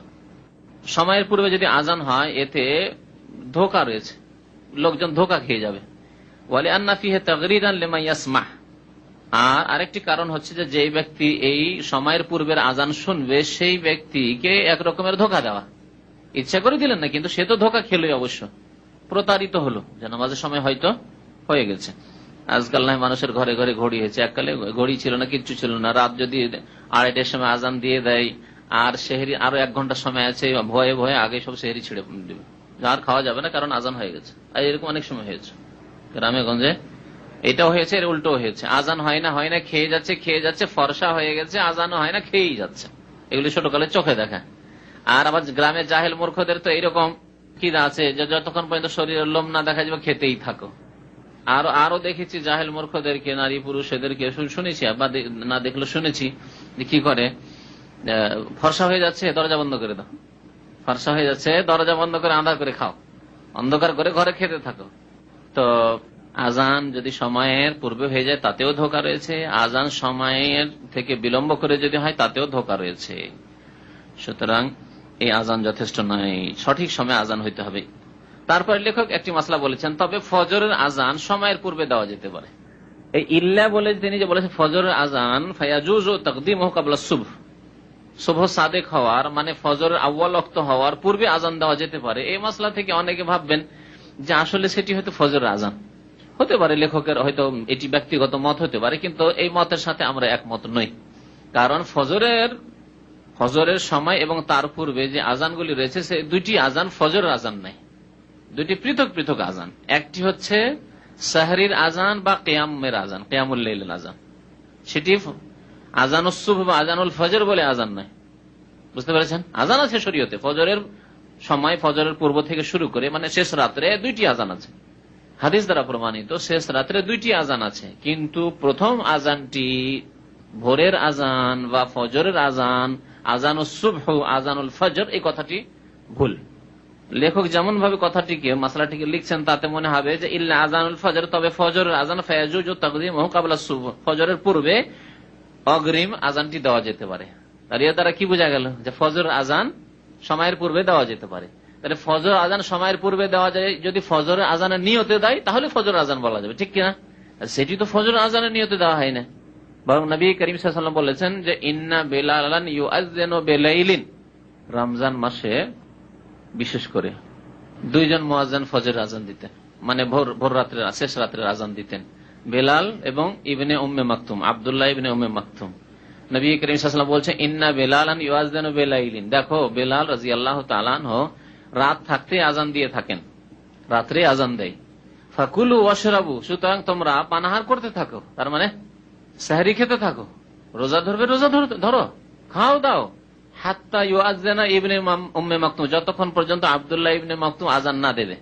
সময়ের পূর্বে যদি আজান হয় এতে ধোঁকা রয়েছে, লোকজন ধোঁকা খেয়ে যাবে। ওয়ালি আন্না ফিহি তাগরিরান লিমান ইয়াসমাহ, আর আরেকটি কারণ হচ্ছে যে যেই ব্যক্তি এই সময়ের পূর্বের আজান শুনবে সেই ব্যক্তিকে এক রকমের ধোঁকা দেওয়া, ইচ্ছা করে দিলেন না কিন্তু সে তো ধোঁকা খেলোই, অবশ্য প্রতারিত হলো যে নামাজের সময় হয়তো হয়ে গেছে। আজকাল নয় মানুষের ঘরে ঘরে ঘড়ি হয়েছে, এককালে ঘড়ি ছিল না, কিচ্ছু ছিল না। রাত যদি 2:30টার সময় আজান দিয়ে দেয় আর সেহরি আরো 1 ঘন্টা সময় আছে, ভয়ে ভয়ে আগে সব সেহরি ছিঁড়ে দেবে, আর খাওয়া যাবে না কারণ আজান হয়ে গেছে। আর এরকম অনেক সময় হয়েছে গ্রামে গঞ্জে, এটাও হয়েছে, এর উল্টো হয়েছে। আজান হয় না খেয়ে যাচ্ছে, ফর্সা হয়ে গেছে, আজানও হয় না খেয়েই যাচ্ছে। এগুলি ছোটকালে চোখে দেখা। আর আবার গ্রামের জাহেল মূর্খদের তো এইরকম কি আছে যে যতক্ষণ পর্যন্ত শরীরের লোম না দেখা যাবে খেতেই থাকো। আরো দেখেছি জাহেল মূর্খদেরকে, নারী পুরুষ এদেরকে শুনেছি বা না দেখলে শুনেছি কি করে, ফর্সা হয়ে যাচ্ছে দরজা বন্ধ করে দাও, ফর্সা হয়ে যাচ্ছে দরজা বন্ধ করে আন্ধার করে খাও, অন্ধকার করে ঘরে খেতে থাকো। তো আজান যদি সময়ের পূর্বে হয়ে যায় তাতেও ধোঁকা রয়েছে, আজান সময়ের থেকে বিলম্ব করে যদি হয় তাতেও ধোঁকা রয়েছে। সুতরাং এই আজান যথেষ্ট নয়, সঠিক সময়ে আজান হইতে হবে। তারপর লেখক একটি মাসলা বলেছেন, তবে ফজরের আজান সময়ের পূর্বে দেওয়া যেতে পারে। এই ইল্লা বলে তিনি যে বলেছেন ফজরের আজান ফায়াজুজু তাকদীমুহু ক্বাবলা সুবহ, শুভ সাদেক হওয়ার মানে ফজরের আউয়াল ওয়াক্ত হওয়ার পূর্বে আজান দেওয়া যেতে পারে। এই মাসলা থেকে অনেকে ভাববেন যে আসলে সেটি হয়তো ফজরের আজান হতে পারে, লেখকের হয়তো এটি ব্যক্তিগত মত হতে পারে, কিন্তু এই মতের সাথে আমরা একমত নই। কারণ ফজরের সময় এবং তার পূর্বে যে আজানগুলি রয়েছে সে দুইটি আজান ফজরের আজান নাই, দুইটি পৃথক পৃথক আজান। একটি হচ্ছে সাহরির আজান বা কিয়ামের আজান, কিয়ামুল লাইলের আজান, সেটি আজানুস সুবহ বা আজানুল ফজর বলে আজান নাই। বুঝতে পেরেছেন? আজান আছে শরীয়তে ফজরের সময়, ফজরের পূর্ব থেকে শুরু করে মানে শেষ রাত্রে দুইটি আজান আছে, হাদিস দ্বারা প্রমাণিত শেষ রাত্রে দুইটি আজান আছে। কিন্তু প্রথম আজানটি ভোরের আজান বা ফজরের আজান, আজানুস সুবহ আজানুল ফজর, এই কথাটি ভুল। লেখক যেমন ভাবে কথাটিকে মাসলাটিকে লিখছেন তাতে মনে হবে যে ইল্লা আজানুল ফজর, তবে ফজরের আজান ফায়াজুজু তাকদীমুহু ক্বাবলা সুবহ, ফজরের পূর্বে অগ্রিম আজানটি দেওয়া যেতে পারে। তার এর দ্বারা কি বোঝা গেল যে ফজর আজান সময়ের পূর্বে দেওয়া যেতে পারে। তাহলে ফজর আজান সময়ের পূর্বে দেওয়া যায়, যদি ফজর আজানের নিয়তে দেয় তাহলে ফজর আজান বলা যাবে, ঠিক কিনা? সেটি তো ফজর আজানের নিয়তে দেওয়া হয় না, বরং নবী করিম সাল্লাল্লাহু আলাইহি ওয়াসাল্লাম বলেছেন যে ইন্না বেলালান ইউআযযিনু বিলাইলিন, রমজান মাসে বিশেষ করে 2 জন মুয়াজ্জিন ফজর আজান দিতেন, মানে ভোর রাত্রে শেষ রাত্রের আজান দিতেন, বেলাল এবং ইবনে উম্মে মাকতুম, আব্দুল্লাহ ইবনে উম্মে মাকতুম। নবী করিম সাল্লাল্লাহু আলাইহি ওয়াসাল্লাম বলছেন ইন্না বেলালান ইউআযযিনু বিলাইলিন, দেখো বেলাল রাদিয়াল্লাহু তাআলা আনহু রাত থাকতে আজান দিয়ে থাকেন, রাত্রে আজান দেয়। ফাকুলু ওয়াশরাবু, সুতরাং তোমরা পানাহার করতে থাকো, তার মানে সাহরি খেতে থাকো, রোজা ধরবে রোজা ধরো, খাও দাও, হাত্তা ইউআযযিনা ইবনে উম্মে মাকতুম, যতক্ষণ পর্যন্ত আব্দুল্লাহ ইবনে মাকতুম আজান না দেবে।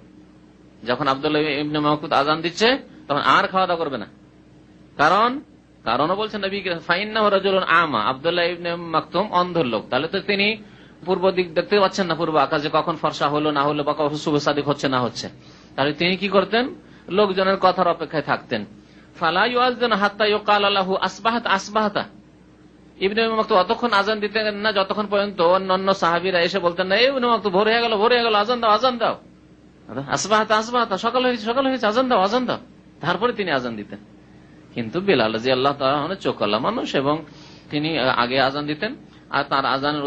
যখন আব্দুল্লাহ ইবনে মাকতুম আজান দিচ্ছে তখন আর খাওয়া দাওয়া করবে না। কারণও বলছেন নবী ফাইন্নাহু রাজুলুন আমা, আব্দুল্লাহ ইবনে মাকতুম অন্ধ লোক, তাহলে তো তিনি পূর্ব দিক দেখতে পাচ্ছেন না, পূর্ব আকাশে কখন ফর্সা হলো না হলো বা কখন শুভ সাদিক হচ্ছে না হচ্ছে। তাহলে তিনি কি করতেন? লোকজনের কথার অপেক্ষায় থাকতেন। ফালা ইউআযযিনু হাত্তা ইউকাল লাহু আসবাহাতা আসবাহাতা, ইবনে মাকতুম অতক্ষণ আজান দিতেন না যতক্ষণ পর্যন্ত অন্যান্য সাহাবীরা এসে বলতেন না ইবনে মাকতুম ভোর হয়ে গেল আজান দাও আজান দাও, আসবাহাতা আসবাহাতা সকাল হয়েছে আজান দাও, তারপরে তিনি আজান দিতেন। কিন্তু বেলাল রাদিয়াল্লাহু তাআলা চোখওয়ালা মানুষ এবং তিনি আগে আজান দিতেন। আর তার আজানের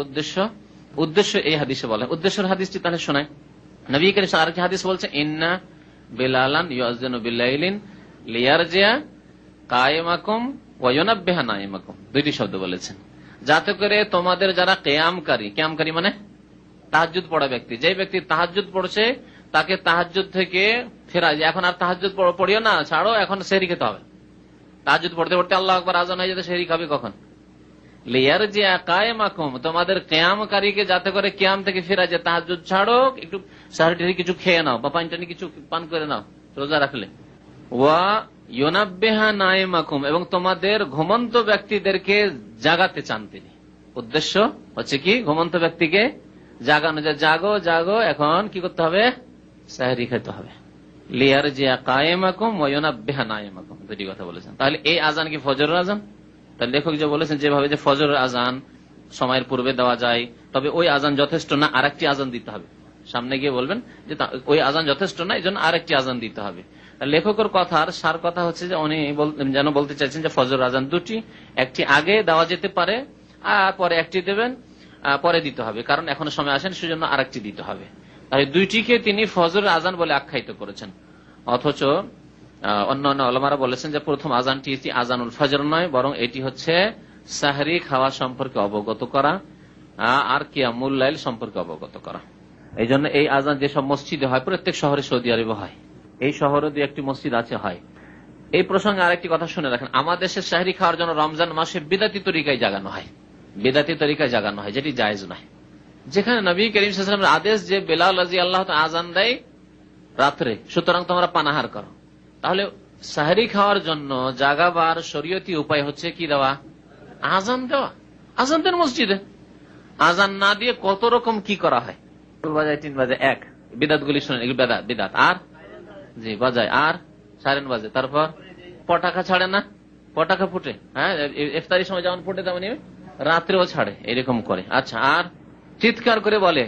উদ্দেশ্য এই হাদিসে বলে, উদ্দেশ্যের হাদিসটি তাহলে শোনায়। নবী করিম আর কি হাদিস বলছে, ইন্না বেলালান ইউআযযিনু বিলাইলিন লিয়ারজিয়া কায়েমাকুম ওয়া ইউনাব্বিহা নাইমাকুম, দুইটি শব্দ বলেছেন, যাতে করে তোমাদের যারা কিয়ামকারী মানে তাহাজ্জুদ পড়া ব্যক্তি, যে ব্যক্তি তাহাজ্জুদ পড়ছে তাকে তাহাজ্জুদ থেকে ফেরায়, এখন আর তাহাজ্জুদ পড়িও না, ছাড়ো, এখন সেহরি খেতে হবে। তাহাজ্জুদ পড়তে পড়তে আল্লাহু আকবার আজান হয়ে যেতে সেহরি খাবে কখন? লিয়ার যে কায়েমাকুম, তোমাদের কিয়ামকারীকে যাতে করে কিয়াম থেকে ফেরা যায়, তাহাজ্জুদ ছাড়ো, একটু সাহরি কিছু খেয়ে নাও বা পানি টানি কিছু পান করে নাও রোজা রাখলে। ওয়া ইউনাব্বিহা নাইমাকুম, এবং তোমাদের ঘুমন্ত ব্যক্তিদেরকে জাগাতে চান তিনি। উদ্দেশ্য হচ্ছে কি, ঘুমন্ত ব্যক্তিকে জাগানো, যে জাগো জাগো, এখন কি করতে হবে? সাহরি খেতে হবে। লিয়ার যে কায়েমাকুম ওয়া ইউনাব্বিহা নাইমাকুম, দুটি কথা বলেছেন। তাহলে এই আজান কি ফজরের আজান? তাহলে লেখক যে বলেছেন যেভাবে যে ফজরের আজান সময়ের পূর্বে দেওয়া যায়, তবে ওই আজান যথেষ্ট না, আরেকটি আজান দিতে হবে। সামনে গিয়ে বলবেন যে ওই আজান যথেষ্ট না, এই জন্য আরেকটি আজান দিতে হবে। লেখকের কথার সার কথা হচ্ছে যে উনি যেন বলতে চাইছেন যে ফজর আজান দুটি, একটি আগে দেওয়া যেতে পারে আর পরে একটি দেবেন, পরে দিতে হবে, কারণ এখনো সময় আসেন, সেজন্য আরেকটি দিতে হবে। তাই দুইটিকে তিনি ফজরের আজান বলে আখ্যায়িত করেছেন। অথচ অন্যান্য ওলামারা বলেছেন যে প্রথম আজানটি আজানুল ফজর নয়, বরং এটি হচ্ছে সাহরি খাওয়া সম্পর্কে অবগত করা আর কিয়ামুল লাইল সম্পর্কে অবগত করা। এই জন্য এই আজান যেসব মসজিদে হয়, প্রত্যেক শহরে সৌদি আরবে হয়, এই শহরে দু একটি মসজিদ আছে হয়। এই প্রসঙ্গে আরেকটি কথা শুনে রাখেন, আমাদের দেশে সাহরি খাওয়ার জন্য রমজান মাসে বিদাতি তরিকায় জাগানো হয়, বিদাতি তরিকায় জাগানো হয়, যেটি জায়েজ নয়। যেখানে নবী করিম সাল্লাল্লাহু আলাইহি ওয়াসাল্লামের আদেশ যে বেলাল রাদিয়াল্লাহু তাআলা আজান দেয় রাত্রে, সুতরাং তোমরা পানাহার করো। তাহলে সাহরি খাওয়ার জন্য জাগাবার শরীয়তি উপায় হচ্ছে কি দেওয়া? আজান দেওয়া। আজান দেন মসজিদে। আজান না দিয়ে কত রকম কি করা হয়, বাজায় 3 বাজে 1, বিদাত গুলি শুনেন, এগুলো বিদাত। আর জি বাজায়, আর সাইরেন বাজে, তারপর পটাকা ছাড়ে না, পটাকা ফুটে, হ্যাঁ ইফতারির সময় যেমন ফুটে তেমনি রাত্রেও ছাড়ে, এরকম করে। আচ্ছা, আর চিৎকার করে বলে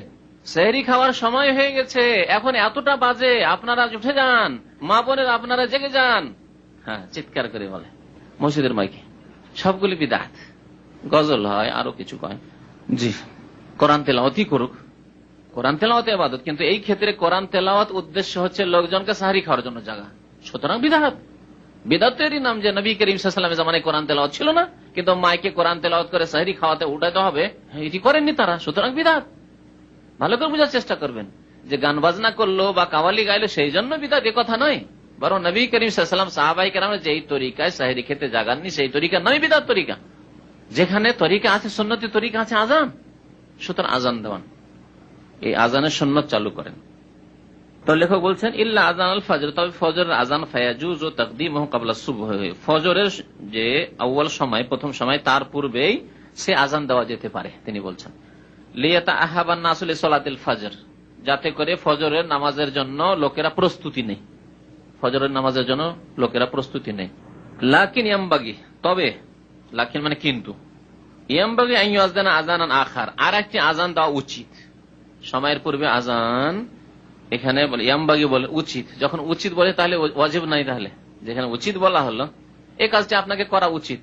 সেহরি খাওয়ার সময় হয়ে গেছে, এখন এতটা বাজে, আপনারা উঠে যান, মা বোনের আপনারা জেগে যান, হ্যাঁ চিৎকার করে বলে মসজিদের মাইকে। সবগুলি বিদাত। গজল হয়, আরো কিছু কয়। জি, কোরআন তেলাওয়াতই করুক, কোরআন তেলাওয়াত ইবাদত, কিন্তু এই ক্ষেত্রে কোরআন তেলাওয়াত উদ্দেশ্য হচ্ছে লোকজনকে সাহরি খাওয়ার জন্য জাগা, সুতরাং বিদাত। বিদাতেরই নাম যে নবী করিম সাল্লাল্লাহু আলাইহি ওয়াসাল্লামের জামানায় কোরআন তেলাওয়াত ছিল না, কিন্তু মাইকে কোরআন তেলাওয়াত করে সাহরি খাওয়াতে উঠাতে হবে, এটি করেননি তারা, সুতরাং বিদাত। ভালো করে বোঝার চেষ্টা করবেন যে গান বাজনা করলো বা কাওয়ালি গাইলো সেই জন্য বিদাত, এ কথা নয়, বরং নবী করিম সাল্লাল্লাহু আলাইহি ওয়াসাল্লাম সাহাবায়ে কেরামের যেই তরিকায় সাহরি খেতে জাগাননি, সেই তরিকা নয় বিদাত তরিকা। যেখানে তরিকা আছে, সুন্নতি তরিকা আছে আজান, সুতরাং আজান দেওয়ান, এই আজানের সুন্নত চালু করেন। তো লেখক বলছেন ইল্লা আজান আল ফজর, তবে ফজরের আজান ফায়াজুজু তাকদীমুহু ক্বাবলা সুবহ, ফজরের যে আউয়াল সময়, প্রথম সময়, তার পূর্বেই সে আজান দেওয়া যেতে পারে। তিনি বলছেন লিয়াতাআহাবান নাসু লিসালাতিল ফজর, যাতে করে ফজরের নামাজের জন্য লোকেরা প্রস্তুতি নেয়, ফজরের নামাজের জন্য লোকেরা প্রস্তুতি নেয়। লাকিন ইয়ামবাগি, তবে লাকিন মানে কিন্তু, ইয়ামবাগি আন ইউআযযানা আযানান আখার, আর একটি আজান দেওয়া উচিত। সময়ের পূর্বে আজান, এখানে বলে ইয়ামবাগি বলে উচিত, যখন উচিত বলে তাহলে ওয়াজিব নাই, তাহলে যেখানে উচিত বলা হলো এই কাজটি আপনাকে করা উচিত,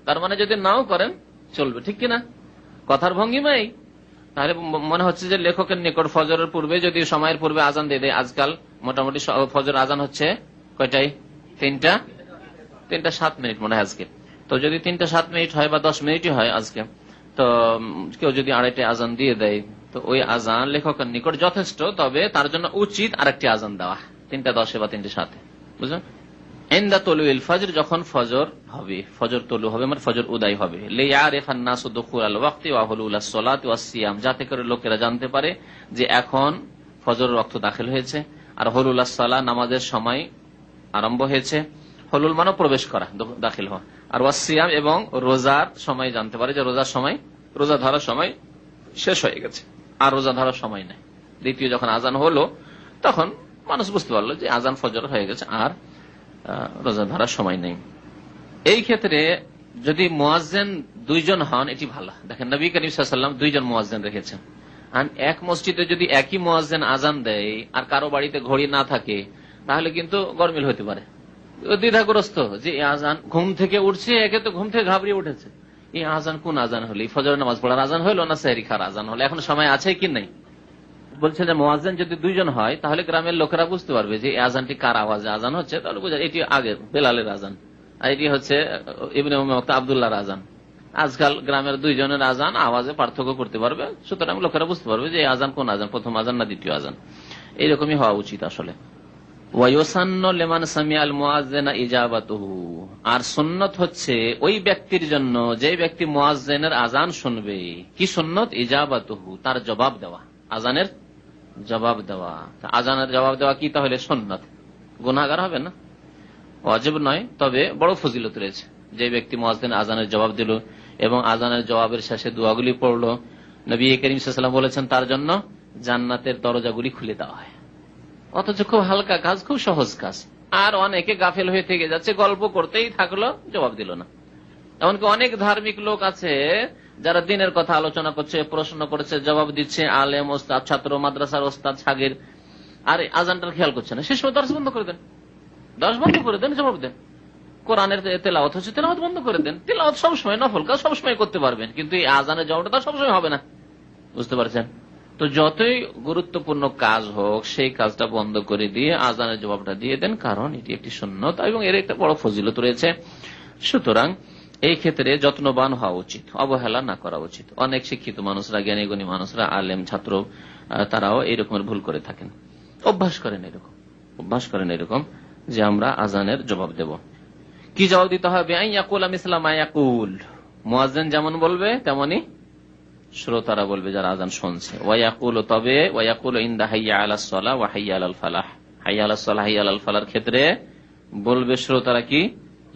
তার মানে যদি নাও করেন চলবে, ঠিক কিনা? কথার ভঙ্গিমাই তাহলে মনে হচ্ছে যে লেখকের নিকট ফজরের পূর্বে যদি সময়ের পূর্বে আজান দিয়ে দেয়, আজকাল মোটামুটি ফজর আজান হচ্ছে কয়টাই? 3:07 মনে হয় আজকে। তো যদি 3:07 হয় বা 10 মিনিটই হয় আজকে, তো কেউ যদি 2:30 আজান দিয়ে দেয়, তো ওই আজান লেখকের নিকট যথেষ্ট, তবে তার জন্য উচিত আরেকটি আজান দেওয়া 3:10 বা 3:07, বুঝলেন? ইনদা তুলুল ফজর, যখন ফজর হবে, ফজর তুলু হবে মানে ফজর উদয় হবে। লিয়ারিফান নাসু দুখুলাল ওয়াক্তি ওয়া হুলুলাস সালাতি ওয়াস সিয়াম, যাতে করে লোকেরা জানতে পারে যে এখন ফজরের ওয়াক্ত দাখিল হয়েছে, আর হুলুলাস সালাহ নামাজের সময় আরম্ভ হয়েছে। হুলুল মানে প্রবেশ করা, দাখিল হওয়া। আর ওয়াস সিয়াম, এবং রোজার সময় জানতে পারে যে রোজার সময়, রোজা ধরার সময় শেষ হয়ে গেছে, আর রোজা ধরার সময় নেই। দ্বিতীয় যখন আজান হলো তখন মানুষ বুঝতে পারলো যে আজান ফজর হয়ে গেছে, আর রোজা ধরার সময় নেই। এই ক্ষেত্রে যদি মুয়াজ্জিন 2 জন হন, এটি ভালো। দেখেন নবী করিম সাল্লাল্লাহু আলাইহি ওয়াসাল্লাম 2 জন মুয়াজ্জিন রেখেছেন। আর এক মসজিদে যদি একই মুয়াজ্জিন আজান দেয় আর কারো বাড়িতে ঘড়ি না থাকে, তাহলে কিন্তু গরমিল হতে পারে, দ্বিধাগ্রস্ত যে আজান ঘুম থেকে উঠছে, একে তো ঘুম থেকে ঘাবড়িয়ে উঠেছে, এই আজান কোন আজান হলো? ফজরের নামাজ পড়ার আজান হলো না সেহরি খাওয়ার আজান হলো? এখন সময় আছে কি নেই? বলছে যে মুয়াজ্জিন যদি 2 জন হয়, তাহলে গ্রামের লোকেরা বুঝতে পারবে যে এই আজানটি কার আওয়াজে আজান হচ্ছে, তাহলে বুঝা এটি আগে বেলালের আজান, আর এটি হচ্ছে ইবনে উম্মে মাকতুম আব্দুল্লাহর আজান। আজকাল গ্রামের 2 জনের আজান আওয়াজে পার্থক্য করতে পারবে, সুতরাং লোকেরা বুঝতে পারবে যে এই আজান কোন আজান, প্রথম আজান না দ্বিতীয় আজান। এইরকমই হওয়া উচিত আসলে। ওয়ায়ুসান্নু লিমান সামিআল মুয়াজ্জিনা ইজাবাতুহু, আর সুন্নত হচ্ছে ওই ব্যক্তির জন্য যে ব্যক্তি মুয়াজ্জিনের আজান শুনবে। কি সুন্নত? ইজাবাতুহু, তার জবাব দেওয়া, আজানের জবাব দেওয়া। আজানের জবাব দেওয়া কি তাহলে সুন্নত? গুনাহগার হবে না, ওয়াজিব নয়, তবে বড় ফজিলত রয়েছে। যে ব্যক্তি মুয়াজ্জিন আজানের জবাব দিল এবং আজানের জবাবের শেষে দোয়াগুলি পড়লো, নবী করিম সাল্লাল্লাহু আলাইহি ওয়াসাল্লাম বলেছেন তার জন্য জান্নাতের দরজাগুলি খুলে দেওয়া হয়। অথচ খুব হালকা কাজ, খুব সহজ কাজ। আর অনেকে গাফেল হয়ে থেকে যাচ্ছে, গল্প করতেই থাকলো, জবাব দিল না। এমনকি অনেক ধার্মিক লোক আছে যারা দিনের কথা আলোচনা করছে, প্রশ্ন করছে, জবাব দিচ্ছে, আলেম, ওস্তাদ, ছাত্র, মাদ্রাসার ওস্তাদ, শাগির, আর আজানটার খেয়াল করছে না। শেষ সময় দর্শ বন্ধ করে দেন, দর্শ বন্ধ করে দেন, জবাব দেন। কোরআনের তেলাওয়াত হচ্ছে, তেলাওয়াত বন্ধ করে দেন। তেলাওয়াত সবসময় নফল কাজ, সবসময় করতে পারবেন, কিন্তু এই আজানের জবাবটা তার সবসময় হবে না। বুঝতে পারছেন? তো যতই গুরুত্বপূর্ণ কাজ হোক সেই কাজটা বন্ধ করে দিয়ে আজানের জবাবটা দিয়ে দেন, কারণ এটি একটি সুন্নত এবং এর একটা বড় ফজিলত রয়েছে। সুতরাং এই ক্ষেত্রে যত্নবান হওয়া উচিত, অবহেলা না করা উচিত। অনেক শিক্ষিত মানুষরা, জ্ঞানী গুণী মানুষরা, আলেম, ছাত্র, তারাও এইরকমের ভুল করে থাকেন। অভ্যাস করেন এরকম যে আমরা আজানের জবাব দেব। কি জবাব দিতে হবে? আইয়াকুলা মিসলা মা ইয়াকুল, মুয়াজ্জিন যেমন বলবে তেমনি শ্রোতারা বলবে যারা আজান শুনছে। ওয়ায়াকুল, তবে ওয়ায়াকুল ইনদা হাইয়া আলাস সালাহ ওয়া হাইয়া আলাল ফালাহ, হাইয়া আলাস সালাহ, হাইয়া আলাল ফালাহর ক্ষেত্রে বলবে শ্রোতারা কি?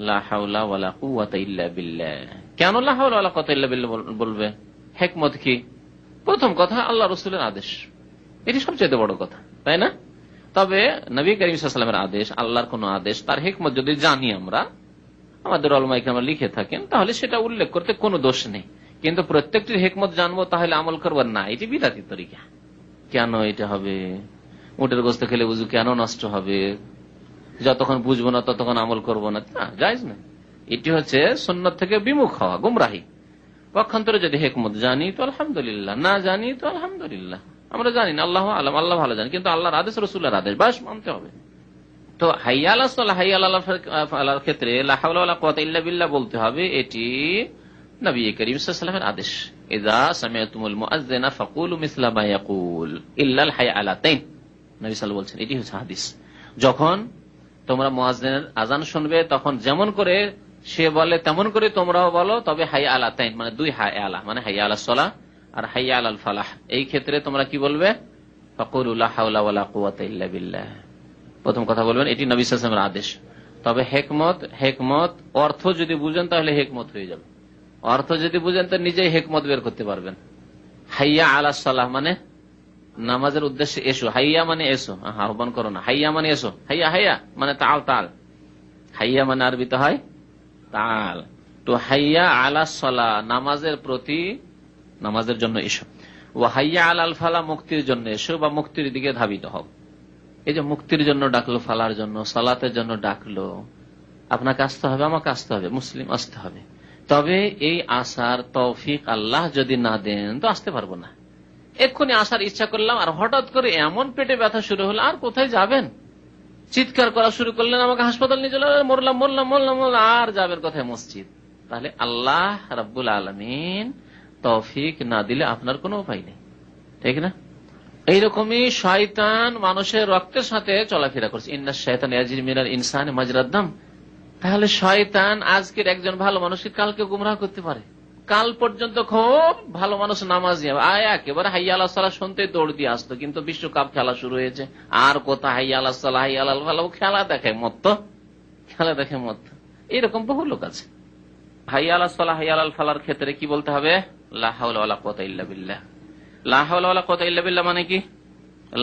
লা হাওলা ওয়ালা কুওয়াতা ইল্লা বিল্লাহ। কেন লা হাওলা ওয়ালা কুওয়াতা ইল্লা বিল্লাহ বলবে? হিকমত কি? প্রথম কথা, আল্লাহ রাসূলের আদেশ, এটি সবচেয়ে বড় কথা, তাই না? তবে নবী করিম সাল্লাল্লাহু আলাইহি ওয়াসাল্লামের আদেশ, আল্লাহর কোন আদেশ, তার হিকমত যদি জানি আমরা, আমাদের উলামায়ে কেরাম লিখে থাকেন, তাহলে সেটা উল্লেখ করতে কোনো দোষ নেই। কিন্তু প্রত্যেকটির হিকমত জানবো তাহলে আমল করবো না, এটি বিদআতি তরিকা। কেন এটা হবে? উটের গোশত খেলে বুঝু কেন নষ্ট হবে? যতক্ষণ বুঝবো না ততক্ষণ আমল করবো না, জায়েজ না। এটি হচ্ছে সুন্নাত থেকে বিমুখ হওয়া, গুমরাহি। পক্ষান্তরে যদি হিকমত জানি তো আলহামদুলিল্লাহ, না জানি তো আলহামদুলিল্লাহ। আমরা জানি না, আল্লাহ আলম, আল্লাহ ভালো জানি, কিন্তু আল্লাহর আদেশ, রাসূলের আদেশ, বাস মানতে হবে। তো হাইয়া আলাস সালাহ, হাইয়া আলাল ফালাহর ক্ষেত্রে লা হাওলা ওয়ালা কুওয়াতা ইল্লা বিল্লাহ বলতে হবে, এটি নবী করিম সাল্লাল্লাহু আলাইহি ওয়াসাল্লামের আদেশ। ইযা সামি'তুমুল মুআজ্জিনা ফাকুলু মিসলা মা ইয়াকুল ইল্লাল হাইয়ালাতাইন, নবী সাল্লাল্লাহু বলছেন, এটি হচ্ছে হাদিস। যখন তোমরা মুয়াজ্জিনের আজান শুনবে তখন যেমন করে সে বলে তেমন করে তোমরাও বলো, তবে হাইয়া আলাতাইন মানে দুই হাইয়া আলা, মানে হাইয়া আলাস সালাহ আর হাইয়া আলাল ফালাহ, এই ক্ষেত্রে তোমরা কি বলবে? ফাকুলু লা হাওলা ওয়ালা কুওয়াতা ইল্লা বিল্লাহ। প্রথম কথা বলবেন, এটি নবী সাল্লাল্লাহু আলাইহি ওয়াসাল্লামের আদেশ। তবে হিকমত অর্থ যদি বুঝেন তাহলে হিকমত হয়ে যাবে। অর্থ যদি বুঝেন তো নিজেই হিকমত বের করতে পারবেন। হাইয়া আলাস সালাহ মানে নামাজের উদ্দেশ্যে এসো, হাইয়া মানে এসো, আহ্বান করো না, হাইয়া মানে এসো, হাইয়া হাইয়া মানে তাল তাল, হাইয়া মানে আরবিতে হয় তাল। তো হাইয়া আলাস সালাহ নামাজের প্রতি, নামাজের জন্য এসো। ও হাইয়া আলাল ফালাহ মুক্তির জন্য এসো, বা মুক্তির দিকে ধাবিত হও। এই যে মুক্তির জন্য ডাকলো, ফালার জন্য, সালাতের জন্য ডাকলো, আপনাকে আসতে হবে, আমাকে আসতে হবে, মুসলিম আসতে হবে। তবে এই আসার তৌফিক আল্লাহ যদি না দেন তো আসতে পারবো না। এক্ষুনি আসার ইচ্ছা করলাম আর হঠাৎ করে এমন পেটে ব্যথা শুরু হলো, আর কোথায় যাবেন? চিৎকার করা শুরু করলেন, আমাকে হাসপাতাল নিয়ে চলে, মরলাম মরলাম মরলাম, আর যাবেন কোথায়? মসজিদ। তাহলে আল্লাহ রাব্বুল আলামিন তৌফিক না দিলে আপনার কোনো উপায় নেই, ঠিক না? এইরকমই শয়তান মানুষের রক্তের সাথে চলাফেরা করছে। ইন্নাশ শায়তানা ইয়াজরি মিনাল ইনসানি মাজরাদ দাম। তাহলে শয়তান আজকের একজন ভালো মানুষকে কালকে গুমরাহ করতে পারে। কাল পর্যন্ত খুব ভালো মানুষ নামাজি, একেবারে হাইয়া আলাস সালাহ শুনতে দৌড় দিয়ে আসতো, কিন্তু বিশ্বকাপ খেলা শুরু হয়েছে, আর কোথা হাইয়া আলাস সালাহ, হাইয়া আলাল ফালাহ, খেলা দেখে মত। এরকম বহু লোক আছে। হাইয়া আলাস সালাহ, হাইয়া আলাল ফালাহর ক্ষেত্রে কি বলতে হবে? লা হাওলা ওয়ালা কুওয়াতা ইল্লা বিল্লাহ। লা হাওলা ওয়ালা কুওয়াতা ইল্লা বিল্লাহ মানে কি?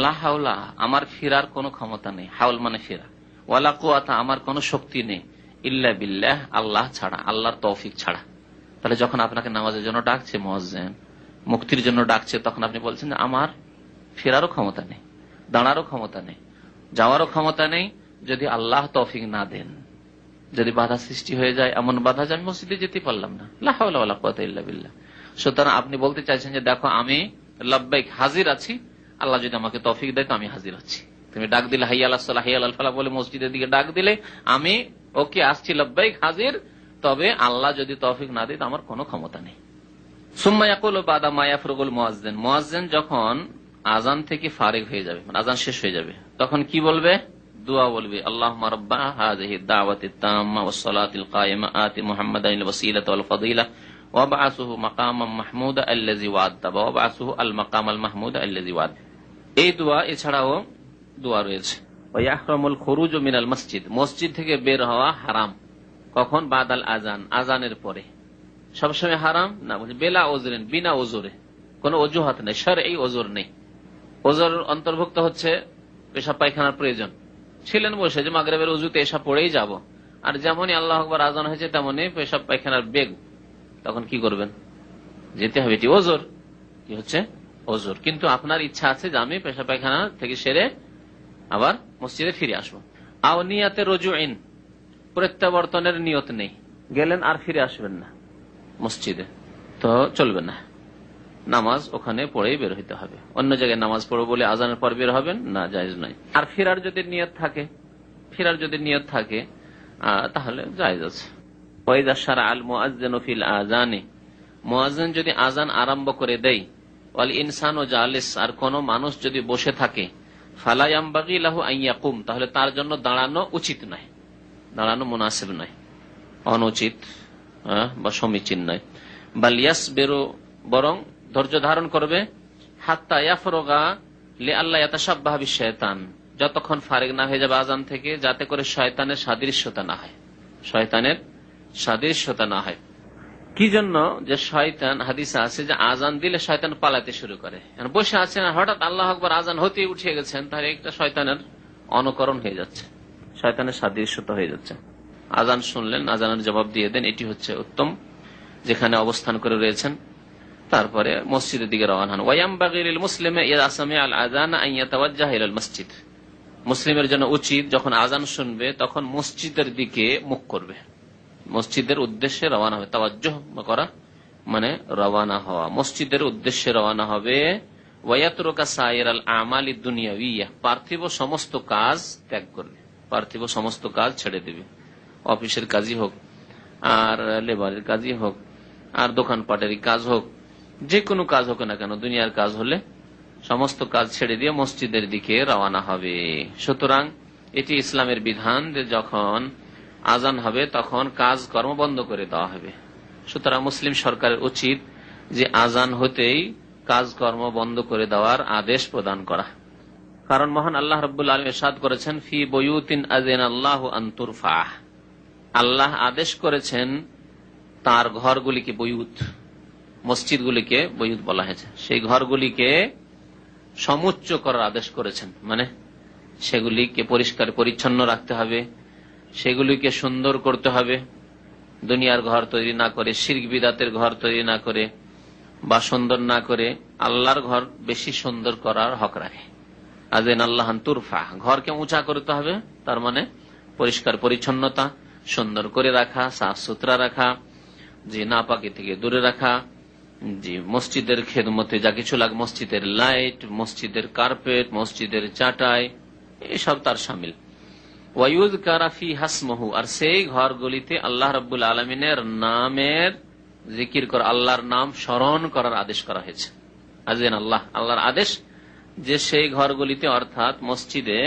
লা হাওলা আমার ফিরার কোনো ক্ষমতা নেই, হাওল মানে ফিরা, ওয়ালা কুওয়াতা আমার কোনো শক্তি নেই, ইল্লা বিল্লাহ আল্লাহ ছাড়া, আল্লাহর তৌফিক ছাড়া। তাহলে যখন আপনাকে নামাজের জন্য ডাকছে মুয়াজ্জিন, মুক্তির জন্য ডাকছে, তখন আপনি বলছেন যে আমার ফেরারও ক্ষমতা নেই, দাঁড়ারও ক্ষমতা নেই, যাওয়ারও ক্ষমতা নেই, যদি আল্লাহ তৌফিক না দেন। যদি বাধা সৃষ্টি হয়ে যায়, এমন বাধা যে আমি মসজিদে যেতে পারলাম না, লা হাওলা ওয়ালা কুওয়াতা ইল্লা বিল্লাহ। সুতরাং আপনি বলতে চাইছেন যে দেখো আমি লাব্বাইক হাজির আছি, আল্লাহ যদি আমাকে তৌফিক দেয় তো আমি হাজির আছি। তুমি ডাক দিলে হাইয়া আলাস সালাহ, হাইয়া আলাল ফালাহ বলে মসজিদের দিকে ডাক দিলে, আমি ওকে আসছি, লাব্বাইক হাজির। তবে আল্লাহ যদি তৌফিক না দেয় আমার কোনো ক্ষমতা নেই। সুম্মা ইয়াকুলু বাদা মা ইয়াফরুগুল মুয়াজ্জিন, মুয়াজ্জিন যখন আজান থেকে ফারিগ হয়ে যাবে, মানে আজান শেষ হয়ে যাবে, তখন কি বলবে? দোয়া বলবে, আল্লাহুম্মা রাব্বা হাযিহি দাওয়াতিত তাম্মা ওয়াস সালাতিল কায়িমা আতি মুহাম্মাদানিল ওয়াসিলাতা ওয়াল ফাদিলা ওয়াবআসুহু মাকামান মাহমুদা আল্লাযী ওয়া'আদা ওয়াবআসুহু আল মাকামাল মাহমুদা আল্লাযী ওয়া'আদা। এই দোয়া এছাড়াও দোয়া রয়েছে। ওয়া ইয়াহরামুল খুরুজু মিনাল মসজিদ, মসজিদ থেকে বের হওয়া হারাম। কখন? বাদাল আজান, আজানের পরে। সবসময় হারাম না, বেলা ওজরেন, বিনা ওজরে, কোন অজুহাত নেই, শরঈ ওজর নেই। ওজর অন্তর্ভুক্ত হচ্ছে পেশাব পায়খানার প্রয়োজন, ছিলেন বসে যে মাগরিবের ওযুতে এসা পড়েই যাব, আর যেমনই আল্লাহু আকবার আজান হয়েছে তেমনই পেশাব পায়খানার বেগ, তখন কি করবেন? যেতে হবে। এটি ওজর, কি হচ্ছে? ওজর। কিন্তু আপনার ইচ্ছা আছে যে আমি পেশাব পায়খানা থেকে সেরে আবার মসজিদে ফিরে আসবো। আও নিয়াতে রুজুইন, প্রত্যাবর্তনের নিয়ত নেই, গেলেন আর ফিরে আসবেন না মসজিদে, তো চলবে না, নামাজ ওখানে পড়েই বের হইতে হবে। অন্য জায়গায় নামাজ পড়বো বলে আজানের পর বের হবেন না, জায়েজ নয়। আর ফেরার যদি নিয়ত থাকে তাহলে জায়েজ আছে। ওয়াইদা শারা আল মুআজ্জিনু ফিল আযানি, মুআজ্জিন যদি আজান আরম্ভ করে দেয়, ওয়াল ইনসানু জালিস, আর কোন মানুষ যদি বসে থাকে, ফালা ইয়ামবাগি লাহু আন ইয়াকুম, তাহলে তার জন্য দাঁড়ানো উচিত নয়, দাঁড়ানো মুনাসিব নয়, অনুচিত বা সমীচীন নয়। বাল ইয়াসবিরু, বরং ধৈর্য ধারণ করবে, হাত্তা ইয়াফরুগা লিআল্লা ইয়াতাশাব্বাহা বিশ-শায়তান, যতক্ষণ ফারিগ না হয়ে যাবে আজান থেকে, যাতে করে শয়তানের সাদৃশ্যতা না হয়, শয়তানের সাদৃশ্যতা না হয়। কি জন্য? যে শয়তান, হাদিসে আছে যে আজান দিলে শয়তান পালাতে শুরু করে। বসে আছেন হঠাৎ আল্লাহু আকবার আজান হতে উঠে গেছেন, তাহলে একটা শয়তানের অনুকরণ হয়ে যাচ্ছে, শয়তানের সাদৃশ্যতা হয়ে যাচ্ছে। আজান শুনলেন, আজানের জবাব দিয়ে দেন, এটি হচ্ছে উত্তম, যেখানে অবস্থান করে রয়েছেন, তারপরে মসজিদের দিকে রওনা হন। ওয়ায়ামবাগি লিল মুসলিমি ইযা সামিআ আল আযান আন ইয়াতাওয়াজ্জাহা ইলাল মসজিদ, মুসলিমের জন্য উচিত যখন আজান শুনবে তখন মসজিদের দিকে মুখ করবে, মসজিদের উদ্দেশ্যে রওনা হবে। তাওয়াজ্জুহ করা মানে রওনা হওয়া, মসজিদের উদ্দেশ্যে রওনা হবে। ওয়ায়াতরুকা সাইরাল আমালিদ দুনিয়াউইয়া, পার্থিব সমস্ত কাজ ত্যাগ করবে, পার্থিব সমস্ত কাজ ছেড়ে দেবে, অফিসের কাজই হোক, আর লেবারের কাজই হোক, আর দোকানপাটেরই কাজ হোক, যে কোনো কাজ হোক না কেন, দুনিয়ার কাজ হলে সমস্ত কাজ ছেড়ে দিয়ে মসজিদের দিকে রওনা হবে। সুতরাং এটি ইসলামের বিধান যে যখন আজান হবে তখন কাজ কর্ম বন্ধ করে দেওয়া হবে। সুতরাং মুসলিম সরকারের উচিত যে আজান হতেই কাজকর্ম বন্ধ করে দেওয়ার আদেশ প্রদান করা। কারণ মহান আল্লাহ রাব্বুল আলামিন ইরশাদ করেছেন, ফি বুয়ুতিন আযানাল্লাহু আন তুরফাহ, আল্লাহ আদেশ করেছেন তার ঘরগুলিকে, বুয়ুত মসজিদগুলিকে বুয়ুত বলা হয়েছে, সেই ঘরগুলিকে সমুচ্চ করার আদেশ করেছেন, মানে সেগুলিকে পরিষ্কার পরিচ্ছন্ন রাখতে হবে, সেগুলিকে সুন্দর করতে হবে, দুনিয়ার ঘর তৈরি না করে, শিরক বিদাতের ঘর তৈরি না করে বা সুন্দর না করে আল্লাহর ঘর বেশি সুন্দর করার হক রাখে। আযেন আল্লাহ তুরফা, ঘরকে উঁচা করতে হবে, তার মানে পরিষ্কার পরিচ্ছন্নতা, সুন্দর করে রাখা, সাফ সুতরা রাখা, যে নাপাকি থেকে দূরে রাখা, যে মসজিদের খেদমতে যা কিছু লাগে, মসজিদের লাইট, মসজিদের কার্পেট, মসজিদের চাটাই, এসব তার শামিল। ওয়ায়ুযকারা ফিহা ইসমুহু, আর সেই ঘরগুলিতে আল্লাহ রাব্বুল আলামিনের নামের জিকির করা, আল্লাহর নাম স্মরণ করার আদেশ করা হয়েছে। আযেন আল্লাহ, আল্লাহর আদেশ যে সেই ঘরগুলিতে অর্থাৎ মসজিদে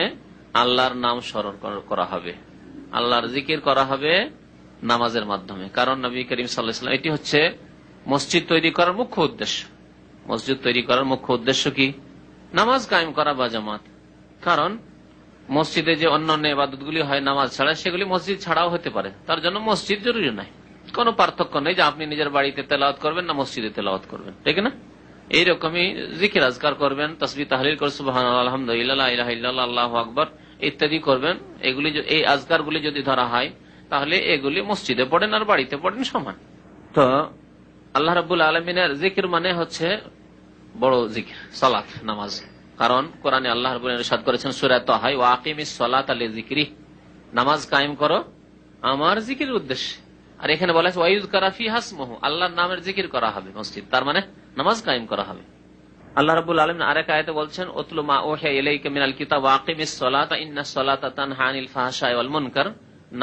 আল্লাহর নাম স্মরণ করা হবে, আল্লাহর জিকির করা হবে নামাজের মাধ্যমে। কারণ নবী করিম সাল্লাল্লাহু আলাইহি ওয়াসাল্লাম, এটি হচ্ছে মসজিদ তৈরি করার মুখ্য উদ্দেশ্য। মসজিদ তৈরি করার মুখ্য উদ্দেশ্য কি? নামাজ কায়েম করা বা জামাত। কারণ মসজিদে যে অন্যান্য ইবাদতগুলি হয় নামাজ ছাড়া, সেগুলি মসজিদ ছাড়াও হতে পারে, তার জন্য মসজিদ জরুরি নাই। কোনো পার্থক্য নেই যে আপনি নিজের বাড়িতে তেলাওয়াত করবেন না মসজিদে তেলাওয়াত করবেন, ঠিক না? এইরকমই জিকির আজকার করবেন, তাসবিহ তাহলিল করে সুবহানাল্লাহ, আলহামদুলিল্লাহ, লা ইলাহা ইল্লাল্লাহ, আল্লাহু আকবার ইত্যাদি করবেন। এগুলি, এই আজকারগুলি যদি ধরা হয় তাহলে এগুলি মসজিদে পড়েন আর বাড়িতে পড়েন সমান। তো আল্লাহ রাব্বুল আলামিনের জিকির মানে হচ্ছে বড় জিকির, সালাত, নামাজ। কারণ কোরআনে আল্লাহ রাব্বুল আলামিন ইরশাদ করেছেন সূরা তাহা, ওয়া আকিমিস সালাতা লিযিকরি, নামাজ কায়েম করো আমার জিকিরের উদ্দেশ্যে। আর এখানে বলা হয়েছে ওয়ায়ুযকারা ফিহা ইসমুহু, আল্লাহর নামের জিকির করা হবে মসজিদ, তার মানে নামাজ কায়েম করা হবে। আল্লাহ রাব্বুল আলামিন আরেক আয়াতে বলছেন, উতলু মা উহিয়া ইলাইকা মিনাল কিতাব ওয়া আকিমিস সালাতা ইন্নাস সালাতা তানহা আনিল ফাহশাই ওয়াল মুনকার,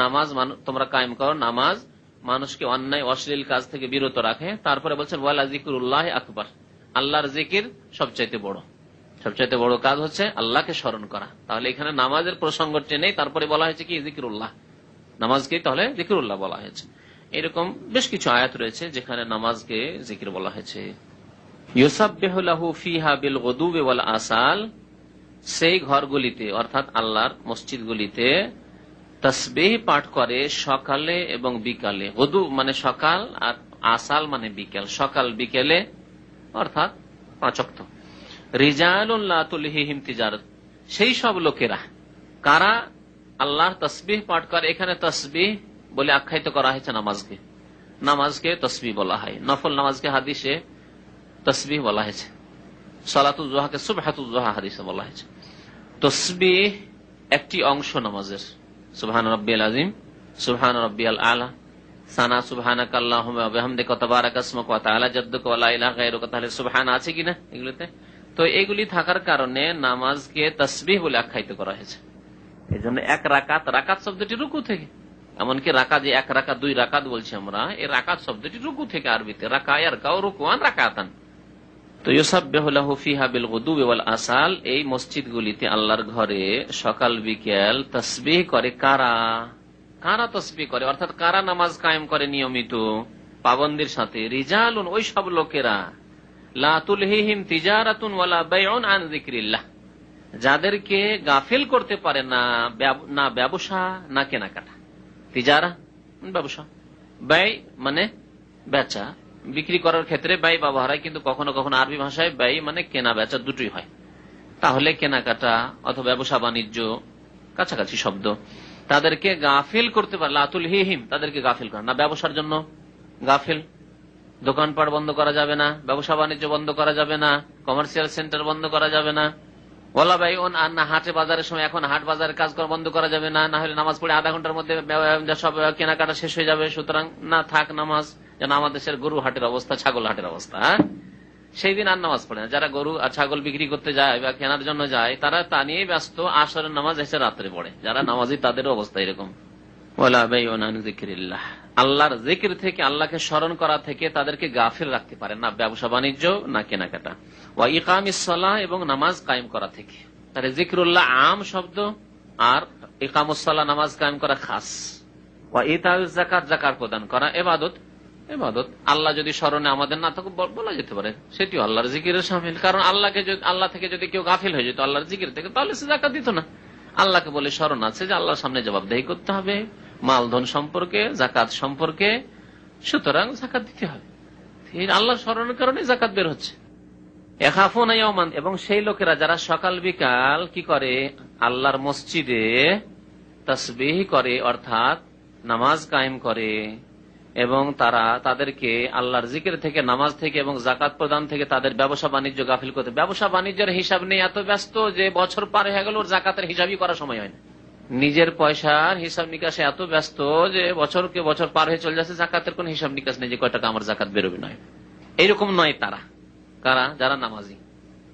নামাজ তোমরা কায়েম করো, নামাজ মানুষকে অন্যায় অশ্লীল কাজ থেকে বিরত রাখে। তারপরে বলছেন ওয়ালা যিকরুল্লাহি আকবার, আল্লাহর জিকির সবচাইতে বড়, সবচাইতে বড় কাজ হচ্ছে আল্লাহকে স্মরণ করা। তাহলে এখানে নামাজের প্রসঙ্গ টেনেই তারপরে বলা হয়েছে কি জিকিরুল্লাহ, নামাজকেই তাহলে জিকিরুল্লাহ বলা হয়েছে। এরকম বেশ কিছু আয়াত রয়েছে যেখানে নামাজকে জিকির বলা হয়েছে। ইউসাব্বিহু লাহু ফিহা বিল গুদুবি ওয়াল আসাল, সেই ঘরগুলিতে অর্থাৎ আল্লাহর মসজিদগুলিতে তাসবিহ পাঠ করে সকালে এবং বিকালে। গুদু মানে সকাল আর আসাল মানে বিকেল, সকাল বিকেলে অর্থাৎ 5 ওয়াক্ত। রিজালুন লা তুলহিহিম তিজারাত, সেই সব লোকেরা কারা আল্লাহর তাসবিহ পাঠ করে। এখানে তাসবিহ বলে আখ্যায়িত করা হয়েছে নামাজকে, নামাজকে তাসবিহ বলা হয়। নফল নামাজকে হাদিসে তাসবিহ বলা হয়েছে, সালাতুল যুহাকে সুবহাতুল যুহা হাদিসে বলা হয়েছে। তাসবিহ একটি অংশ নামাজের। সুবহান রাব্বিয়াল আযীম, সুবহান রাব্বিয়াল আলা, সানা সুবহানাকা আল্লাহুম্মা ওয়া বিহামদিকা ওয়া তাবারাকা ইসমুকা ওয়া তাআলা জাদ্দুকা ওয়া লা ইলাহা গায়রুকা। তাহলে সুবহান আছে কিনা এগুলোতে? তো এগুলি থাকার কারণে নামাজকে তাসবিহ বলে আখ্যায়িত করা হয়েছে। এই জন্য এক রাকাত, রাকাত শব্দটি রুকু থেকে, এমনকি রাকাত যে 1 রাকাত 2 রাকাত বলছি আমরা, এই রাকাত শব্দটি রুকু থেকে, আরবিতে রাকা ইয়ারকাউ রুকুআন রাকাতান। তো ইউসাব্বিহু লাহু ফিহা বিল গুদুবি ওয়াল আসাল, এই মসজিদগুলিতে আল্লাহর ঘরে সকাল বিকেল তাসবিহ করে কারা? কারা তাসবিহ করে অর্থাৎ কারা নামাজ কায়েম করে নিয়মিত পাবন্দির সাথে? রিজালুন, ওই সব লোকেরা, লা তুলহিহিম তিজারাতুন ওয়ালা বাইউন আন যিকরিল্লাহ, যাদেরকে গাফিল করতে পারে না না ব্যবসা না কেনাকাটা। তিজারা ব্যবসা, ব্যয় মানে বেচা, বিক্রি করার ক্ষেত্রে ব্যয় ব্যবহার হয়, কিন্তু কখনো কখনো আরবি ভাষায় ব্যয় মানে কেনা বেচা দুটোই হয়। তাহলে কেনাকাটা অথবা ব্যবসা বাণিজ্য কাছাকাছি শব্দ। তাদেরকে গাফিল করতে পারে, লা তুলহিহিম, তাদেরকে গাফিল করে না। ব্যবসার জন্য গাফিল, দোকানপাট বন্ধ করা যাবে না, ব্যবসা বাণিজ্য বন্ধ করা যাবে না, কমার্শিয়াল সেন্টার বন্ধ করা যাবে না। ওয়ালা বাইউন, আর না হাটে বাজারের সময় এখন হাট বাজারের কাজ করা বন্ধ করা যাবে না, না হলে নামাজ পড়ে আধা ঘন্টার মধ্যে সব কেনাকাটা শেষ হয়ে যাবে, সুতরাং না থাক নামাজ। যেন আমাদের দেশের গরু হাটের অবস্থা, ছাগল হাটের অবস্থা, সেই দিন আর নামাজ পড়ে না। যারা গরু আর ছাগল বিক্রি করতে যায় বা কেনার জন্য যায়, তারা তা নিয়ে ব্যস্ত, আসরের নামাজ এসে রাত্রে পড়ে। যারা নামাজি তাদেরও অবস্থা এরকম। ওয়ালা বাইউন আন যিকরিল্লাহ, আল্লাহর জিকির থেকে, আল্লাহকে স্মরণ করা থেকে তাদেরকে গাফিল রাখতে পারে না ব্যবসা বাণিজ্য না কেনাকাটা। ওয়া ইকামিস সালাহ, এবং নামাজ কায়েম করা থেকে। তাহলে জিকরুল্লাহ আম শব্দ, আর ইকামুস সালাহ নামাজ কায়েম করা খাস। ওয়া ইতাউজ যাকাত, যাকাত প্রদান করা ইবাদত। ইবাদত আল্লাহ যদি স্মরণে আমাদের না থাকে বলা যেতে পারে সেটিও আল্লাহর জিকিরের শামিল। কারণ আল্লাহ থেকে যদি কেউ গাফিল হয়ে যেত আল্লাহর জিকির থেকে, তাহলে সে যাকাত দিত না। আল্লাহকে বলে স্মরণ আছে যে আল্লাহর সামনে জবাবদেহি করতে হবে মালধন সম্পর্কে, যাকাত সম্পর্কে, সুতরাং যাকাত দিতে হবে। আল্লাহর স্মরণের কারণে যাকাত বের হচ্ছে। ইয়াখাফুনা ইয়াওমান, এবং সেই লোকেরা যারা সকাল বিকাল কি করে আল্লাহর মসজিদে তাসবিহ করে অর্থাৎ নামাজ কায়েম করে, এবং তারা তাদেরকে আল্লাহর জিকির থেকে, নামাজ থেকে এবং যাকাত প্রদান থেকে তাদের ব্যবসা বাণিজ্য গাফিল করতে। ব্যবসা বাণিজ্যের হিসাব নেই, এত ব্যস্ত যে বছর পার হয়ে গেল ওর যাকাতের হিসাবই করার সময় হয় না। নিজের পয়সার হিসাব নিকাশে এত ব্যস্ত যে বছরকে বছর পার হয়ে চলে যাচ্ছে, যাকাতের কোন হিসাব নিকাশ নেই যে কয় টাকা আমার যাকাত বেরোবে। নয়, এইরকম নয় তারা। কারা? যারা নামাজি,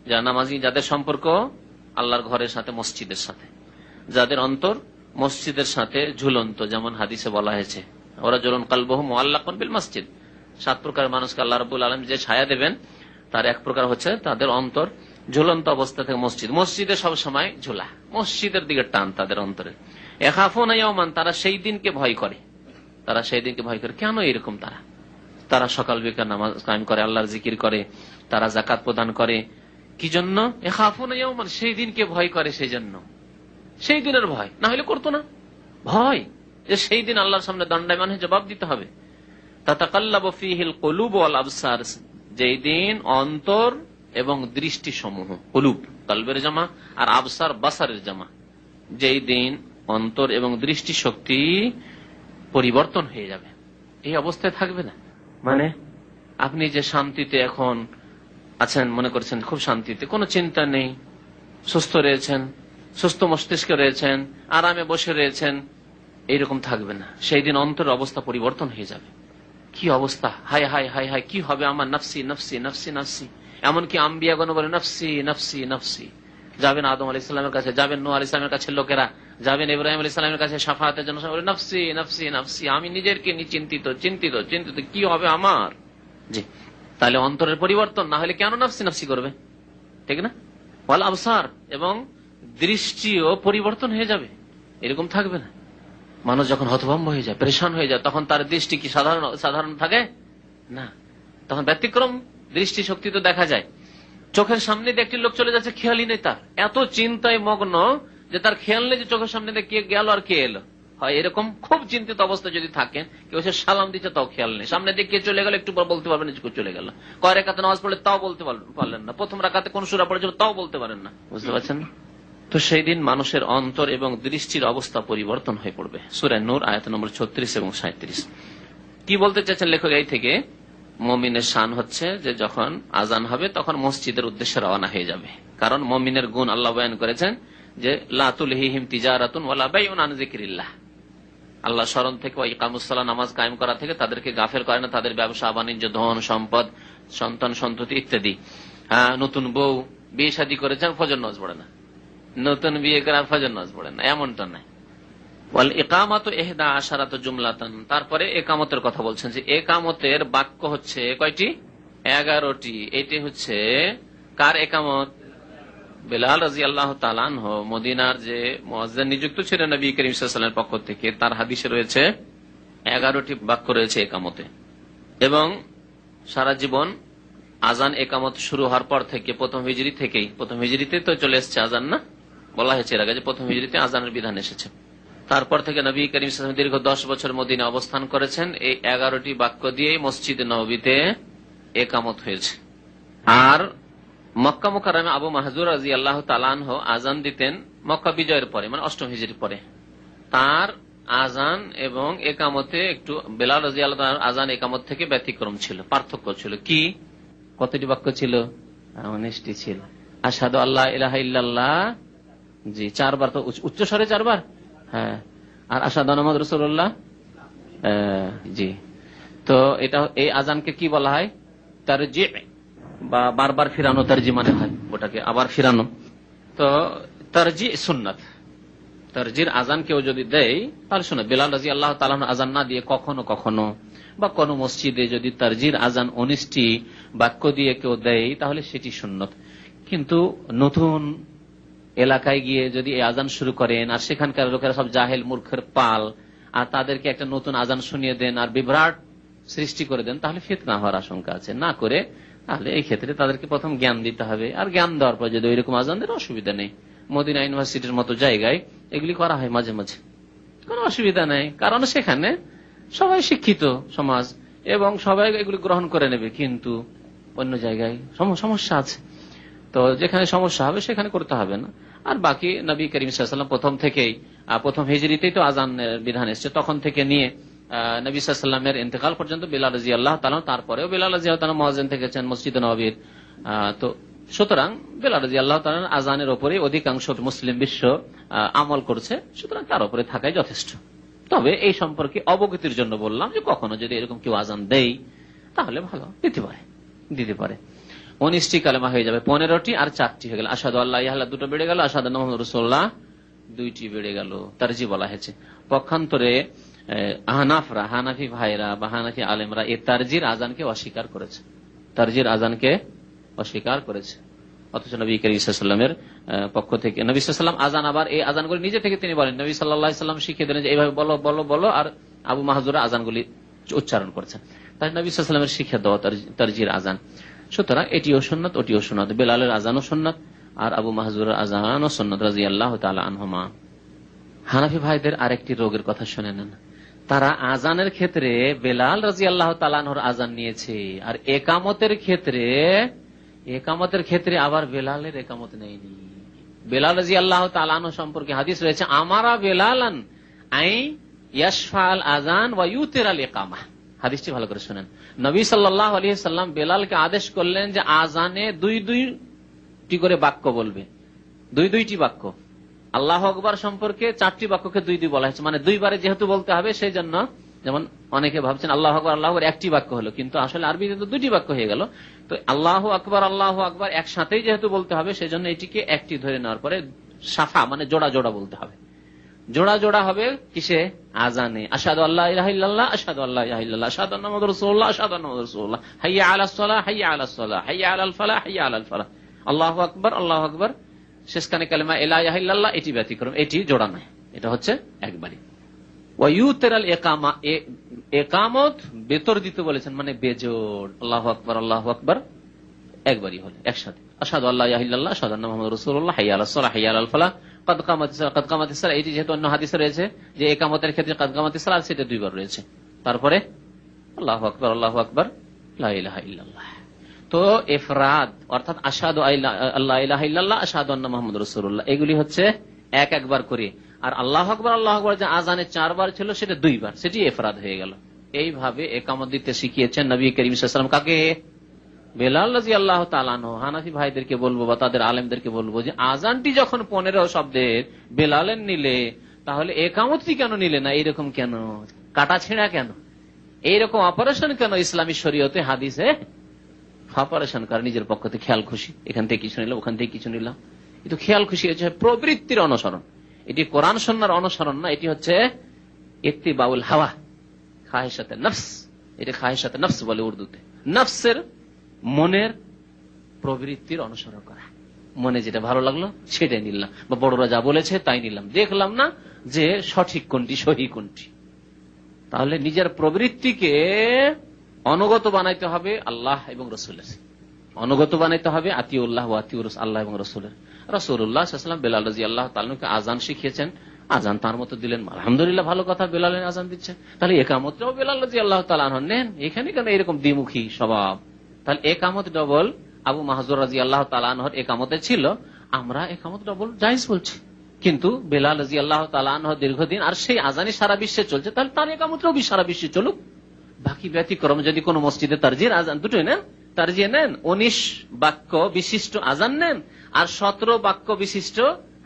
যারা নামাজি, যাদের সম্পর্ক আল্লাহর ঘরের সাথে, মসজিদের সাথে, যাদের অন্তর মসজিদের সাথে ঝুলন্ত। যেমন হাদিসে বলা হয়েছে ওরা জলন কালবহু মুআল্লাকুন বিল মসজিদ, 7 প্রকার মানুষকে আল্লাহ রাব্বুল আলামিন যে ছায়া দেবেন তার এক প্রকার হচ্ছে তাদের অন্তর ঝুলন্ত অবস্থা থেকে মসজিদে সব সময় ঝোলা, মসজিদের দিকে টান তাদের অন্তরে। ইয়াখাফুনা ইয়াওমান, তারা সেই দিনকে ভয় করে। তারা সেই দিনকে ভয় করে। কেন এরকম? তারা সকাল বিকাল নামাজ কায়েম করে, আল্লাহর জিকির করে, তারা যাকাত প্রদান করে। কি জন্য? ইয়াখাফুনা ইয়াওমান, সেই দিনকে ভয় করে। সেই জন্য, সেই দিনের ভয়, না হলে করতো না। ভয় যে সেই দিন আল্লাহর সামনে দণ্ডায়মান হয়ে জবাব দিতে হবে। তাতাকাল্লাবু ফীহিল কুলুব ওয়াল আবসার, যেই দিন অন্তর এবং দৃষ্টি সমূহ, কুলুব কলবের জামা আর আবসার বাসারের জামা, যেই দিন অন্তর এবং দৃষ্টি শক্তি পরিবর্তন হয়ে যাবে, এই অবস্থায় থাকবে না। মানে আপনি যে শান্তিতে এখন আছেন, মনে করছেন খুব শান্তিতে, কোনো চিন্তা নেই, সুস্থ রয়েছেন, সুস্থ মস্তিষ্কে রয়েছেন, আরামে বসে রয়েছেন, এইরকম থাকবে না। সেই দিন অন্তরের অবস্থা পরিবর্তন হয়ে যাবে। কি অবস্থা! হায় হায় হায় হায়, কি হবে আমার! নফসি নফসি নফসি নফসি। এমনকি আম্বিয়াগণ বলে নফসি নফসি নফসি। যাবেন আদম আলাইহিস সালামের কাছে, যাবেন নূহ আলাইহিস সালামের কাছে লোকেরা, যাবেন ইব্রাহিম আলাইহিস সালামের কাছে শাফাআতের জন্য, বলে নফসি নফসি নফসি, আমি নিজেরকে নিয়ে চিন্তিত চিন্তিত চিন্তিত, কি হবে আমার। জি, তাহলে অন্তরের পরিবর্তন না হলে কেন নফসি নফসি করবে? ঠিক না? ওয়াল আবসার, এবং দৃষ্টিও পরিবর্তন হয়ে যাবে। এরকম থাকবে না। মানুষ যখন হতভম্ব হয়ে যায়, পরেশান হয়ে যায়, তখন তার দৃষ্টি কি সাধারণ থাকে না, তখন ব্যতিক্রম দৃষ্টি শক্তি তো দেখা যায়। চোখের সামনে দিয়ে একটি লোক চলে যাচ্ছে, খেয়ালই নেই তার, এত চিন্তায় মগ্ন যে তার খেয়াল নেই যে চোখের সামনে দিয়ে কে গেল আর কে এলো। হয় এরকম খুব চিন্তিত অবস্থা যদি থাকেন, কেউ সে সালাম দিচ্ছে তাও খেয়াল নেই, সামনে দিয়ে কে চলে গেল একটু পর বলতে পারবেন যে চলে গেল। কয় রাকাতে নামাজ পড়লে তাও বলতে পারলেন না, প্রথম রাকাতে কোন সূরা পড়েছিল তাও বলতে পারেন না, বুঝতে পারছেন না? তো সেই দিন মানুষের অন্তর এবং দৃষ্টির অবস্থা পরিবর্তন হয়ে পড়বে। সূরা নূর আয়াত নম্বর 36 এবং 37। কি বলতে চাচ্ছেন লেখক? এই থেকে মুমিনের শান হচ্ছে যে যখন আজান হবে তখন মসজিদের উদ্দেশ্যে রওনা হয়ে যাবে। কারণ মুমিনের গুণ আল্লাহ বয়ান করেছেন যে লা তুলহিহিম তিজারাতুন ওয়ালা বাইউন আন যিকরিল্লাহ, আল্লাহ স্মরণ থেকে ওয়া ইকামুসসালাহ, নামাজ কায়েম করা থেকে তাদেরকে গাফেল করে না। তাদের ব্যবসা বাণিজ্য, ধন সম্পদ, সন্তান সন্ততি ইত্যাদি। নতুন বউ বিয়ে শাদী করেছেন, ফজর নামাজ পড়ে না, নতুন বিয়ে করে ফজর নামাজ পড়ে না, এমনটা নাই। ওয়াল ইকামাতু ইহদা আশারাতু জুমলাতান, তারপরে একামতের কথা বলছেন যে একামতের বাক্য হচ্ছে কয়টি? 11টি। এটি হচ্ছে কার একামত? বেলাল রাদিয়াল্লাহু তাআলা আনহু, মদিনার যে মুয়াজ্জিন নিযুক্ত ছিলেন নবী করিম সাল্লাল্লাহু আলাইহি ওয়াসাল্লামের পক্ষ থেকে, তার হাদিসে রয়েছে 11টি বাক্য রয়েছে একামতে। এবং সারা জীবন আজান একামত শুরু হওয়ার পর থেকে প্রথম হিজরি থেকেই, প্রথম হিজরিতে তো চলে এসেছে আজান, না বলা হয়েছে এর আগে যে প্রথম হিজরিতে আজানের বিধান এসেছে। তারপর থেকে নবী করিম সাল্লাল্লাহু আলাইহি ওয়াসাল্লাম দীর্ঘ 10 বছর মদিনা অবস্থান করেছেন। এই 11টি বাক্য দিয়ে মসজিদে নববীতে একামত হয়েছে। আর মক্কা মুকাররমে আবু মাহজুর রাদিয়াল্লাহু তাআলা আনহু আজান দিতেন মক্কা বিজয়ের পরে, মানে 8ম হিজরির পরে। তার আজান এবং একামতে একটু বেলাল রাদিয়াল্লাহু তাআলার আজান একামত থেকে ব্যতিক্রম ছিল, পার্থক্য ছিল। কি? কতটি বাক্য ছিল? 19টি ছিল। আশহাদু আল্লা ইলাহা ইল্লাল্লাহ, জি 4 বার, তো উচ্চ স্বরে 4 বার, হ্যাঁ। আর আশহাদু আন্না মুহাম্মাদুর রাসূলুল্লাহ, জি। তো এটা, এই আজানকে কি বলা হয়? তারজি, বা বারবার ফিরানো, তারজি মানে হয় ওটাকে আবার ফিরানো। তো তারজি সুন্নাত, তারজির আজান কেউ যদি দেয় তাহলে শোনো, বেলাল রাদিয়াল্লাহু তাআলা আজান না দিয়ে কখনো কখনো বা কোন মসজিদে যদি তারজির আজান 19টি বাক্য দিয়ে কেউ দেয় তাহলে সেটি সুন্নত। কিন্তু নতুন এলাকায় গিয়ে যদি এই আজান শুরু করেন আর সেখানকার লোকেরা সব জাহেল মূর্খের পাল, আর তাদেরকে একটা নতুন আজান শুনিয়ে দেন আর বিভ্রাট সৃষ্টি করে দেন, তাহলে ফিতনা হওয়ার আশঙ্কা আছে। না করে তাহলে এই ক্ষেত্রে তাদেরকে প্রথম জ্ঞান দিতে হবে। আর জ্ঞান দেওয়ার পর যদি ওইরকম আজান দেন অসুবিধা নেই। মদিনা ইউনিভার্সিটির মতো জায়গায় এগুলি করা হয় মাঝে মাঝে, কোনো অসুবিধা নেই। কারণ সেখানে সবাই শিক্ষিত সমাজ এবং সবাই এগুলি গ্রহণ করে নেবে। কিন্তু অন্য জায়গায় সমস্যা আছে, তো যেখানে সমস্যা হবে সেখানে করতে হবে না। আর বাকি নবী করিম সাল্লাল্লাহু আলাইহি ওয়াসাল্লাম প্রথম থেকেই, প্রথম হিজরিতেই তো আজানের বিধান এসেছে, তখন থেকে নিয়ে নবী সাল্লাল্লাহু আলাইহি ওয়াসাল্লামের ইন্তেকাল পর্যন্ত বেলাল রাদিয়াল্লাহু তাআলা, তারপরেও বেলাল রাদিয়াল্লাহু তাআলা মুয়াজ্জিন থেকেছেন মসজিদে নববীর। তো সুতরাং বেলাল রাদিয়াল্লাহু তাআলা আজানের উপরে অধিকাংশ মুসলিম বিশ্ব আমল করছে, সুতরাং তার উপরে থাকাই যথেষ্ট। তবে এই সম্পর্কে অবগতির জন্য বললাম যে কখনো যদি এরকম কেউ আজান দেয় তাহলে ভালো, দিতে পারে। 19টি কালেমা হয়ে যাবে, 15টি আর 4টি হয়ে গেল। আশহাদু আল্লা ইলাহা ইল্লাল্লাহ 2টো বেড়ে গেল, আশহাদু আন্না মুহাম্মাদুর রাসূলুল্লাহ 2টি বেড়ে গেল। তারজি বলা হয়েছে। পক্ষান্তরে হানাফি ভাইরা বা হানাফি আলেমরা এই তারজির আজানকে অস্বীকার করেছে, তারজির আজানকে অস্বীকার করেছে। অথচ নবী করিম সাল্লাল্লাহু আলাইহি ওয়াসাল্লামের পক্ষ থেকে নবী সাল্লাল্লাহু আলাইহি ওয়াসাল্লাম আজান, আবার এই আজানগুলি নিজে থেকে তিনি বলেন, নবী সাল্লাল্লাহু আলাইহি ওয়াসাল্লাম শিখিয়ে দেন যে এইভাবে বলো বলো বলো, আর আবু মাহজুরা আজানগুলি উচ্চারণ করেছেন। তাই নবী সাল্লাল্লাহু আলাইহি ওয়াসাল্লামের শিক্ষা দেওয়া তারজির আজান। সুতরাং এটিও সুন্নাত, ওটিও সুন্নাত। বেলালের আজানও সুন্নাত আর আবু মাহজুরের আজানও সুন্নাত রাদিয়াল্লাহু তাআলা আনহুমা। হানাফি ভাইদের আরেকটি রোগের কথা শুনে নেন। তারা আজানের ক্ষেত্রে বেলাল রাদিয়াল্লাহু তাআলা আনহুর আজান নিয়েছে, আর একামতের ক্ষেত্রে আবার বেলালের একামত নেয়নি। বেলাল রাদিয়াল্লাহু তাআলা আনহু সম্পর্কে হাদিস রয়েছে, আমারা বেলালান আই ইয়াশফাল আজান ওয়া ইউতিরাল ইকামা। হাদিসটি ভালো করে শুনেন। নবী সাল্লাল্লাহু আলাইহি সাল্লাম বেলালকে আদেশ করলেন যে আজানে 2-2টি করে বাক্য বলবে, 2-2টি বাক্য। আল্লাহু আকবার সম্পর্কে 4টি বাক্যকে 2-2 বলা হয়েছে, মানে 2 বারে যেহেতু বলতে হবে সেই জন্য, যেমন অনেকে ভাবছেন আল্লাহু আকবার আল্লাহু আকবার একটি বাক্য হলো, কিন্তু আসলে আরবিতে তো 2টি বাক্য হয়ে গেল। তো আল্লাহু আকবার একসাথেই যেহেতু বলতে হবে সেই জন্য এটিকে একটি ধরে নেওয়ার পরে সাফা মানে জোড়া জোড়া বলতে হবে। জোড়া জোড়া হবে কিসে? আজানে। আশহাদু আল্লা ইলাহা ইল্লাল্লাহ, আশহাদু আল্লা ইলাহা ইল্লাল্লাহ, আশহাদু আন্না মুহাম্মাদুর রাসূলুল্লাহ, আশহাদু আন্না মুহাম্মাদুর রাসূলুল্লাহ, হাইয়া আলাস সালাহ, হাইয়া আলাল ফালাহ, হাইয়া আলাল ফালাহ। আল্লাহু আকবার, আল্লাহু আকবার, শেষখানে কালেমা লা ইলাহা ইল্লাল্লাহ, এটি ব্যতিক্রম, এটি জোড়া নয়, এটা হচ্ছে একবারই। ওয়ায়ুতিরাল ইকামা, একামত বেতর দিতে বলেছেন, মানে বেজোড়, আল্লাহু আকবার, আল্লাহু আকবার একবারই হলে একসাথে, আশহাদু আল্লা ইলাহা ইল্লাল্লাহ, আশহাদু আন্না মুহাম্মাদুর রাসূলুল্লাহ, হাইয়া আলাস সালাহ, হাইয়া আলাল ফালাহ, কাদ কামাতিস সালাহ, কাদ কামাতিস সালাহ, এটি যেহেতু অন্য হাদিসে রয়েছে যে একামতের ক্ষেত্রে কাদ কামাতিস সালাহ, সেটা দুইবার রয়েছে। তারপরে আল্লাহু আকবার, আল্লাহু আকবার, লা ইলাহা ইল্লাল্লাহ। তো ইফরাদ অর্থাৎ আশহাদু আল্লা ইলাহা ইল্লাল্লাহ, আশহাদু আন্না মুহাম্মাদুর রাসূলুল্লাহ, এগুলি হচ্ছে একবার করে। আর আল্লাহু আকবার, আল্লাহু আকবার যে আযানে 4 বার ছিল সেটা 2 বার, সেটি ইফরাদ হয়ে গেল। এইভাবে একামত দিতে শিখিয়েছেন নবী করিম সাল্লাল্লাহু আলাইহি ওয়াসাল্লাম। কাকে? বেলাল রাদিয়াল্লাহু তাআলা আনহু। হানাফি ভাইদেরকে বলবো বা তাদের আলেমদেরকে বলবো যে আযানটি যখন 15 শব্দের বেলালের নিলে, তাহলে একামতটি কেন নিলে না? এইরকম কেন কাটা ছেঁড়া, কেন এইরকম অপারেশন কেন ইসলামী শরীয়তে হাদিসে? অপারেশন করে নিজের পক্ষ থেকে খেয়াল খুশি, এখান থেকে কিছু নিলাম, ওখান থেকে কিছু নিলাম, কিন্তু খেয়াল খুশি হচ্ছে প্রবৃত্তির অনুসরণ। এটি কোরআন সুন্নাহর অনুসরণ না, এটি হচ্ছে ইত্তিবাউল হাওয়া, খাহিশাতে নফস। এটি খাহিশাতে নফস বলে উর্দুতে। নফসের, মনের প্রবৃত্তির অনুসরণ করা, মনে যেটা ভালো লাগলো সেটাই নিলাম, বা বড়রা যা বলেছে তাই নিলাম, দেখলাম না যে সঠিক কোনটি, সহি কোনটি। তাহলে নিজের প্রবৃত্তিকে অনুগত বানাইতে হবে আল্লাহ এবং রসুলের, অনুগত বানাইতে হবে আতিউল্লাহ ওয়া আতিউর আল্লাহ এবং রসুলের। রাসূলুল্লাহ সাল্লাল্লাহু আলাইহি ওয়াসাল্লাম বেলাল রাদিয়াল্লাহু তাআলা আনহুকে আযান শিখিয়েছেন, আযান তার মতো দিলেন, আলহামদুলিল্লাহ, ভালো কথা, বেলালের আযান দিচ্ছেন। তাহলে একামতটাও বেলাল রাদিয়াল্লাহু তাআলা আনহু নেন। এখানে কেন এরকম দ্বিমুখী স্বভাব? তাহলে একামত ডবল আবু মাহজুর রাদিয়াল্লাহু তাআলা আনহুর একামতে ছিল, আমরা একামত ডবল জায়েজ বলছি, কিন্তু বেলাল রাদিয়াল্লাহু তাআলা আনহু দীর্ঘদিন আর সেই আযানই সারা বিশ্বে চলছে, তাহলে তার একামতটাও সারা বিশ্বে চলুক। বাকি ব্যতিক্রম যদি কোন মসজিদে তারজির আযান দুটোই নেন, তারজিয়ে নেন, 19 বাক্য বিশিষ্ট আযান নেন, আর 17 বাক্য বিশিষ্ট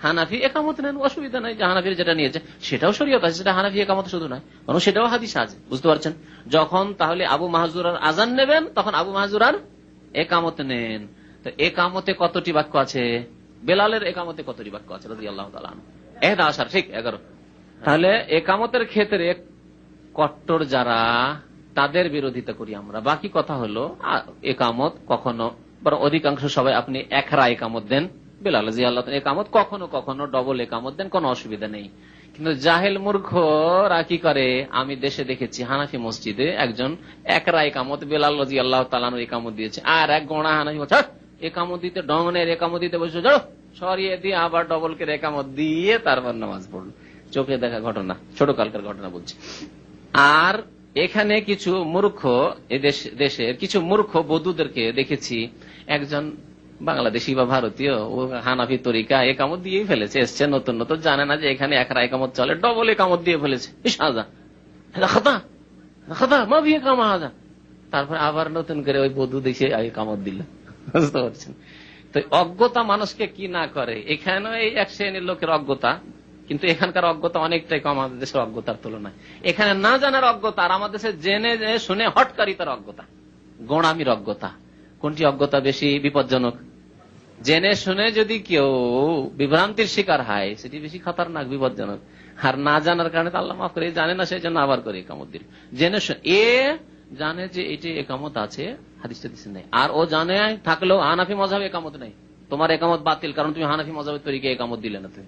হানাফি একামত নেন, অসুবিধা নাই। হানাফির যেটা নিয়েছে সেটাও শরীয়ত আছে, সেটা হানাফি একামত শুধু নয়, বরং সেটাও হাদিস আছে, বুঝতে পারছেন? যখন তাহলে আবু মাহজুরার আযান নেবেন, তখন আবু মাহজুরার একামত নেন। তো একামতে কতটি বাক্য আছে? বেলালের একামতে কতটি বাক্য আছে রাদিয়াল্লাহু তাআলা আনহু? 11, ঠিক 11। তাহলে একামতের ক্ষেত্রে কট্টর যারা, তাদের বিরোধিতা করি আমরা। বাকি কথা হলো একামত কখনো, বরং অধিকাংশ সবাই আপনি একরা একামত দেন, বেলাল রাদিয়াল্লাহু তাআলা একামত কখনো কখনো ডবল একামত দেন, কোনো অসুবিধা নেই। কিন্তু জাহেল মূর্খরা কি করে, আমি দেশে দেখেছি হানাফি মসজিদে একজন একরা একামত বেলাল রাদিয়াল্লাহু তাআলা একামত দিয়েছে, আর এক গোড়া হানাফি একামত দিতে ডংনের একামত দিতে বসে যাও, সরিয়ে দিয়ে আবার ডবল করে একামত দিয়ে তারপর নামাজ পড়ল। চোখে দেখা ঘটনা, ছোট কালকার ঘটনা বলছি। আর এখানে কিছু মূর্খ, দেশের কিছু মূর্খ বধূদেরকে দেখেছি, একজন বাংলাদেশি বা ভারতীয়, ও হানাফি তরিকা একামত দিয়ে ফেলেছে, এসছে নতুন নতুন, জানে না যে এখানে একরা একামত চলে, ডবল একামত দিয়ে ফেলেছে। তারপর আবার নতুন করে ওই বধূ দেখে একামত দিল, বুঝতে পারছেন? তো অজ্ঞতা মানুষকে কি না করে। এখানে এই এক শ্রেণীর লোকের অজ্ঞতা, কিন্তু এখানকার অজ্ঞতা অনেকটাই কম আমাদের দেশের অজ্ঞতার তুলনায়। এখানে না জানার অজ্ঞতা, আর আমাদের দেশে জেনে শুনে হটকারিতার অজ্ঞতা, গোঁড়ামির অজ্ঞতা। কোনটি অজ্ঞতা বেশি বিপজ্জনক? জেনে শুনে যদি কেউ বিভ্রান্তির শিকার হয়, সেটি বেশি খতরনাক, বিপজ্জনক। আর না জানার কারণে আল্লাহ মাফ করে, জানে না সেই জন্য আবার করে একামত দিল। জেনে জানে যে এটি একামত আছে, হাদিস টাদিসে নেই, আর ও জানে থাকলেও হানাফি মযহাবে একামত নেই, তোমার একামত বাতিল, কারণ তুমি হানাফি মযহাবের তরিকায় একামত দিলে না। তুমি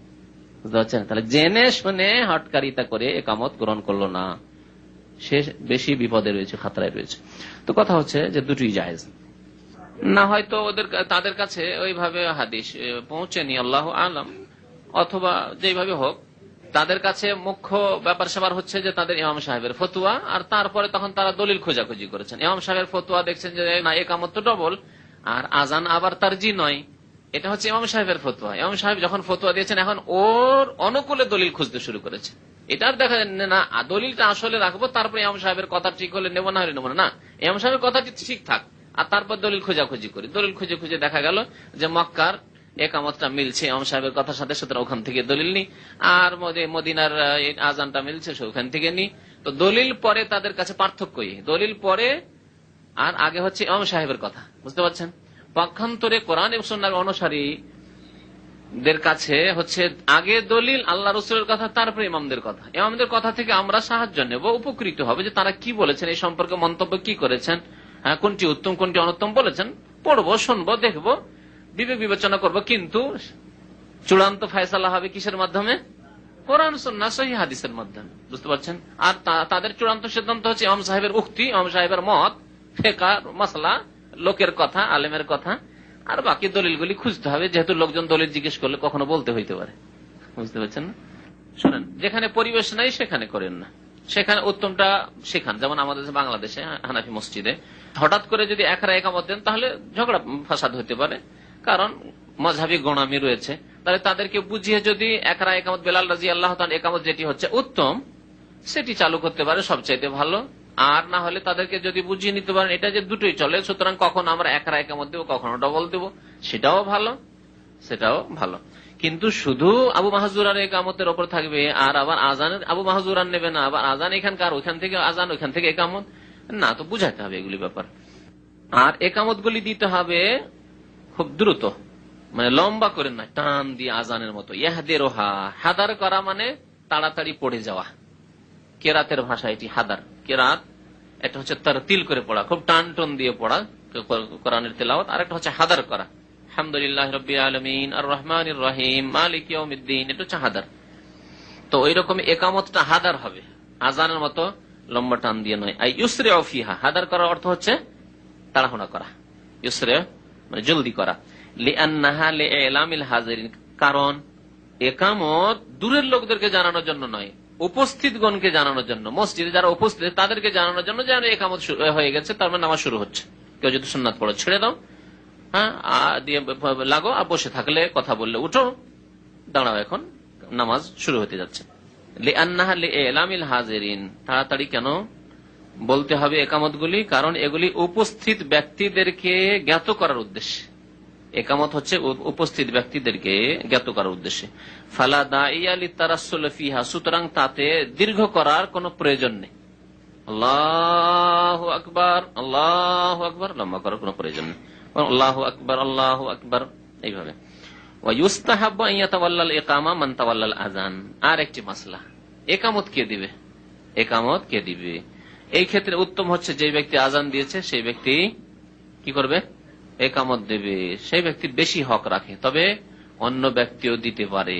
বুঝতে পারছেন? তাহলে জেনে শুনে হটকারিতা করে একামত গ্রহণ করলো না, সে বেশি বিপদে রয়েছে, খাতরায় রয়েছে। তো কথা হচ্ছে যে দুটোই জায়েজ। না হয়তো তাদের কাছে ওইভাবে হাদিস পৌঁছেনি, আল্লাহু আলাম, অথবা যেভাবে হোক, তাদের কাছে মুখ্য ব্যাপার স্যাপার হচ্ছে যে তাদের ইমাম সাহেবের ফতুয়া, আর তারপরে তখন তারা দলিল খোঁজাখুঁজি করেছেন। ইমাম সাহেবের ফতুয়া দেখছেন যে না, একামত তো ডবল, আর আজান আবার তারজি নয়, এটা হচ্ছে ইমাম সাহেবের ফতুয়া। ইমাম সাহেব যখন ফতুয়া দিয়েছেন, এখন ওর অনুকূলে দলিল খুঁজতে শুরু করেছে। এটার দেখা না, দলিলটা আসলে রাখবো, তারপরে ইমাম সাহেবের কথা ঠিক হলে নেবো, না হলে নেবো না। ইমাম সাহেবের কথা ঠিক থাক, আর তারপর দলিল খোঁজাখুঁজি করি। দলিল খুঁজে খুঁজে দেখা গেল যে মক্কার একামতটা মিলছে ইমাম সাহেবের কথার সাথে, সুতরাং ওখান থেকে দলিল নি, আর মদিনার আজানটা মিলছে, ওখান থেকে নি। তো দলিল পরে তাদের কাছে পার্থক্যই, দলিল পরে আর আগে হচ্ছে ইমাম সাহেবের কথা, বুঝতে পারছেন? পক্ষান্তরে কোরআন এবং সুন্নাহর অনুসারীদের কাছে হচ্ছে আগে দলিল, আল্লাহ রসুলের কথা, তারপরে ইমামদের কথা। ইমামদের কথা থেকে আমরা সাহায্য নেব, উপকৃত হবে, যে তারা কি বলেছেন, এই সম্পর্কে মন্তব্য কি করেছেন, কোনটি উত্তম কোনটি অনুত্তম বলেছেন, পড়বো, শুনবো, দেখবো, বিবেক বিবেচনা করব, কিন্তু চূড়ান্ত ফয়সালা হবে কিসের মাধ্যমে? কোরআন সুন্নাহ সহিহ হাদিসের মাধ্যমে। বুঝতে পারছেন? আর তাদের চূড়ান্ত সিদ্ধান্ত হচ্ছে ইমাম সাহেবের উক্তি, ইমাম সাহেবের মত, ফিকহ মাসলা, লোকের কথা, আলেমের কথা, আর বাকি দলিলগুলি খুঁজতে হবে, যেহেতু লোকজন দলিল জিজ্ঞেস করলে কখনো বলতে হইতে পারে। বুঝতে পারছেন না? শোনেন, যেখানে পরিবেশ নাই সেখানে করেন না, সেখানে উত্তমটা শেখান। যেমন আমাদের বাংলাদেশে হানাফি মসজিদে হঠাৎ করে যদি একরা একামত দেন তাহলে ঝগড়া ফাসাদ হতে পারে, কারণ মযহাবী গোড়ামি রয়েছে। তাহলে তাদেরকে বুঝিয়ে যদি একরা একামত, বেলাল রাদিয়াল্লাহু তাআলা একামত যেটি হচ্ছে উত্তম সেটি চালু করতে পারে সবচাইতে ভালো। আর না হলে তাদেরকে যদি বুঝিয়ে নিতে পারেন এটা যে দুটোই চলে, সুতরাং কখন আমরা একরা একামত দেবো, কখনো ডবল দেবো, সেটাও ভালো, সেটাও ভালো। কিন্তু শুধু আবু মাহজুরার একামতের ওপর থাকবে আর আবার আজানের আবু মাহজুরার নেবে না, আবার আজান এখানকার, ওইখান থেকে আজান, ওইখান থেকে একামত, না, তো বুঝাতে হবে এগুলি ব্যাপার। আর একামত গুলি দিতে হবে খুব দ্রুত, মানে লম্বা করে না, টান দিয়ে আজানের মতো। ইয়াহদেরোহা, হাদার করা মানে তাড়াতাড়ি পড়ে যাওয়া। কেরাতের ভাষা এটি হাদার। কেরাত একটা হচ্ছে তারতিল করে পড়া, খুব টান টন দিয়ে পড়া কোরআনের তেলাওয়াত, আর একটা হচ্ছে হাদার করা। আলহামদুলিল্লাহ রাব্বিল আলামিন আর রহমানির রহিম মালিক ইয়াউমিদ্দিন, এটা হচ্ছে হাদার। তো ওই রকম একামতটা হাদার হবে, আজানের মতো লম্বা টান দিয়ে নয়। আই ইউসরে ফিহা, হাদার করার অর্থ হচ্ছে তাড়াহুড়া করা, ইউসরে মানে জলদি করা। লিআন্নাহা লিইলামিল হাজিরিন, কারণ একামত দূরের লোকদেরকে জানানোর জন্য নয়, উপস্থিতগণকে জানানোর জন্য। মসজিদে যারা উপস্থিত তাদেরকে জানানোর জন্য যে একামত হয়ে গেছে, তার মানে নামাজ শুরু হচ্ছে। কেউ যদি সুন্নাত পড়ে ছেড়ে দাও, হ্যাঁ, দিয়ে লাগো, আর বসে থাকলে কথা বললে উঠো, দাঁড়াও, এখন নামাজ শুরু হতে যাচ্ছে। লিআন্নাহা লিইলামিল হাজিরিন, তাড়াতাড়ি কেন বলতে হবে একামত গুলি? কারণ এগুলি উপস্থিত ব্যক্তিদেরকে জ্ঞাত করার উদ্দেশ্যে। একামত হচ্ছে উপস্থিত ব্যক্তিদেরকে জ্ঞাত করার উদ্দেশ্যে। ফালা দাইয়া লিতারাসসুল ফিহা, সুতরাং তাতে দীর্ঘ করার কোনো প্রয়োজন নেই। আল্লাহু আকবার, আল্লাহু আকবার, লম্বা করার কোনো প্রয়োজন নেই। আল্লাহু আকবার, আল্লাহু আকবার, এইভাবে। ওয়া ইউস্তাহাব্বু আন ইয়াতাওয়াল্লাল ইকামা মান তাওয়াল্লাল আযান। আর একটি মাসলা, একামত কে দিবে? একামত কে দিবে? এই ক্ষেত্রে উত্তম হচ্ছে যে ব্যক্তি আযান দিয়েছে সেই ব্যক্তি কি করবে? একামত দেবে। সেই ব্যক্তি বেশি হক রাখে, তবে অন্য ব্যক্তিও দিতে পারে।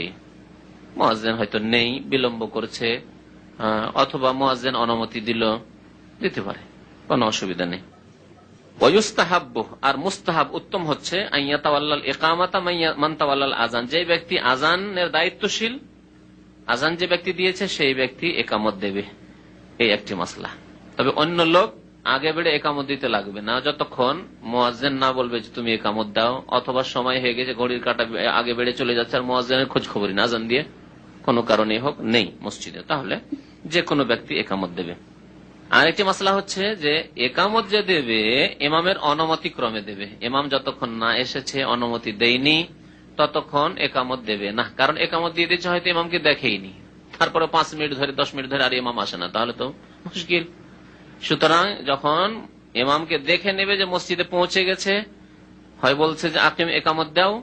মুয়াজ্জিন হয়তো নেই, বিলম্ব করছে, অথবা মুয়াজ্জিন অনুমতি দিল, দিতে পারে, কোনো অসুবিধা নেই। ওয়ায়ুস্তাহাব্বু, আর মুস্তাহাব উত্তম হচ্ছে আন ইয়াতাওয়াল্লাল ইকামাতা মান তাওয়াল্লাল আযান, যে ব্যক্তি আযানের দায়িত্বশীল, আযান যে ব্যক্তি দিয়েছে সেই ব্যক্তি একামত দেবে। এই একটি মাসলা। তবে অন্য লোক আগে বেড়ে একামত দিতে লাগবে না, যতক্ষণ মুয়াজ্জিন না বলবে যে তুমি একামত দাও, অথবা সময় হয়ে গেছে, ঘড়ির কাঁটা আগে বেড়ে চলে যাচ্ছে, আর মুয়াজ্জিনের খোঁজ খবরই না, আযান দিয়ে কোনো কারণে হোক নেই মসজিদে, তাহলে যে কোনো ব্যক্তি একামত দেবে। আরেকটি মাসলা হচ্ছে যে একামত যে দেবে ইমামের অনুমতি ক্রমে দেবে। ইমাম যতক্ষণ না এসেছে, অনুমতি দেয়নি, ততক্ষণ একামত দেবে না। কারণ একামত দিয়ে দিচ্ছে, হয়তো ইমামকে দেখেইনি, তারপরে 5 মিনিট ধরে 10 মিনিট ধরে আর ইমাম আসে না, তাহলে তো মুশকিল। সুতরাং যখন ইমামকে দেখে নেবে যে মসজিদে পৌঁছে গেছে, হয় বলছে যে আপনি একামত দাও,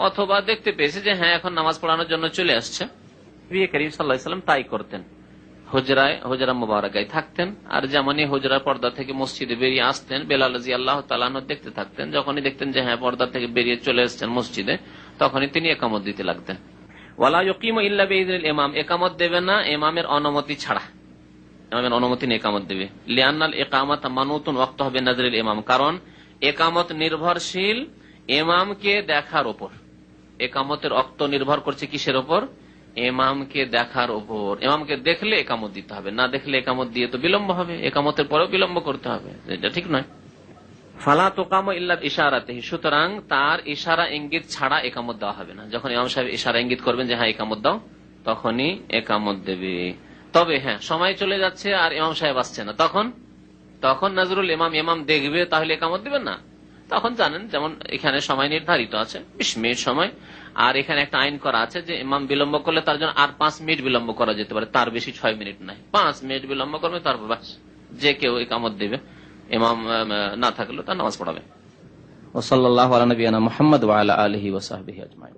অথবা দেখতে পেয়েছে যে হ্যাঁ এখন নামাজ পড়ানোর জন্য চলে আসছে। নবী করিম সাল্লাল্লাহু আলাইহি ওয়াসাল্লাম তাই করতেন, হুজরা মুবারাকায় থাকতেন, আর যেমনই হুজরা পর্দা থেকে মসজিদে বেরিয়ে আসতেন, বেলাল রাদিয়াল্লাহু তাআলা আনহু দেখতে থাকতেন। যখনই দেখতেন যে হ্যাঁ পর্দা থেকে বেরিয়ে চলে এসেছেন মসজিদে, তখনই তিনি একামত দিতে লাগতেন। ওয়ালা ইউকিমু ইল্লা বিইذনিল ইমাম, একামত দেবে না ইমামের অনুমতি ছাড়া, ইমামের অনুমতি নিয়ে একামত দেবে। লিআন্নাল ইকামাত মানুতুন ওয়াক্তুহা বিনাজরিল ইমাম, কারণ একামত নির্ভরশীল ইমামকে দেখার উপর। একামতের ওয়াক্ত নির্ভর করছে কিসের উপর? ইমামকে দেখার উপর। ইমামকে দেখলে একামত দিতে হবে, না দেখলে একামত দিয়ে তো বিলম্ব হবে, একামতের পরেও বিলম্ব করতে হবে, এটা ঠিক নয়। ফালা তুকামু ইল্লা বিইশারাতিহি, সুতরাং তার ইশারা ইঙ্গিত ছাড়া একামত দেওয়া হবে না। যখন ইমাম সাহেব ইশারা ইঙ্গিত করবেন যে হ্যাঁ একামত দাও, তখনই একামত দেবে। তবে হ্যাঁ সময় চলে যাচ্ছে আর ইমাম সাহেব আসছে না, তখন নজরুল ইমাম দেখবে, তাহলে একামত দিবেন না। তখন জানেন, যেমন এখানে সময় নির্ধারিত আছে 20 মিনিট সময়, আর এখানে একটা আইন করা আছে যে ইমাম বিলম্ব করলে তার জন্য আর 5 মিনিট বিলম্ব করা যেতে পারে, তার বেশি 6 মিনিট নাই, 5 মিনিট বিলম্ব করবে, তারপর বাস যে কেউ একামত দেবে, ইমাম না থাকলেও তার নামাজ পড়াবে। ওয়া সাল্লাল্লাহু আলা নবিয়ানা মুহাম্মদ ওয়া আলা আলিহি ওয়া সাহবিহি আজমাইন।